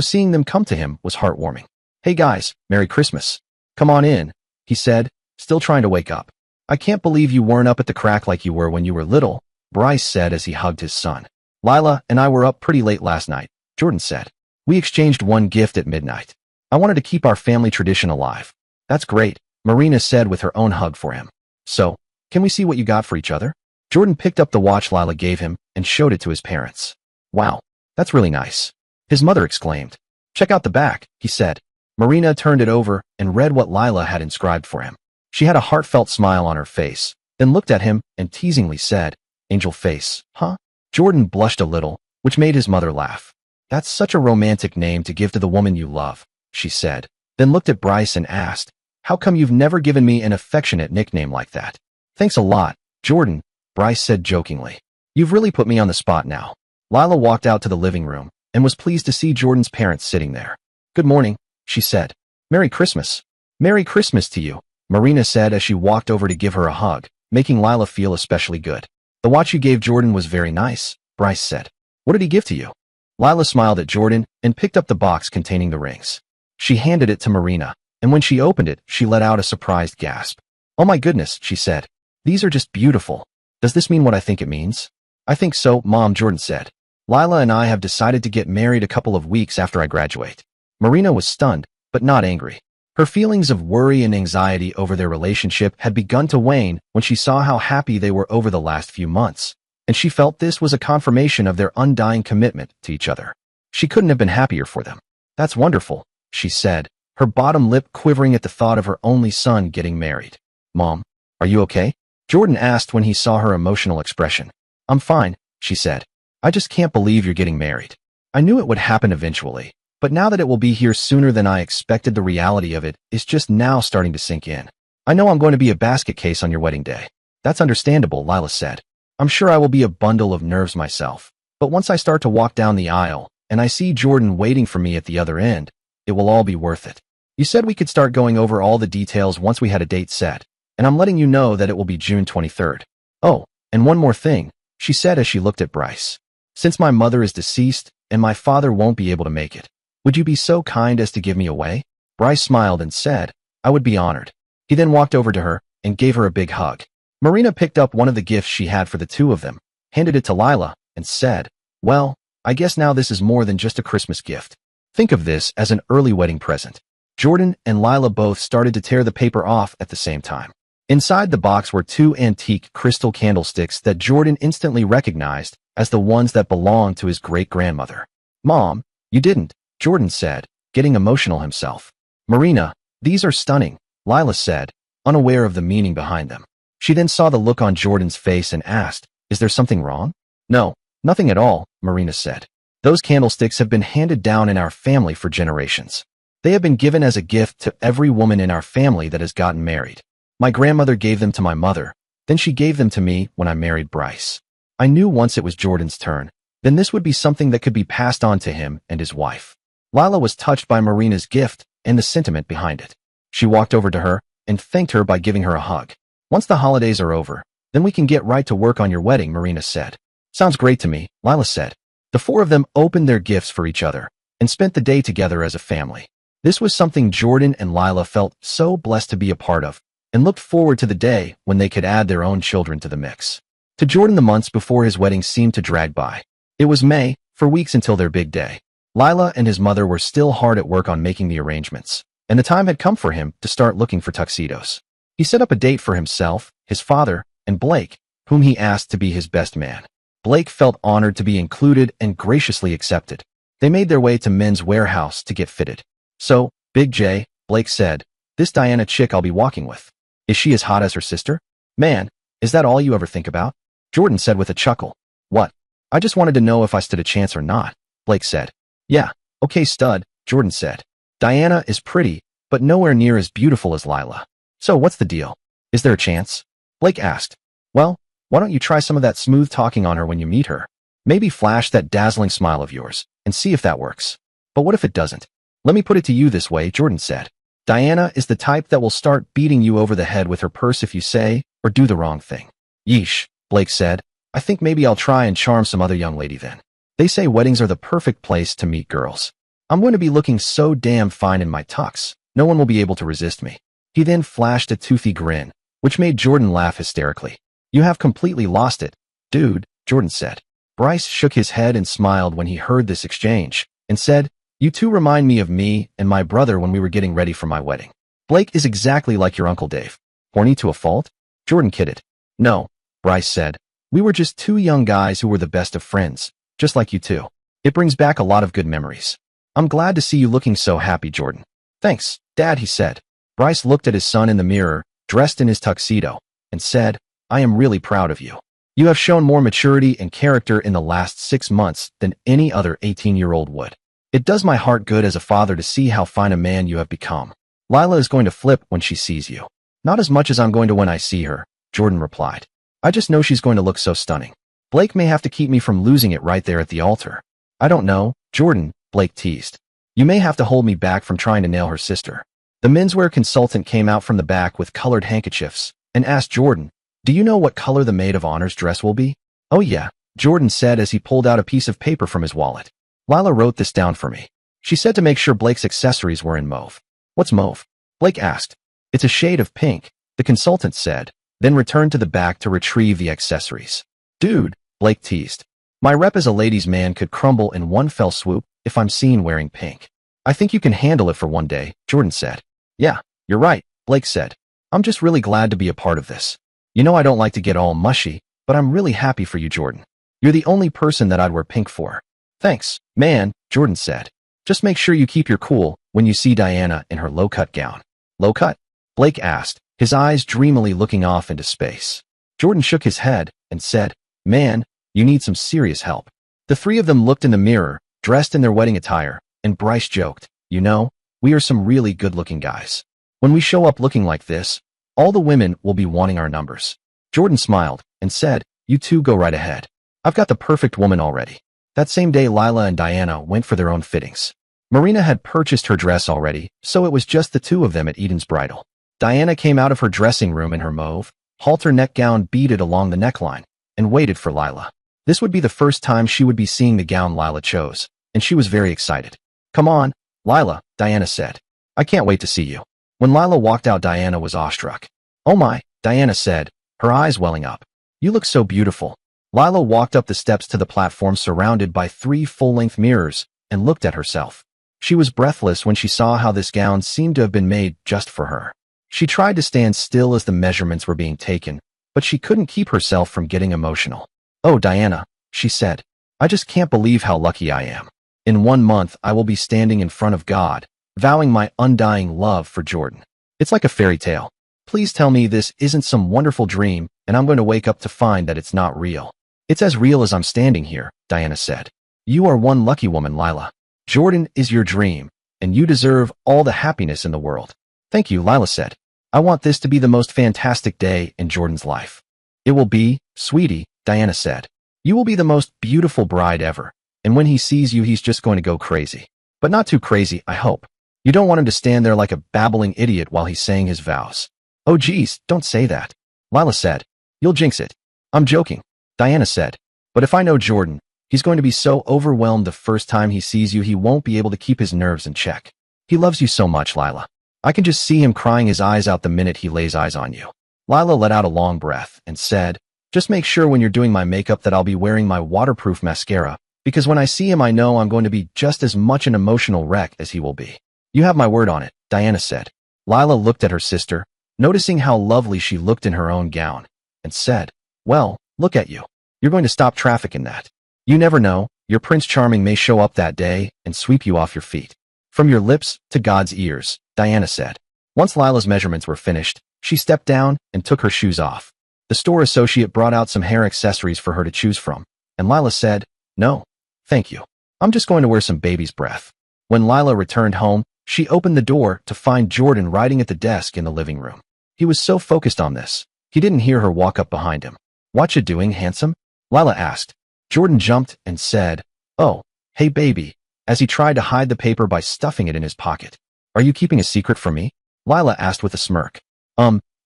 seeing them come to him was heartwarming. "Hey guys, Merry Christmas. Come on in," he said, still trying to wake up. "I can't believe you weren't up at the crack like you were when you were little," Bryce said as he hugged his son. "Lila and I were up pretty late last night," Jordan said. "We exchanged one gift at midnight. I wanted to keep our family tradition alive." "That's great," Marina said with her own hug for him. "So, can we see what you got for each other?" Jordan picked up the watch Lila gave him and showed it to his parents. "Wow, that's really nice," his mother exclaimed. "Check out the back," he said. Marina turned it over and read what Lila had inscribed for him. She had a heartfelt smile on her face, then looked at him and teasingly said, "Angel Face, huh?" Jordan blushed a little, which made his mother laugh. "That's such a romantic name to give to the woman you love," she said, then looked at Bryce and asked, "How come you've never given me an affectionate nickname like that?" "Thanks a lot, Jordan," Bryce said jokingly. "You've really put me on the spot now." Lila walked out to the living room and was pleased to see Jordan's parents sitting there. "Good morning," she said. "Merry Christmas." "Merry Christmas to you," Marina said as she walked over to give her a hug, making Lila feel especially good. "The watch you gave Jordan was very nice," Bryce said. "What did he give to you?" Lila smiled at Jordan and picked up the box containing the rings. She handed it to Marina, and when she opened it, she let out a surprised gasp. "Oh my goodness," she said. "These are just beautiful. Does this mean what I think it means?" "I think so, Mom," Jordan said. "Lila and I have decided to get married a couple of weeks after I graduate." Marina was stunned, but not angry. Her feelings of worry and anxiety over their relationship had begun to wane when she saw how happy they were over the last few months, and she felt this was a confirmation of their undying commitment to each other. She couldn't have been happier for them. "That's wonderful," she said, her bottom lip quivering at the thought of her only son getting married. "Mom, are you okay?" Jordan asked when he saw her emotional expression. "I'm fine," she said. "I just can't believe you're getting married. I knew it would happen eventually, but now that it will be here sooner than I expected, the reality of it is just now starting to sink in. I know I'm going to be a basket case on your wedding day." "That's understandable," Lila said. "I'm sure I will be a bundle of nerves myself, but once I start to walk down the aisle and I see Jordan waiting for me at the other end, it will all be worth it. You said we could start going over all the details once we had a date set, and I'm letting you know that it will be June 23rd. Oh, And one more thing, she said as she looked at Bryce. Since my mother is deceased and my father won't be able to make it, would you be so kind as to give me away? Bryce smiled and said, I would be honored. He then walked over to her and gave her a big hug. Marina picked up one of the gifts she had for the two of them, handed it to Lila, and said, well, I guess now this is more than just a Christmas gift. Think of this as an early wedding present. Jordan and Lila both started to tear the paper off at the same time. Inside the box were two antique crystal candlesticks that Jordan instantly recognized as the ones that belonged to his great-grandmother. Mom, you didn't, Jordan said, getting emotional himself. Marina, these are stunning, Lila said, unaware of the meaning behind them. She then saw the look on Jordan's face and asked, is there something wrong? No, nothing at all, Marina said. Those candlesticks have been handed down in our family for generations. They have been given as a gift to every woman in our family that has gotten married. My grandmother gave them to my mother, then she gave them to me when I married Bryce. I knew once it was Jordan's turn, then this would be something that could be passed on to him and his wife. Lila was touched by Marina's gift and the sentiment behind it. She walked over to her and thanked her by giving her a hug. Once the holidays are over, then we can get right to work on your wedding, Marina said. Sounds great to me, Lila said. The four of them opened their gifts for each other and spent the day together as a family. This was something Jordan and Lila felt so blessed to be a part of and looked forward to the day when they could add their own children to the mix. To Jordan, the months before his wedding seemed to drag by. It was May, for weeks until their big day. Lila and his mother were still hard at work on making the arrangements, and the time had come for him to start looking for tuxedos. He set up a date for himself, his father, and Blake, whom he asked to be his best man. Blake felt honored to be included and graciously accepted. They made their way to Men's Warehouse to get fitted. So, Big J, Blake said, this Diana chick I'll be walking with. Is she as hot as her sister? Man, is that all you ever think about? Jordan said with a chuckle. What? I just wanted to know if I stood a chance or not, Blake said. Yeah, okay stud, Jordan said. Diana is pretty, but nowhere near as beautiful as Lila. So what's the deal? Is there a chance? Blake asked. Well, why don't you try some of that smooth talking on her when you meet her? Maybe flash that dazzling smile of yours and see if that works. But what if it doesn't? Let me put it to you this way, Jordan said. Diana is the type that will start beating you over the head with her purse if you say or do the wrong thing. Yeesh, Blake said. I think maybe I'll try and charm some other young lady then. They say weddings are the perfect place to meet girls. I'm going to be looking so damn fine in my tux, no one will be able to resist me. He then flashed a toothy grin, which made Jordan laugh hysterically. You have completely lost it, dude, Jordan said. Bryce shook his head and smiled when he heard this exchange, and said, you two remind me of me and my brother when we were getting ready for my wedding. Blake is exactly like your Uncle Dave. Horny to a fault? Jordan kidded. No, Bryce said. We were just two young guys who were the best of friends, just like you two. It brings back a lot of good memories. I'm glad to see you looking so happy, Jordan. Thanks, Dad, he said. Bryce looked at his son in the mirror, dressed in his tuxedo, and said, I am really proud of you. You have shown more maturity and character in the last 6 months than any other 18-year-old would. It does my heart good as a father to see how fine a man you have become. Lila is going to flip when she sees you. Not as much as I'm going to when I see her, Jordan replied. I just know she's going to look so stunning. Blake may have to keep me from losing it right there at the altar. I don't know, Jordan, Blake teased. You may have to hold me back from trying to nail her sister. The menswear consultant came out from the back with colored handkerchiefs and asked Jordan, do you know what color the maid of honor's dress will be? Oh yeah, Jordan said as he pulled out a piece of paper from his wallet. Lila wrote this down for me. She said to make sure Blake's accessories were in mauve. What's mauve? Blake asked. It's a shade of pink, the consultant said, then returned to the back to retrieve the accessories. Dude, Blake teased. My rep as a ladies' man could crumble in one fell swoop if I'm seen wearing pink. I think you can handle it for one day, Jordan said. Yeah, you're right, Blake said. I'm just really glad to be a part of this. You know I don't like to get all mushy, but I'm really happy for you, Jordan. You're the only person that I'd wear pink for. Thanks, man, Jordan said. Just make sure you keep your cool when you see Diana in her low-cut gown. Low-cut? Blake asked, his eyes dreamily looking off into space. Jordan shook his head and said, man, you need some serious help. The three of them looked in the mirror, dressed in their wedding attire, and Bryce joked, you know, we are some really good-looking guys. When we show up looking like this, all the women will be wanting our numbers. Jordan smiled and said, you two go right ahead. I've got the perfect woman already. That same day, Lila and Diana went for their own fittings. Marina had purchased her dress already, so it was just the two of them at Eden's bridal. Diana came out of her dressing room in her mauve, halter neck gown beaded along the neckline, and waited for Lila. This would be the first time she would be seeing the gown Lila chose, and she was very excited. "Come on, Lila," Diana said. "I can't wait to see you." When Lila walked out, Diana was awestruck. "Oh my," Diana said, her eyes welling up. "You look so beautiful." Lila walked up the steps to the platform surrounded by 3 full-length mirrors and looked at herself. She was breathless when she saw how this gown seemed to have been made just for her. She tried to stand still as the measurements were being taken, but she couldn't keep herself from getting emotional. "Oh, Diana," she said, "I just can't believe how lucky I am. In 1 month, I will be standing in front of God, vowing my undying love for Jordan. It's like a fairy tale. Please tell me this isn't some wonderful dream, and I'm going to wake up to find that it's not real." "It's as real as I'm standing here," Diana said. "You are one lucky woman, Lila. Jordan is your dream, and you deserve all the happiness in the world." "Thank you," Lila said. "I want this to be the most fantastic day in Jordan's life." "It will be, sweetie," Diana said. "You will be the most beautiful bride ever, and when he sees you, he's just going to go crazy. But not too crazy, I hope. You don't want him to stand there like a babbling idiot while he's saying his vows." "Oh geez, don't say that," Lila said. "You'll jinx it." "I'm joking," Diana said. "But if I know Jordan, he's going to be so overwhelmed the first time he sees you he won't be able to keep his nerves in check. He loves you so much, Lila. I can just see him crying his eyes out the minute he lays eyes on you." Lila let out a long breath and said, "Just make sure when you're doing my makeup that I'll be wearing my waterproof mascara, because when I see him I know I'm going to be just as much an emotional wreck as he will be." "You have my word on it," Diana said. Lila looked at her sister, noticing how lovely she looked in her own gown, and said, "Well, look at you. You're going to stop traffic in that. You never know, your Prince Charming may show up that day and sweep you off your feet." "From your lips to God's ears," Diana said. Once Lila's measurements were finished, she stepped down and took her shoes off. The store associate brought out some hair accessories for her to choose from, and Lila said, "No, thank you. I'm just going to wear some baby's breath." When Lila returned home, she opened the door to find Jordan writing at the desk in the living room. He was so focused on this, he didn't hear her walk up behind him. "What you doing, handsome?" Lila asked. Jordan jumped and said, "Oh, hey baby," as he tried to hide the paper by stuffing it in his pocket. "Are you keeping a secret from me?" Lila asked with a smirk.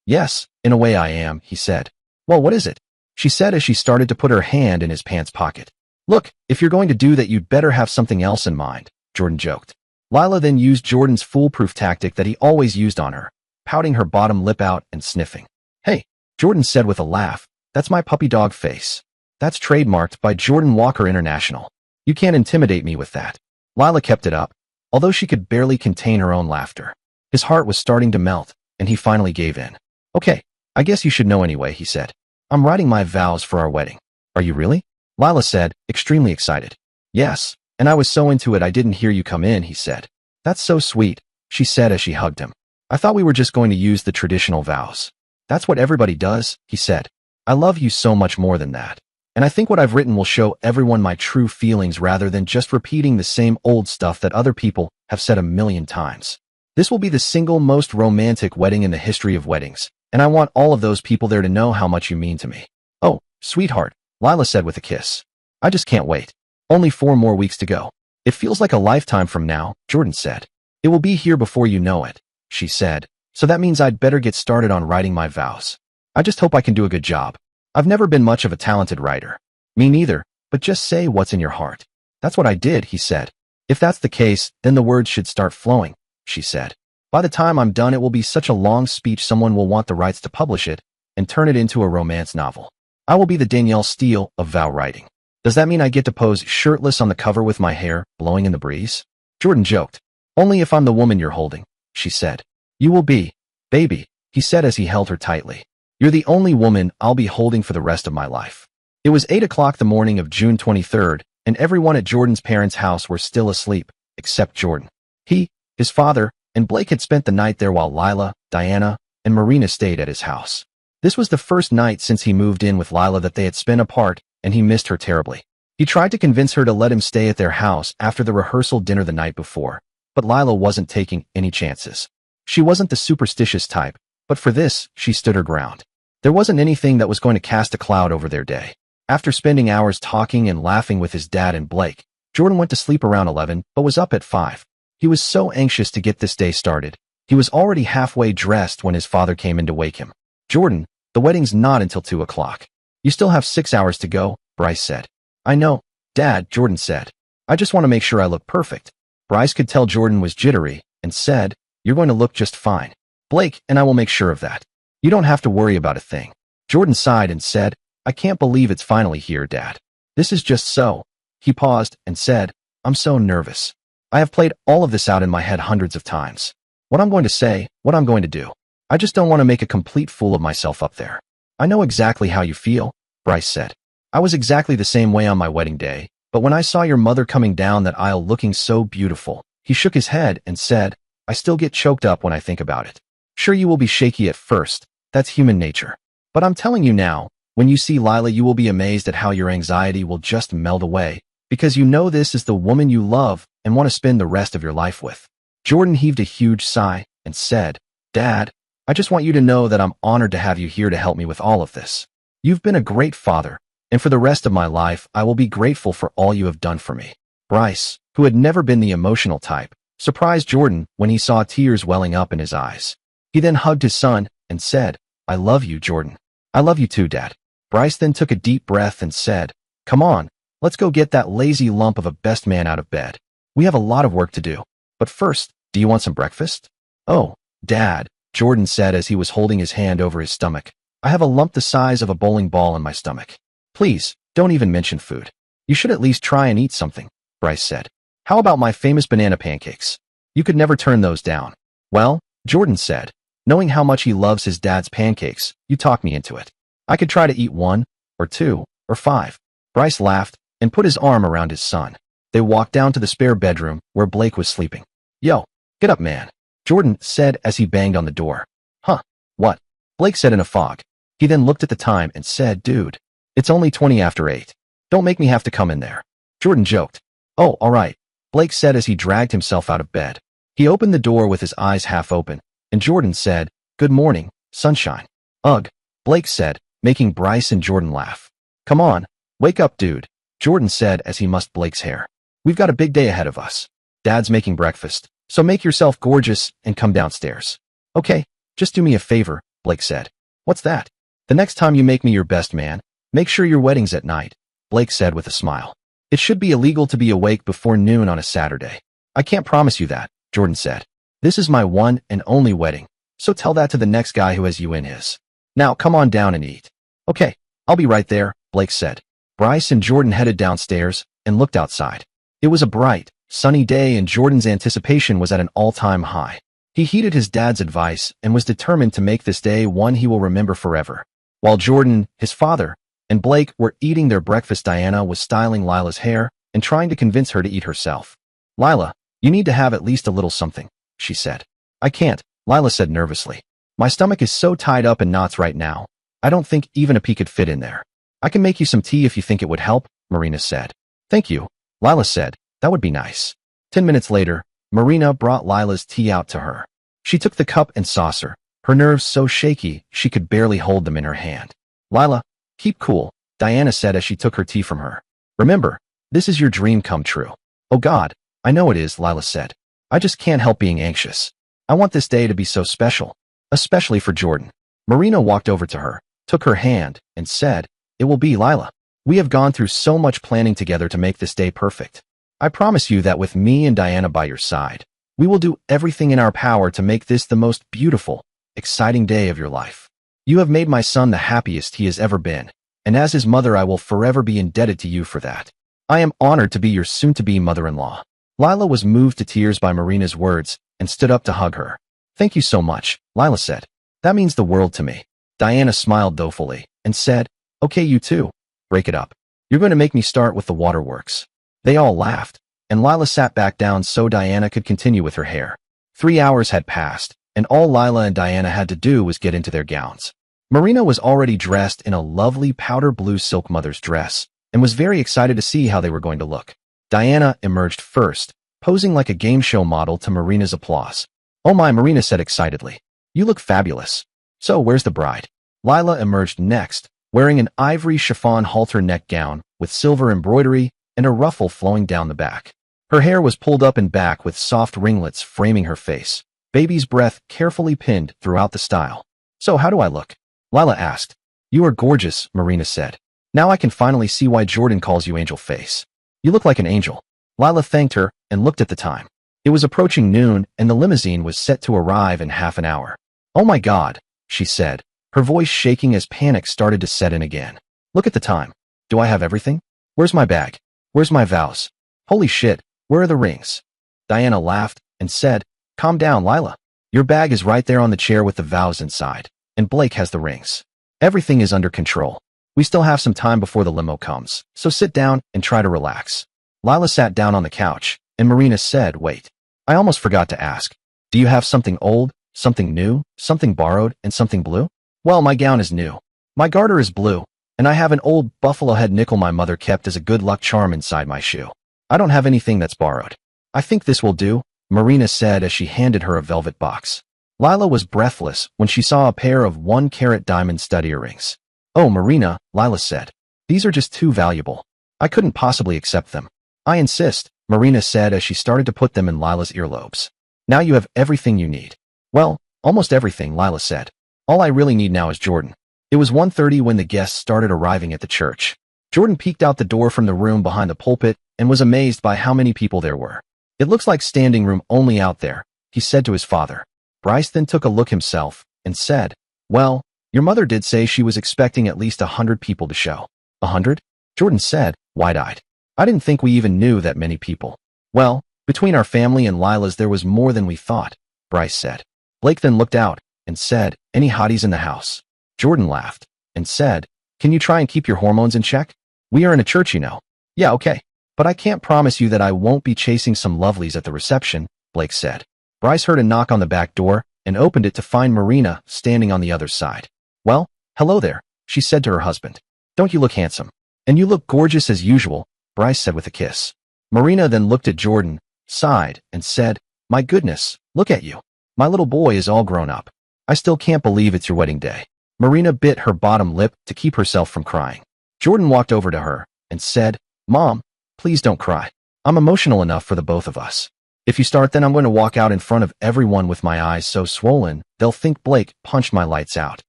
Yes, in a way I am," he said. "Well, what is it?" she said as she started to put her hand in his pants pocket. "Look, if you're going to do that, you'd better have something else in mind," Jordan joked. Lila then used Jordan's foolproof tactic that he always used on her, pouting her bottom lip out and sniffing. "Hey," Jordan said with a laugh, "that's my puppy dog face. That's trademarked by Jordan Walker International. You can't intimidate me with that." Lila kept it up, although she could barely contain her own laughter. His heart was starting to melt, and he finally gave in. "Okay, I guess you should know anyway," he said. "I'm writing my vows for our wedding." "Are you really?" Lila said, extremely excited. "Yes, and I was so into it I didn't hear you come in," he said. "That's so sweet," she said as she hugged him. "I thought we were just going to use the traditional vows." "That's what everybody does," he said. "I love you so much more than that. And I think what I've written will show everyone my true feelings rather than just repeating the same old stuff that other people have said a million times. This will be the single most romantic wedding in the history of weddings, and I want all of those people there to know how much you mean to me." "Oh, sweetheart," Lila said with a kiss. "I just can't wait. Only 4 more weeks to go." "It feels like a lifetime from now," Jordan said. "It will be here before you know it," she said, "so that means I'd better get started on writing my vows. I just hope I can do a good job. I've never been much of a talented writer." "Me neither, but just say what's in your heart." "That's what I did," he said. "If that's the case, then the words should start flowing," she said. "By the time I'm done, it will be such a long speech someone will want the rights to publish it and turn it into a romance novel. I will be the Danielle Steele of vow writing. Does that mean I get to pose shirtless on the cover with my hair blowing in the breeze?" Jordan joked. "Only if I'm the woman you're holding," she said. "You will be, baby," he said as he held her tightly. "You're the only woman I'll be holding for the rest of my life." It was 8 o'clock the morning of June 23rd, and everyone at Jordan's parents' house were still asleep, except Jordan. He, his father, and Blake had spent the night there while Lila, Diana, and Marina stayed at his house. This was the first night since he moved in with Lila that they had spent apart, and he missed her terribly. He tried to convince her to let him stay at their house after the rehearsal dinner the night before, but Lila wasn't taking any chances. She wasn't the superstitious type, but for this, she stood her ground. There wasn't anything that was going to cast a cloud over their day. After spending hours talking and laughing with his dad and Blake, Jordan went to sleep around 11 but was up at 5. He was so anxious to get this day started. He was already halfway dressed when his father came in to wake him. "Jordan, the wedding's not until 2 o'clock. You still have 6 hours to go, Bryce said. I know, Dad, Jordan said. I just want to make sure I look perfect. Bryce could tell Jordan was jittery and said, You're going to look just fine. Blake and I will make sure of that. You don't have to worry about a thing. Jordan sighed and said, I can't believe it's finally here, Dad. This is just so. He paused and said, I'm so nervous. I have played all of this out in my head hundreds of times. What I'm going to say, what I'm going to do. I just don't want to make a complete fool of myself up there. I know exactly how you feel, Bryce said. I was exactly the same way on my wedding day, but when I saw your mother coming down that aisle looking so beautiful, he shook his head and said, I still get choked up when I think about it. Sure, you will be shaky at first. That's human nature. But I'm telling you now, when you see Lila, you will be amazed at how your anxiety will just melt away, because you know this is the woman you love and want to spend the rest of your life with. Jordan heaved a huge sigh and said, Dad, I just want you to know that I'm honored to have you here to help me with all of this. You've been a great father, and for the rest of my life, I will be grateful for all you have done for me. Bryce, who had never been the emotional type, surprised Jordan when he saw tears welling up in his eyes. He then hugged his son and said, I love you, Jordan. I love you too, Dad. Bryce then took a deep breath and said, Come on, let's go get that lazy lump of a best man out of bed. We have a lot of work to do. But first, do you want some breakfast? Oh, Dad, Jordan said as he was holding his hand over his stomach. I have a lump the size of a bowling ball in my stomach. Please, don't even mention food. You should at least try and eat something, Bryce said. How about my famous banana pancakes? You could never turn those down. Well, Jordan said, knowing how much he loves his dad's pancakes, you talked me into it. I could try to eat 1, or 2, or 5. Bryce laughed and put his arm around his son. They walked down to the spare bedroom where Blake was sleeping. Yo, get up, man, Jordan said as he banged on the door. Huh, what? Blake said in a fog. He then looked at the time and said, Dude, it's only 20 after 8. Don't make me have to come in there. Jordan joked. Oh, all right, Blake said as he dragged himself out of bed. He opened the door with his eyes half open, and Jordan said, Good morning, sunshine. Ugh, Blake said, making Bryce and Jordan laugh. Come on, wake up, dude, Jordan said as he mussed Blake's hair. We've got a big day ahead of us. Dad's making breakfast, so make yourself gorgeous and come downstairs. Okay, just do me a favor, Blake said. What's that? The next time you make me your best man, make sure your wedding's at night, Blake said with a smile. It should be illegal to be awake before noon on a Saturday. I can't promise you that, Jordan said. This is my one and only wedding, so tell that to the next guy who has you in his. Now come on down and eat. Okay, I'll be right there, Blake said. Bryce and Jordan headed downstairs and looked outside. It was a bright, sunny day and Jordan's anticipation was at an all-time high. He heeded his dad's advice and was determined to make this day one he will remember forever. While Jordan, his father, and Blake were eating their breakfast, Diana was styling Lila's hair and trying to convince her to eat herself. Lila, you need to have at least a little something, she said. I can't, Lila said nervously. My stomach is so tied up in knots right now. I don't think even a pea could fit in there. I can make you some tea if you think it would help, Marina said. Thank you, Lila said. That would be nice. 10 minutes later, Marina brought Lila's tea out to her. She took the cup and saucer, her nerves so shaky she could barely hold them in her hand. Lila, keep cool, Diana said as she took her tea from her. Remember, this is your dream come true. Oh God, I know it is, Lila said. I just can't help being anxious. I want this day to be so special, especially for Jordan. Marina walked over to her, took her hand, and said, It will be, Lila. We have gone through so much planning together to make this day perfect. I promise you that with me and Diana by your side, we will do everything in our power to make this the most beautiful, exciting day of your life. You have made my son the happiest he has ever been, and as his mother I will forever be indebted to you for that. I am honored to be your soon-to-be mother-in-law. Lila was moved to tears by Marina's words and stood up to hug her. Thank you so much, Lila said. That means the world to me. Diana smiled dolefully and said, Okay, you too. Break it up. You're going to make me start with the waterworks. They all laughed, and Lila sat back down so Diana could continue with her hair. 3 hours had passed, and all Lila and Diana had to do was get into their gowns. Marina was already dressed in a lovely powder blue silk mother's dress, and was very excited to see how they were going to look. Diana emerged first, posing like a game show model to Marina's applause. Oh my, Marina said excitedly. You look fabulous. So where's the bride? Lila emerged next, wearing an ivory chiffon halter neck gown with silver embroidery and a ruffle flowing down the back. Her hair was pulled up and back with soft ringlets framing her face, baby's breath carefully pinned throughout the style. So how do I look? Lila asked. You are gorgeous, Marina said. Now I can finally see why Jordan calls you Angel Face. You look like an angel. Lila thanked her and looked at the time. It was approaching noon and the limousine was set to arrive in half an hour. Oh my God, she said, her voice shaking as panic started to set in again. Look at the time. Do I have everything? Where's my bag? Where's my vows? Holy shit, where are the rings? Diana laughed and said, calm down, Lila. Your bag is right there on the chair with the vows inside, and Blake has the rings. Everything is under control. We still have some time before the limo comes, so sit down and try to relax. Lila sat down on the couch, and Marina said, wait. I almost forgot to ask. Do you have something old, something new, something borrowed, and something blue? Well, my gown is new. My garter is blue, and I have an old buffalo head nickel my mother kept as a good luck charm inside my shoe. I don't have anything that's borrowed. I think this will do, Marina said as she handed her a velvet box. Lila was breathless when she saw a pair of 1-carat diamond stud earrings. Oh, Marina, Lila said. These are just too valuable. I couldn't possibly accept them. I insist, Marina said as she started to put them in Lila's earlobes. Now you have everything you need. Well, almost everything, Lila said. All I really need now is Jordan. It was 1:30 when the guests started arriving at the church. Jordan peeked out the door from the room behind the pulpit and was amazed by how many people there were. It looks like standing room only out there, he said to his father. Bryce then took a look himself and said, well, your mother did say she was expecting at least 100 people to show. 100? Jordan said, wide-eyed. I didn't think we even knew that many people. Well, between our family and Lila's there was more than we thought, Bryce said. Blake then looked out and said, any hotties in the house? Jordan laughed and said, can you try and keep your hormones in check? We are in a church, you know. Yeah, okay. But I can't promise you that I won't be chasing some lovelies at the reception, Blake said. Bryce heard a knock on the back door and opened it to find Marina standing on the other side. Well, hello there, she said to her husband. Don't you look handsome? And you look gorgeous as usual, Bryce said with a kiss. Marina then looked at Jordan, sighed, and said, my goodness, look at you. My little boy is all grown up. I still can't believe it's your wedding day. Marina bit her bottom lip to keep herself from crying. Jordan walked over to her and said, Mom, please don't cry. I'm emotional enough for the both of us. If you start, then I'm going to walk out in front of everyone with my eyes so swollen, they'll think Blake punched my lights out.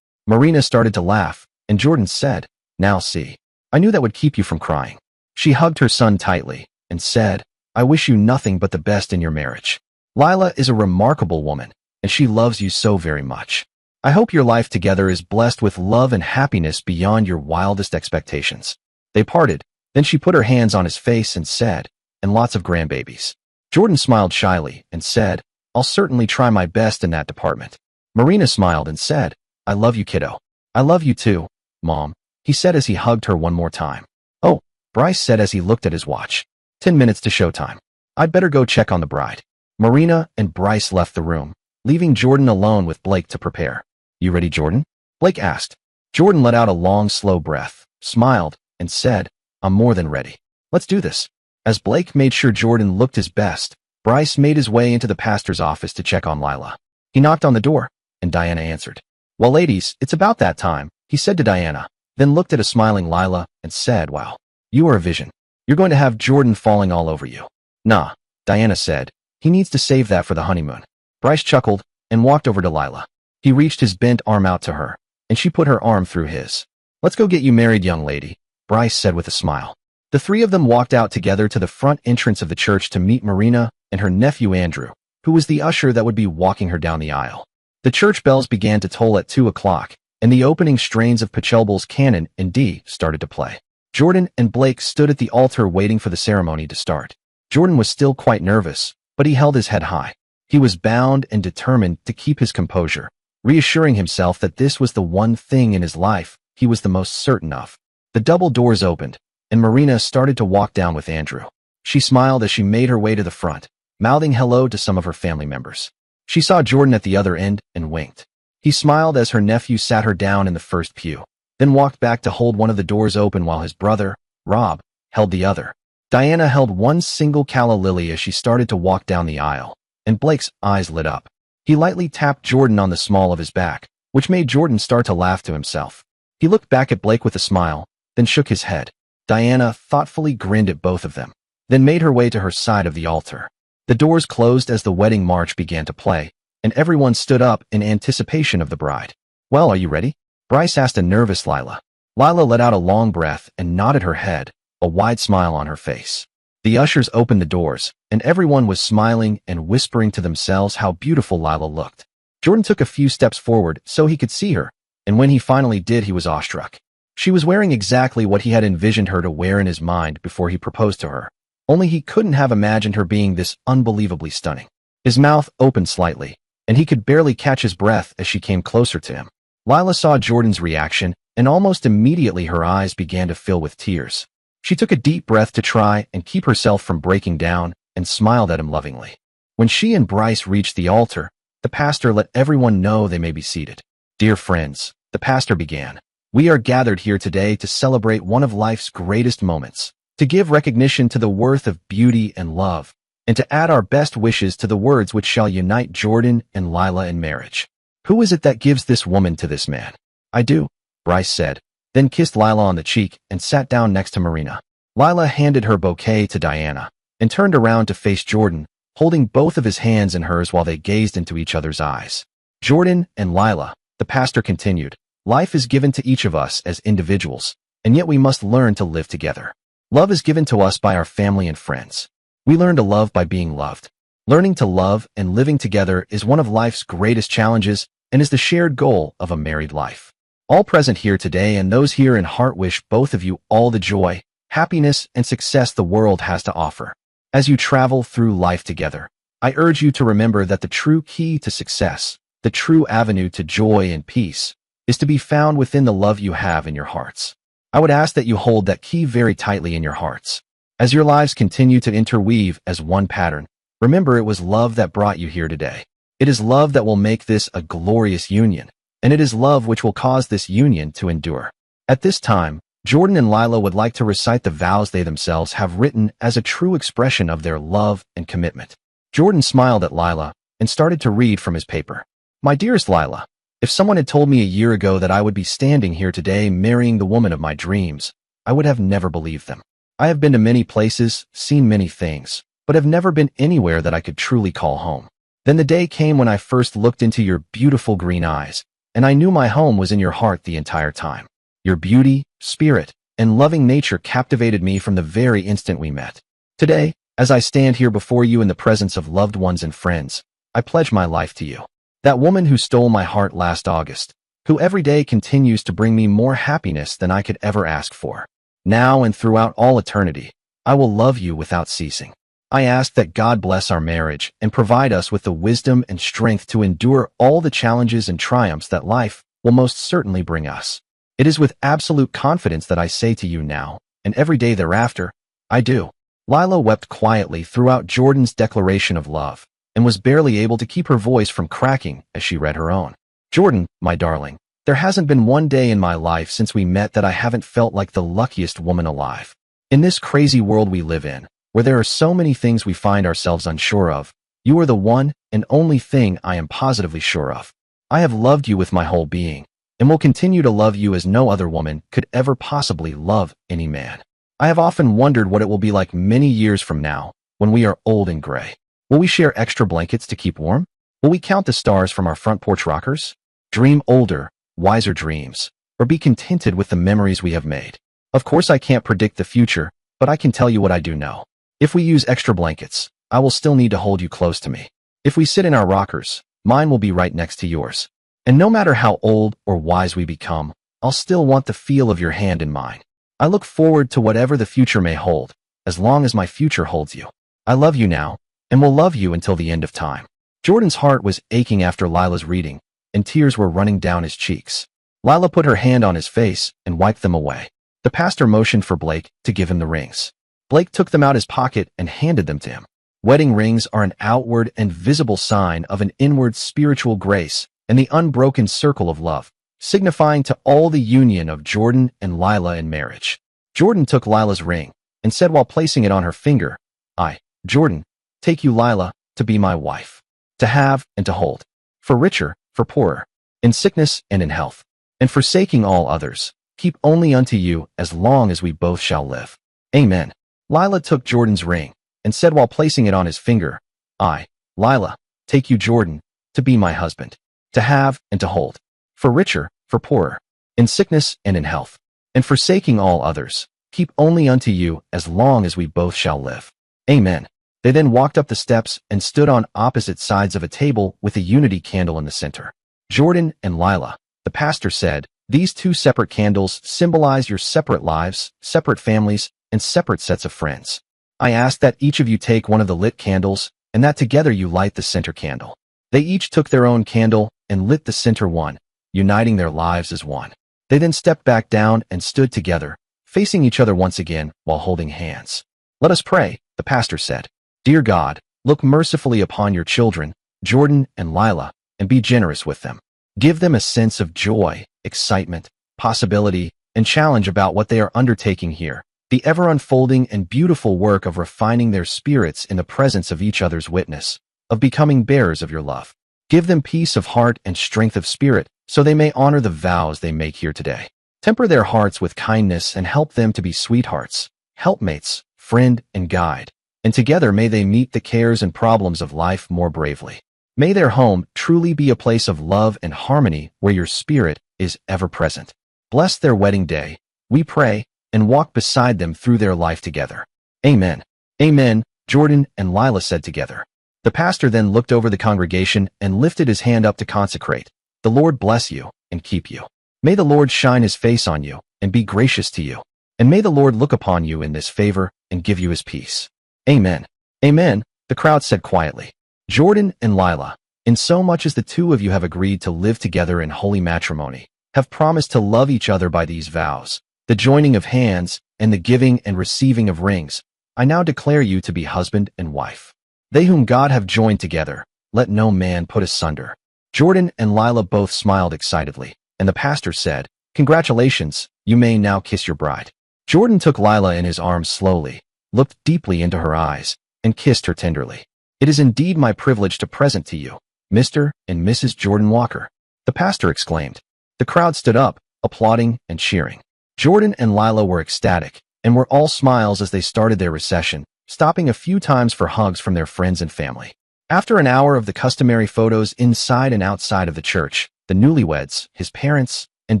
Marina started to laugh, and Jordan said, now see. I knew that would keep you from crying. She hugged her son tightly and said, I wish you nothing but the best in your marriage. Lila is a remarkable woman, and she loves you so very much. I hope your life together is blessed with love and happiness beyond your wildest expectations. They parted. Then she put her hands on his face and said, and lots of grandbabies. Jordan smiled shyly and said, I'll certainly try my best in that department. Marina smiled and said, I love you, kiddo. I love you too, Mom, he said as he hugged her one more time. Oh, Bryce said as he looked at his watch. 10 minutes to showtime. I'd better go check on the bride. Marina and Bryce left the room, leaving Jordan alone with Blake to prepare. You ready, Jordan? Blake asked. Jordan let out a long, slow breath, smiled, and said, I'm more than ready. Let's do this. As Blake made sure Jordan looked his best, Bryce made his way into the pastor's office to check on Lila. He knocked on the door, and Diana answered. Well, ladies, it's about that time, he said to Diana, then looked at a smiling Lila and said, wow, you are a vision. You're going to have Jordan falling all over you. Nah, Diana said. He needs to save that for the honeymoon. Bryce chuckled and walked over to Lila. He reached his bent arm out to her, and she put her arm through his. Let's go get you married, young lady, Bryce said with a smile. The three of them walked out together to the front entrance of the church to meet Marina and her nephew Andrew, who was the usher that would be walking her down the aisle. The church bells began to toll at 2 o'clock, and the opening strains of Pachelbel's Canon in D started to play. Jordan and Blake stood at the altar waiting for the ceremony to start. Jordan was still quite nervous, but he held his head high. He was bound and determined to keep his composure, reassuring himself that this was the one thing in his life he was the most certain of. The double doors opened, and Marina started to walk down with Andrew. She smiled as she made her way to the front, mouthing hello to some of her family members. She saw Jordan at the other end and winked. He smiled as her nephew sat her down in the first pew, then walked back to hold one of the doors open while his brother, Rob, held the other. Diana held one single calla lily as she started to walk down the aisle, and Blake's eyes lit up. He lightly tapped Jordan on the small of his back, which made Jordan start to laugh to himself. He looked back at Blake with a smile, then shook his head. Diana thoughtfully grinned at both of them, then made her way to her side of the altar. The doors closed as the wedding march began to play, and everyone stood up in anticipation of the bride. Well, are you ready? Bryce asked a nervous Lila. Lila let out a long breath and nodded her head, a wide smile on her face. The ushers opened the doors, and everyone was smiling and whispering to themselves how beautiful Lila looked. Jordan took a few steps forward so he could see her, and when he finally did, he was awestruck. She was wearing exactly what he had envisioned her to wear in his mind before he proposed to her. Only he couldn't have imagined her being this unbelievably stunning. His mouth opened slightly, and he could barely catch his breath as she came closer to him. Lila saw Jordan's reaction, and almost immediately her eyes began to fill with tears. She took a deep breath to try and keep herself from breaking down and smiled at him lovingly. When she and Bryce reached the altar, the pastor let everyone know they may be seated. "Dear friends," the pastor began, "we are gathered here today to celebrate one of life's greatest moments, to give recognition to the worth of beauty and love, and to add our best wishes to the words which shall unite Jordan and Lila in marriage. Who is it that gives this woman to this man?" "I do," Bryce said, then kissed Lila on the cheek and sat down next to Marina. Lila handed her bouquet to Diana and turned around to face Jordan, holding both of his hands in hers while they gazed into each other's eyes. "Jordan and Lila," the pastor continued, "life is given to each of us as individuals, and yet we must learn to live together. Love is given to us by our family and friends. We learn to love by being loved. Learning to love and living together is one of life's greatest challenges and is the shared goal of a married life. All present here today and those here in heart wish both of you all the joy, happiness, and success the world has to offer. As you travel through life together, I urge you to remember that the true key to success, the true avenue to joy and peace, is to be found within the love you have in your hearts. I would ask that you hold that key very tightly in your hearts. As your lives continue to interweave as one pattern, remember it was love that brought you here today. It is love that will make this a glorious union, and it is love which will cause this union to endure." At this time, Jordan and Lila would like to recite the vows they themselves have written as a true expression of their love and commitment. Jordan smiled at Lila and started to read from his paper. "My dearest Lila, if someone had told me a year ago that I would be standing here today marrying the woman of my dreams, I would have never believed them. I have been to many places, seen many things, but have never been anywhere that I could truly call home. Then the day came when I first looked into your beautiful green eyes, and I knew my home was in your heart the entire time. Your beauty, spirit, and loving nature captivated me from the very instant we met. Today, as I stand here before you in the presence of loved ones and friends, I pledge my life to you. That woman who stole my heart last August, who every day continues to bring me more happiness than I could ever ask for. Now and throughout all eternity, I will love you without ceasing. I ask that God bless our marriage and provide us with the wisdom and strength to endure all the challenges and triumphs that life will most certainly bring us. It is with absolute confidence that I say to you now, and every day thereafter, I do." Lila wept quietly throughout Jordan's declaration of love, and was barely able to keep her voice from cracking as she read her own. "Jordan, my darling, there hasn't been one day in my life since we met that I haven't felt like the luckiest woman alive. In this crazy world we live in, where there are so many things we find ourselves unsure of, you are the one and only thing I am positively sure of. I have loved you with my whole being, and will continue to love you as no other woman could ever possibly love any man. I have often wondered what it will be like many years from now, when we are old and gray. Will we share extra blankets to keep warm? Will we count the stars from our front porch rockers? Dream older, wiser dreams, or be contented with the memories we have made? Of course I can't predict the future, but I can tell you what I do know. If we use extra blankets, I will still need to hold you close to me. If we sit in our rockers, mine will be right next to yours. And no matter how old or wise we become, I'll still want the feel of your hand in mine. I look forward to whatever the future may hold, as long as my future holds you. I love you now, and will love you until the end of time." Jordan's heart was aching after Lila's reading, and tears were running down his cheeks. Lila put her hand on his face and wiped them away. The pastor motioned for Blake to give him the rings. Blake took them out his pocket and handed them to him. Wedding rings are an outward and visible sign of an inward spiritual grace and the unbroken circle of love, signifying to all the union of Jordan and Lila in marriage. Jordan took Lila's ring and said while placing it on her finger, "I, Jordan, take you, Lila, to be my wife, to have and to hold, for richer, for poorer, in sickness and in health, and forsaking all others, keep only unto you as long as we both shall live. Amen." Lila took Jordan's ring and said while placing it on his finger, "I, Lila, take you, Jordan, to be my husband, to have and to hold, for richer, for poorer, in sickness and in health, and forsaking all others, keep only unto you as long as we both shall live. Amen. They then walked up the steps and stood on opposite sides of a table with a unity candle in the center. Jordan and Lila, the pastor said, these two separate candles symbolize your separate lives, separate families, and separate sets of friends. I ask that each of you take one of the lit candles, and that together you light the center candle. They each took their own candle and lit the center one, uniting their lives as one. They then stepped back down and stood together, facing each other once again while holding hands. Let us pray, the pastor said. Dear God, look mercifully upon your children, Jordan and Lila, and be generous with them. Give them a sense of joy, excitement, possibility, and challenge about what they are undertaking here, the ever-unfolding and beautiful work of refining their spirits in the presence of each other's witness, of becoming bearers of your love. Give them peace of heart and strength of spirit, so they may honor the vows they make here today. Temper their hearts with kindness and help them to be sweethearts, helpmates, friend, and guide. And together may they meet the cares and problems of life more bravely. May their home truly be a place of love and harmony where your spirit is ever present. Bless their wedding day, we pray, and walk beside them through their life together. Amen. Amen, Jordan and Lila said together. The pastor then looked over the congregation and lifted his hand up to consecrate. The Lord bless you and keep you. May the Lord shine his face on you and be gracious to you. And may the Lord look upon you in this favor and give you his peace. Amen. Amen, the crowd said quietly. Jordan and Lila, in so much as the two of you have agreed to live together in holy matrimony, have promised to love each other by these vows, the joining of hands, and the giving and receiving of rings, I now declare you to be husband and wife. They whom God have joined together, let no man put asunder. Jordan and Lila both smiled excitedly, and the pastor said, Congratulations, you may now kiss your bride. Jordan took Lila in his arms slowly, looked deeply into her eyes, and kissed her tenderly. It is indeed my privilege to present to you, Mr. and Mrs. Jordan Walker, the pastor exclaimed. The crowd stood up, applauding and cheering. Jordan and Lila were ecstatic, and were all smiles as they started their recession, stopping a few times for hugs from their friends and family. After an hour of the customary photos inside and outside of the church, the newlyweds, his parents, and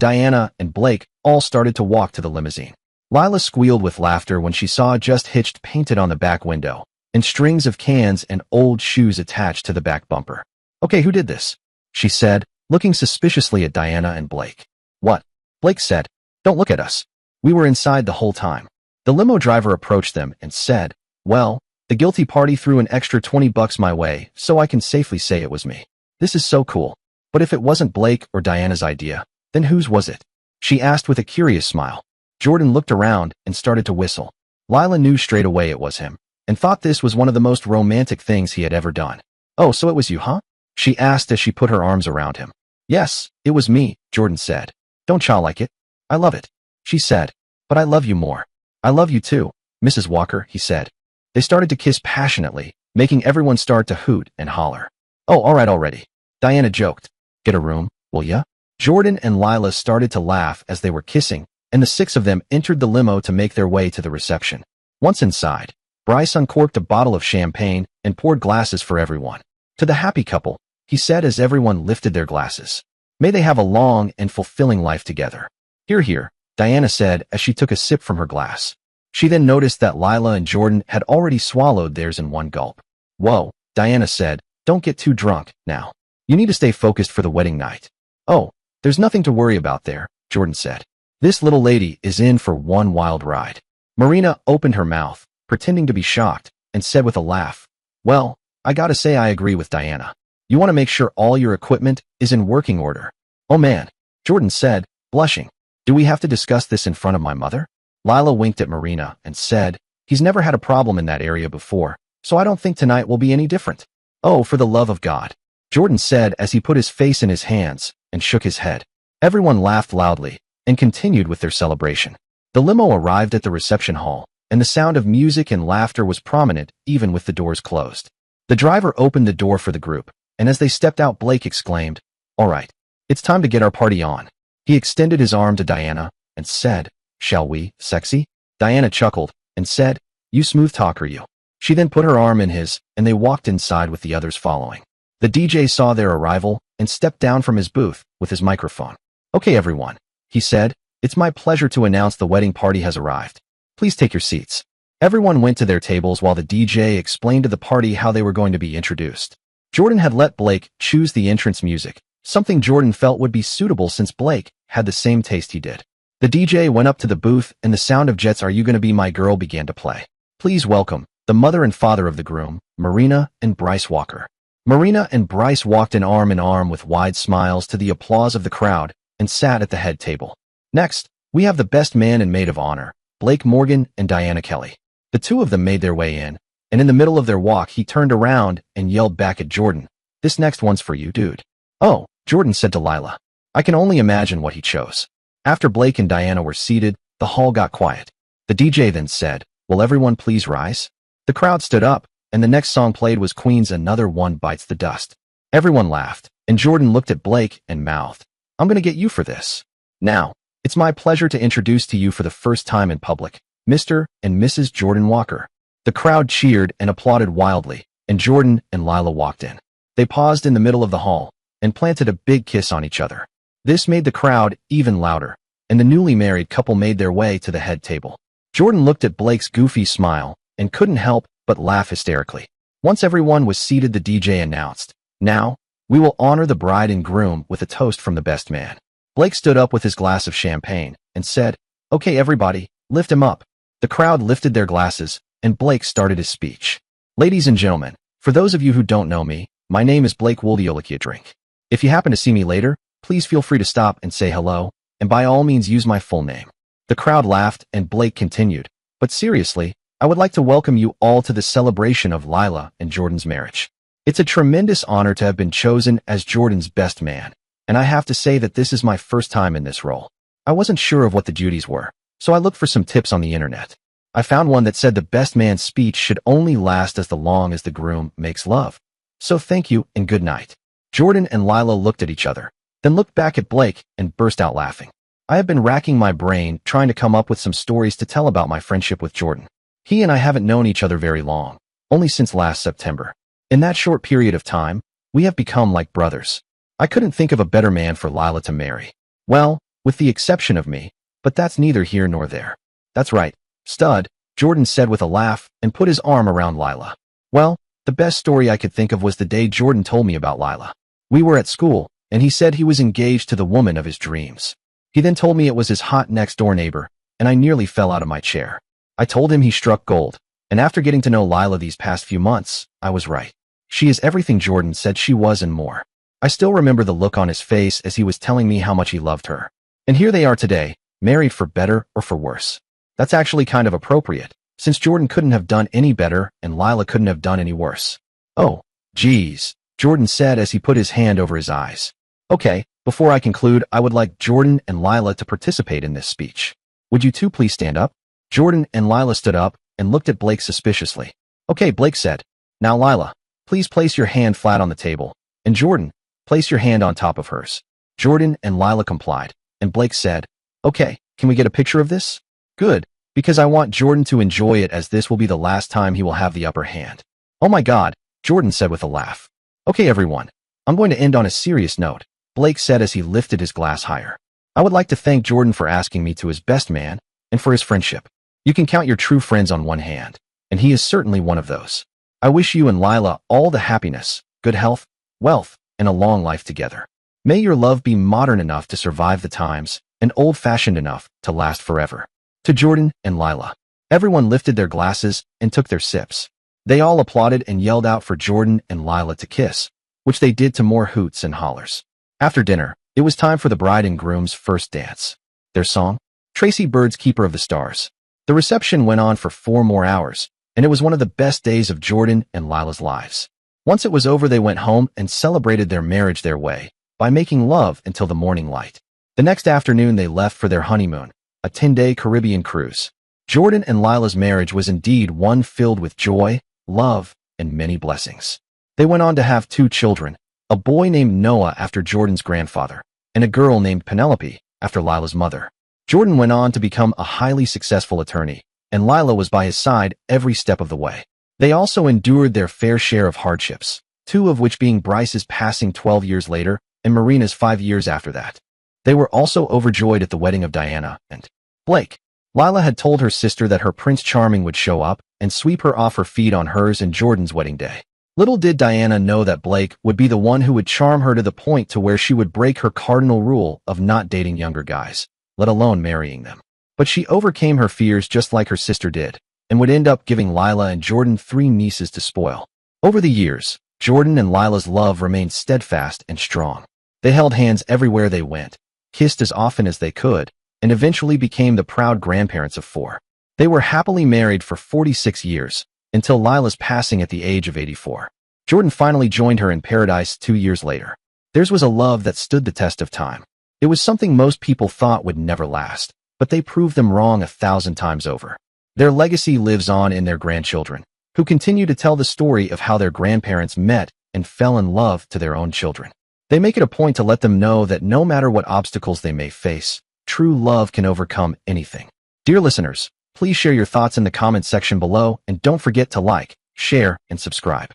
Diana and Blake all started to walk to the limousine. Lila squealed with laughter when she saw Just Hitched painted on the back window, and strings of cans and old shoes attached to the back bumper. Okay, who did this? She said, looking suspiciously at Diana and Blake. What? Blake said. Don't look at us. We were inside the whole time. The limo driver approached them and said, Well, the guilty party threw an extra $20 my way, so I can safely say it was me. This is so cool. But if it wasn't Blake or Diana's idea, then whose was it? She asked with a curious smile. Jordan looked around and started to whistle. Lila knew straight away it was him, and thought this was one of the most romantic things he had ever done. Oh, so it was you, huh? She asked as she put her arms around him. Yes, it was me, Jordan said. Don't y'all like it? I love it. She said. But I love you more. I love you too, Mrs. Walker, he said. They started to kiss passionately, making everyone start to hoot and holler. Oh, all right already. Diana joked. Get a room, will ya? Jordan and Lila started to laugh as they were kissing, and the six of them entered the limo to make their way to the reception. Once inside, Bryce uncorked a bottle of champagne and poured glasses for everyone. To the happy couple, he said as everyone lifted their glasses. May they have a long and fulfilling life together. Hear, hear, Diana said as she took a sip from her glass. She then noticed that Lila and Jordan had already swallowed theirs in one gulp. Whoa, Diana said, don't get too drunk now. You need to stay focused for the wedding night. Oh, there's nothing to worry about there, Jordan said. This little lady is in for one wild ride. Marina opened her mouth, pretending to be shocked, and said with a laugh, Well, I gotta say I agree with Diana. You want to make sure all your equipment is in working order. Oh man, Jordan said, blushing. Do we have to discuss this in front of my mother? Lila winked at Marina and said, He's never had a problem in that area before, so I don't think tonight will be any different. Oh, for the love of God, Jordan said as he put his face in his hands and shook his head. Everyone laughed loudly and continued with their celebration. The limo arrived at the reception hall, and the sound of music and laughter was prominent even with the doors closed. The driver opened the door for the group, and as they stepped out, Blake exclaimed, All right, it's time to get our party on. He extended his arm to Diana and said, Shall we, sexy? Diana chuckled and said, You smooth talker, you. She then put her arm in his, and they walked inside with the others following. The DJ saw their arrival and stepped down from his booth with his microphone. Okay, everyone, he said. "It's my pleasure to announce the wedding party has arrived. Please take your seats." Everyone went to their tables while the DJ explained to the party how they were going to be introduced. Jordan had let Blake choose the entrance music, something Jordan felt would be suitable since Blake had the same taste he did. The DJ went up to the booth and the sound of Jet's "Are You Gonna Be My Girl" began to play. Please welcome the mother and father of the groom, Marina and Bryce Walker. Marina and Bryce walked in arm with wide smiles to the applause of the crowd and sat at the head table. Next, we have the best man and maid of honor, Blake Morgan and Diana Kelly. The two of them made their way in, and in the middle of their walk he turned around and yelled back at Jordan, "This next one's for you, dude." "Oh," Jordan said to Lila. I can only imagine what he chose. After Blake and Diana were seated, the hall got quiet. The DJ then said, "Will everyone please rise?" The crowd stood up, and the next song played was Queen's "Another One Bites the Dust." Everyone laughed, and Jordan looked at Blake and mouthed, "I'm gonna get you for this." Now, it's my pleasure to introduce to you for the first time in public, Mr. and Mrs. Jordan Walker. The crowd cheered and applauded wildly, and Jordan and Lila walked in. They paused in the middle of the hall and planted a big kiss on each other. This made the crowd even louder, and the newly married couple made their way to the head table. Jordan looked at Blake's goofy smile and couldn't help but laugh hysterically. Once everyone was seated, the DJ announced, "Now, we will honor the bride and groom with a toast from the best man." Blake stood up with his glass of champagne and said, "Okay, everybody, lift him up." The crowd lifted their glasses, and Blake started his speech. "Ladies and gentlemen, for those of you who don't know me, my name is Blake Woldiolicki Drink. If you happen to see me later, please feel free to stop and say hello, and by all means use my full name." The crowd laughed, and Blake continued, "But seriously, I would like to welcome you all to the celebration of Lila and Jordan's marriage. It's a tremendous honor to have been chosen as Jordan's best man, and I have to say that this is my first time in this role. I wasn't sure of what the duties were, so I looked for some tips on the internet. I found one that said the best man's speech should only last as long as the groom makes love. So thank you and good night." Jordan and Lila looked at each other, then looked back at Blake and burst out laughing. I have been racking my brain trying to come up with some stories to tell about my friendship with Jordan. He and I haven't known each other very long, only since last September. In that short period of time, we have become like brothers. I couldn't think of a better man for Lila to marry. Well, with the exception of me, but that's neither here nor there. "That's right, stud," Jordan said with a laugh and put his arm around Lila. Well, the best story I could think of was the day Jordan told me about Lila. We were at school, and he said he was engaged to the woman of his dreams. He then told me it was his hot next-door neighbor, and I nearly fell out of my chair. I told him he struck gold, and after getting to know Lila these past few months, I was right. She is everything Jordan said she was and more. I still remember the look on his face as he was telling me how much he loved her. And here they are today, married for better or for worse. That's actually kind of appropriate, since Jordan couldn't have done any better and Lila couldn't have done any worse. "Oh, geez," Jordan said as he put his hand over his eyes. "Okay, before I conclude, I would like Jordan and Lila to participate in this speech. Would you two please stand up?" Jordan and Lila stood up and looked at Blake suspiciously. "Okay," Blake said. "Now Lila, please place your hand flat on the table, and Jordan, place your hand on top of hers." Jordan and Lila complied, and Blake said, "Okay, can we get a picture of this?" "Good, because I want Jordan to enjoy it as this will be the last time he will have the upper hand." "Oh my God," Jordan said with a laugh. "Okay everyone, I'm going to end on a serious note," Blake said as he lifted his glass higher. "I would like to thank Jordan for asking me to his best man, and for his friendship. You can count your true friends on one hand, and he is certainly one of those. I wish you and Lila all the happiness, good health, wealth, and a long life together. May your love be modern enough to survive the times, and old-fashioned enough to last forever." To Jordan and Lila, everyone lifted their glasses and took their sips. They all applauded and yelled out for Jordan and Lila to kiss, which they did to more hoots and hollers. After dinner, it was time for the bride and groom's first dance. Their song? Tracy Bird's Keeper of the Stars. The reception went on for 4 more hours, and it was one of the best days of Jordan and Lila's lives. Once it was over, they went home and celebrated their marriage their way, by making love until the morning light. The next afternoon they left for their honeymoon, a 10-day Caribbean cruise. Jordan and Lila's marriage was indeed one filled with joy, love, and many blessings. They went on to have 2 children, a boy named Noah after Jordan's grandfather, and a girl named Penelope after Lila's mother. Jordan went on to become a highly successful attorney, and Lila was by his side every step of the way. They also endured their fair share of hardships, 2 of which being Bryce's passing 12 years later and Marina's 5 years after that. They were also overjoyed at the wedding of Diana and Blake. Lila had told her sister that her Prince Charming would show up and sweep her off her feet on hers and Jordan's wedding day. Little did Diana know that Blake would be the one who would charm her to the point to where she would break her cardinal rule of not dating younger guys, let alone marrying them. But she overcame her fears just like her sister did, and would end up giving Lila and Jordan 3 nieces to spoil. Over the years, Jordan and Lila's love remained steadfast and strong. They held hands everywhere they went, kissed as often as they could, and eventually became the proud grandparents of 4. They were happily married for 46 years, until Lila's passing at the age of 84. Jordan finally joined her in paradise 2 years later. Theirs was a love that stood the test of time. It was something most people thought would never last, but they proved them wrong 1,000 times over. Their legacy lives on in their grandchildren, who continue to tell the story of how their grandparents met and fell in love to their own children. They make it a point to let them know that no matter what obstacles they may face, true love can overcome anything. Dear listeners, please share your thoughts in the comments section below and don't forget to like, share, and subscribe.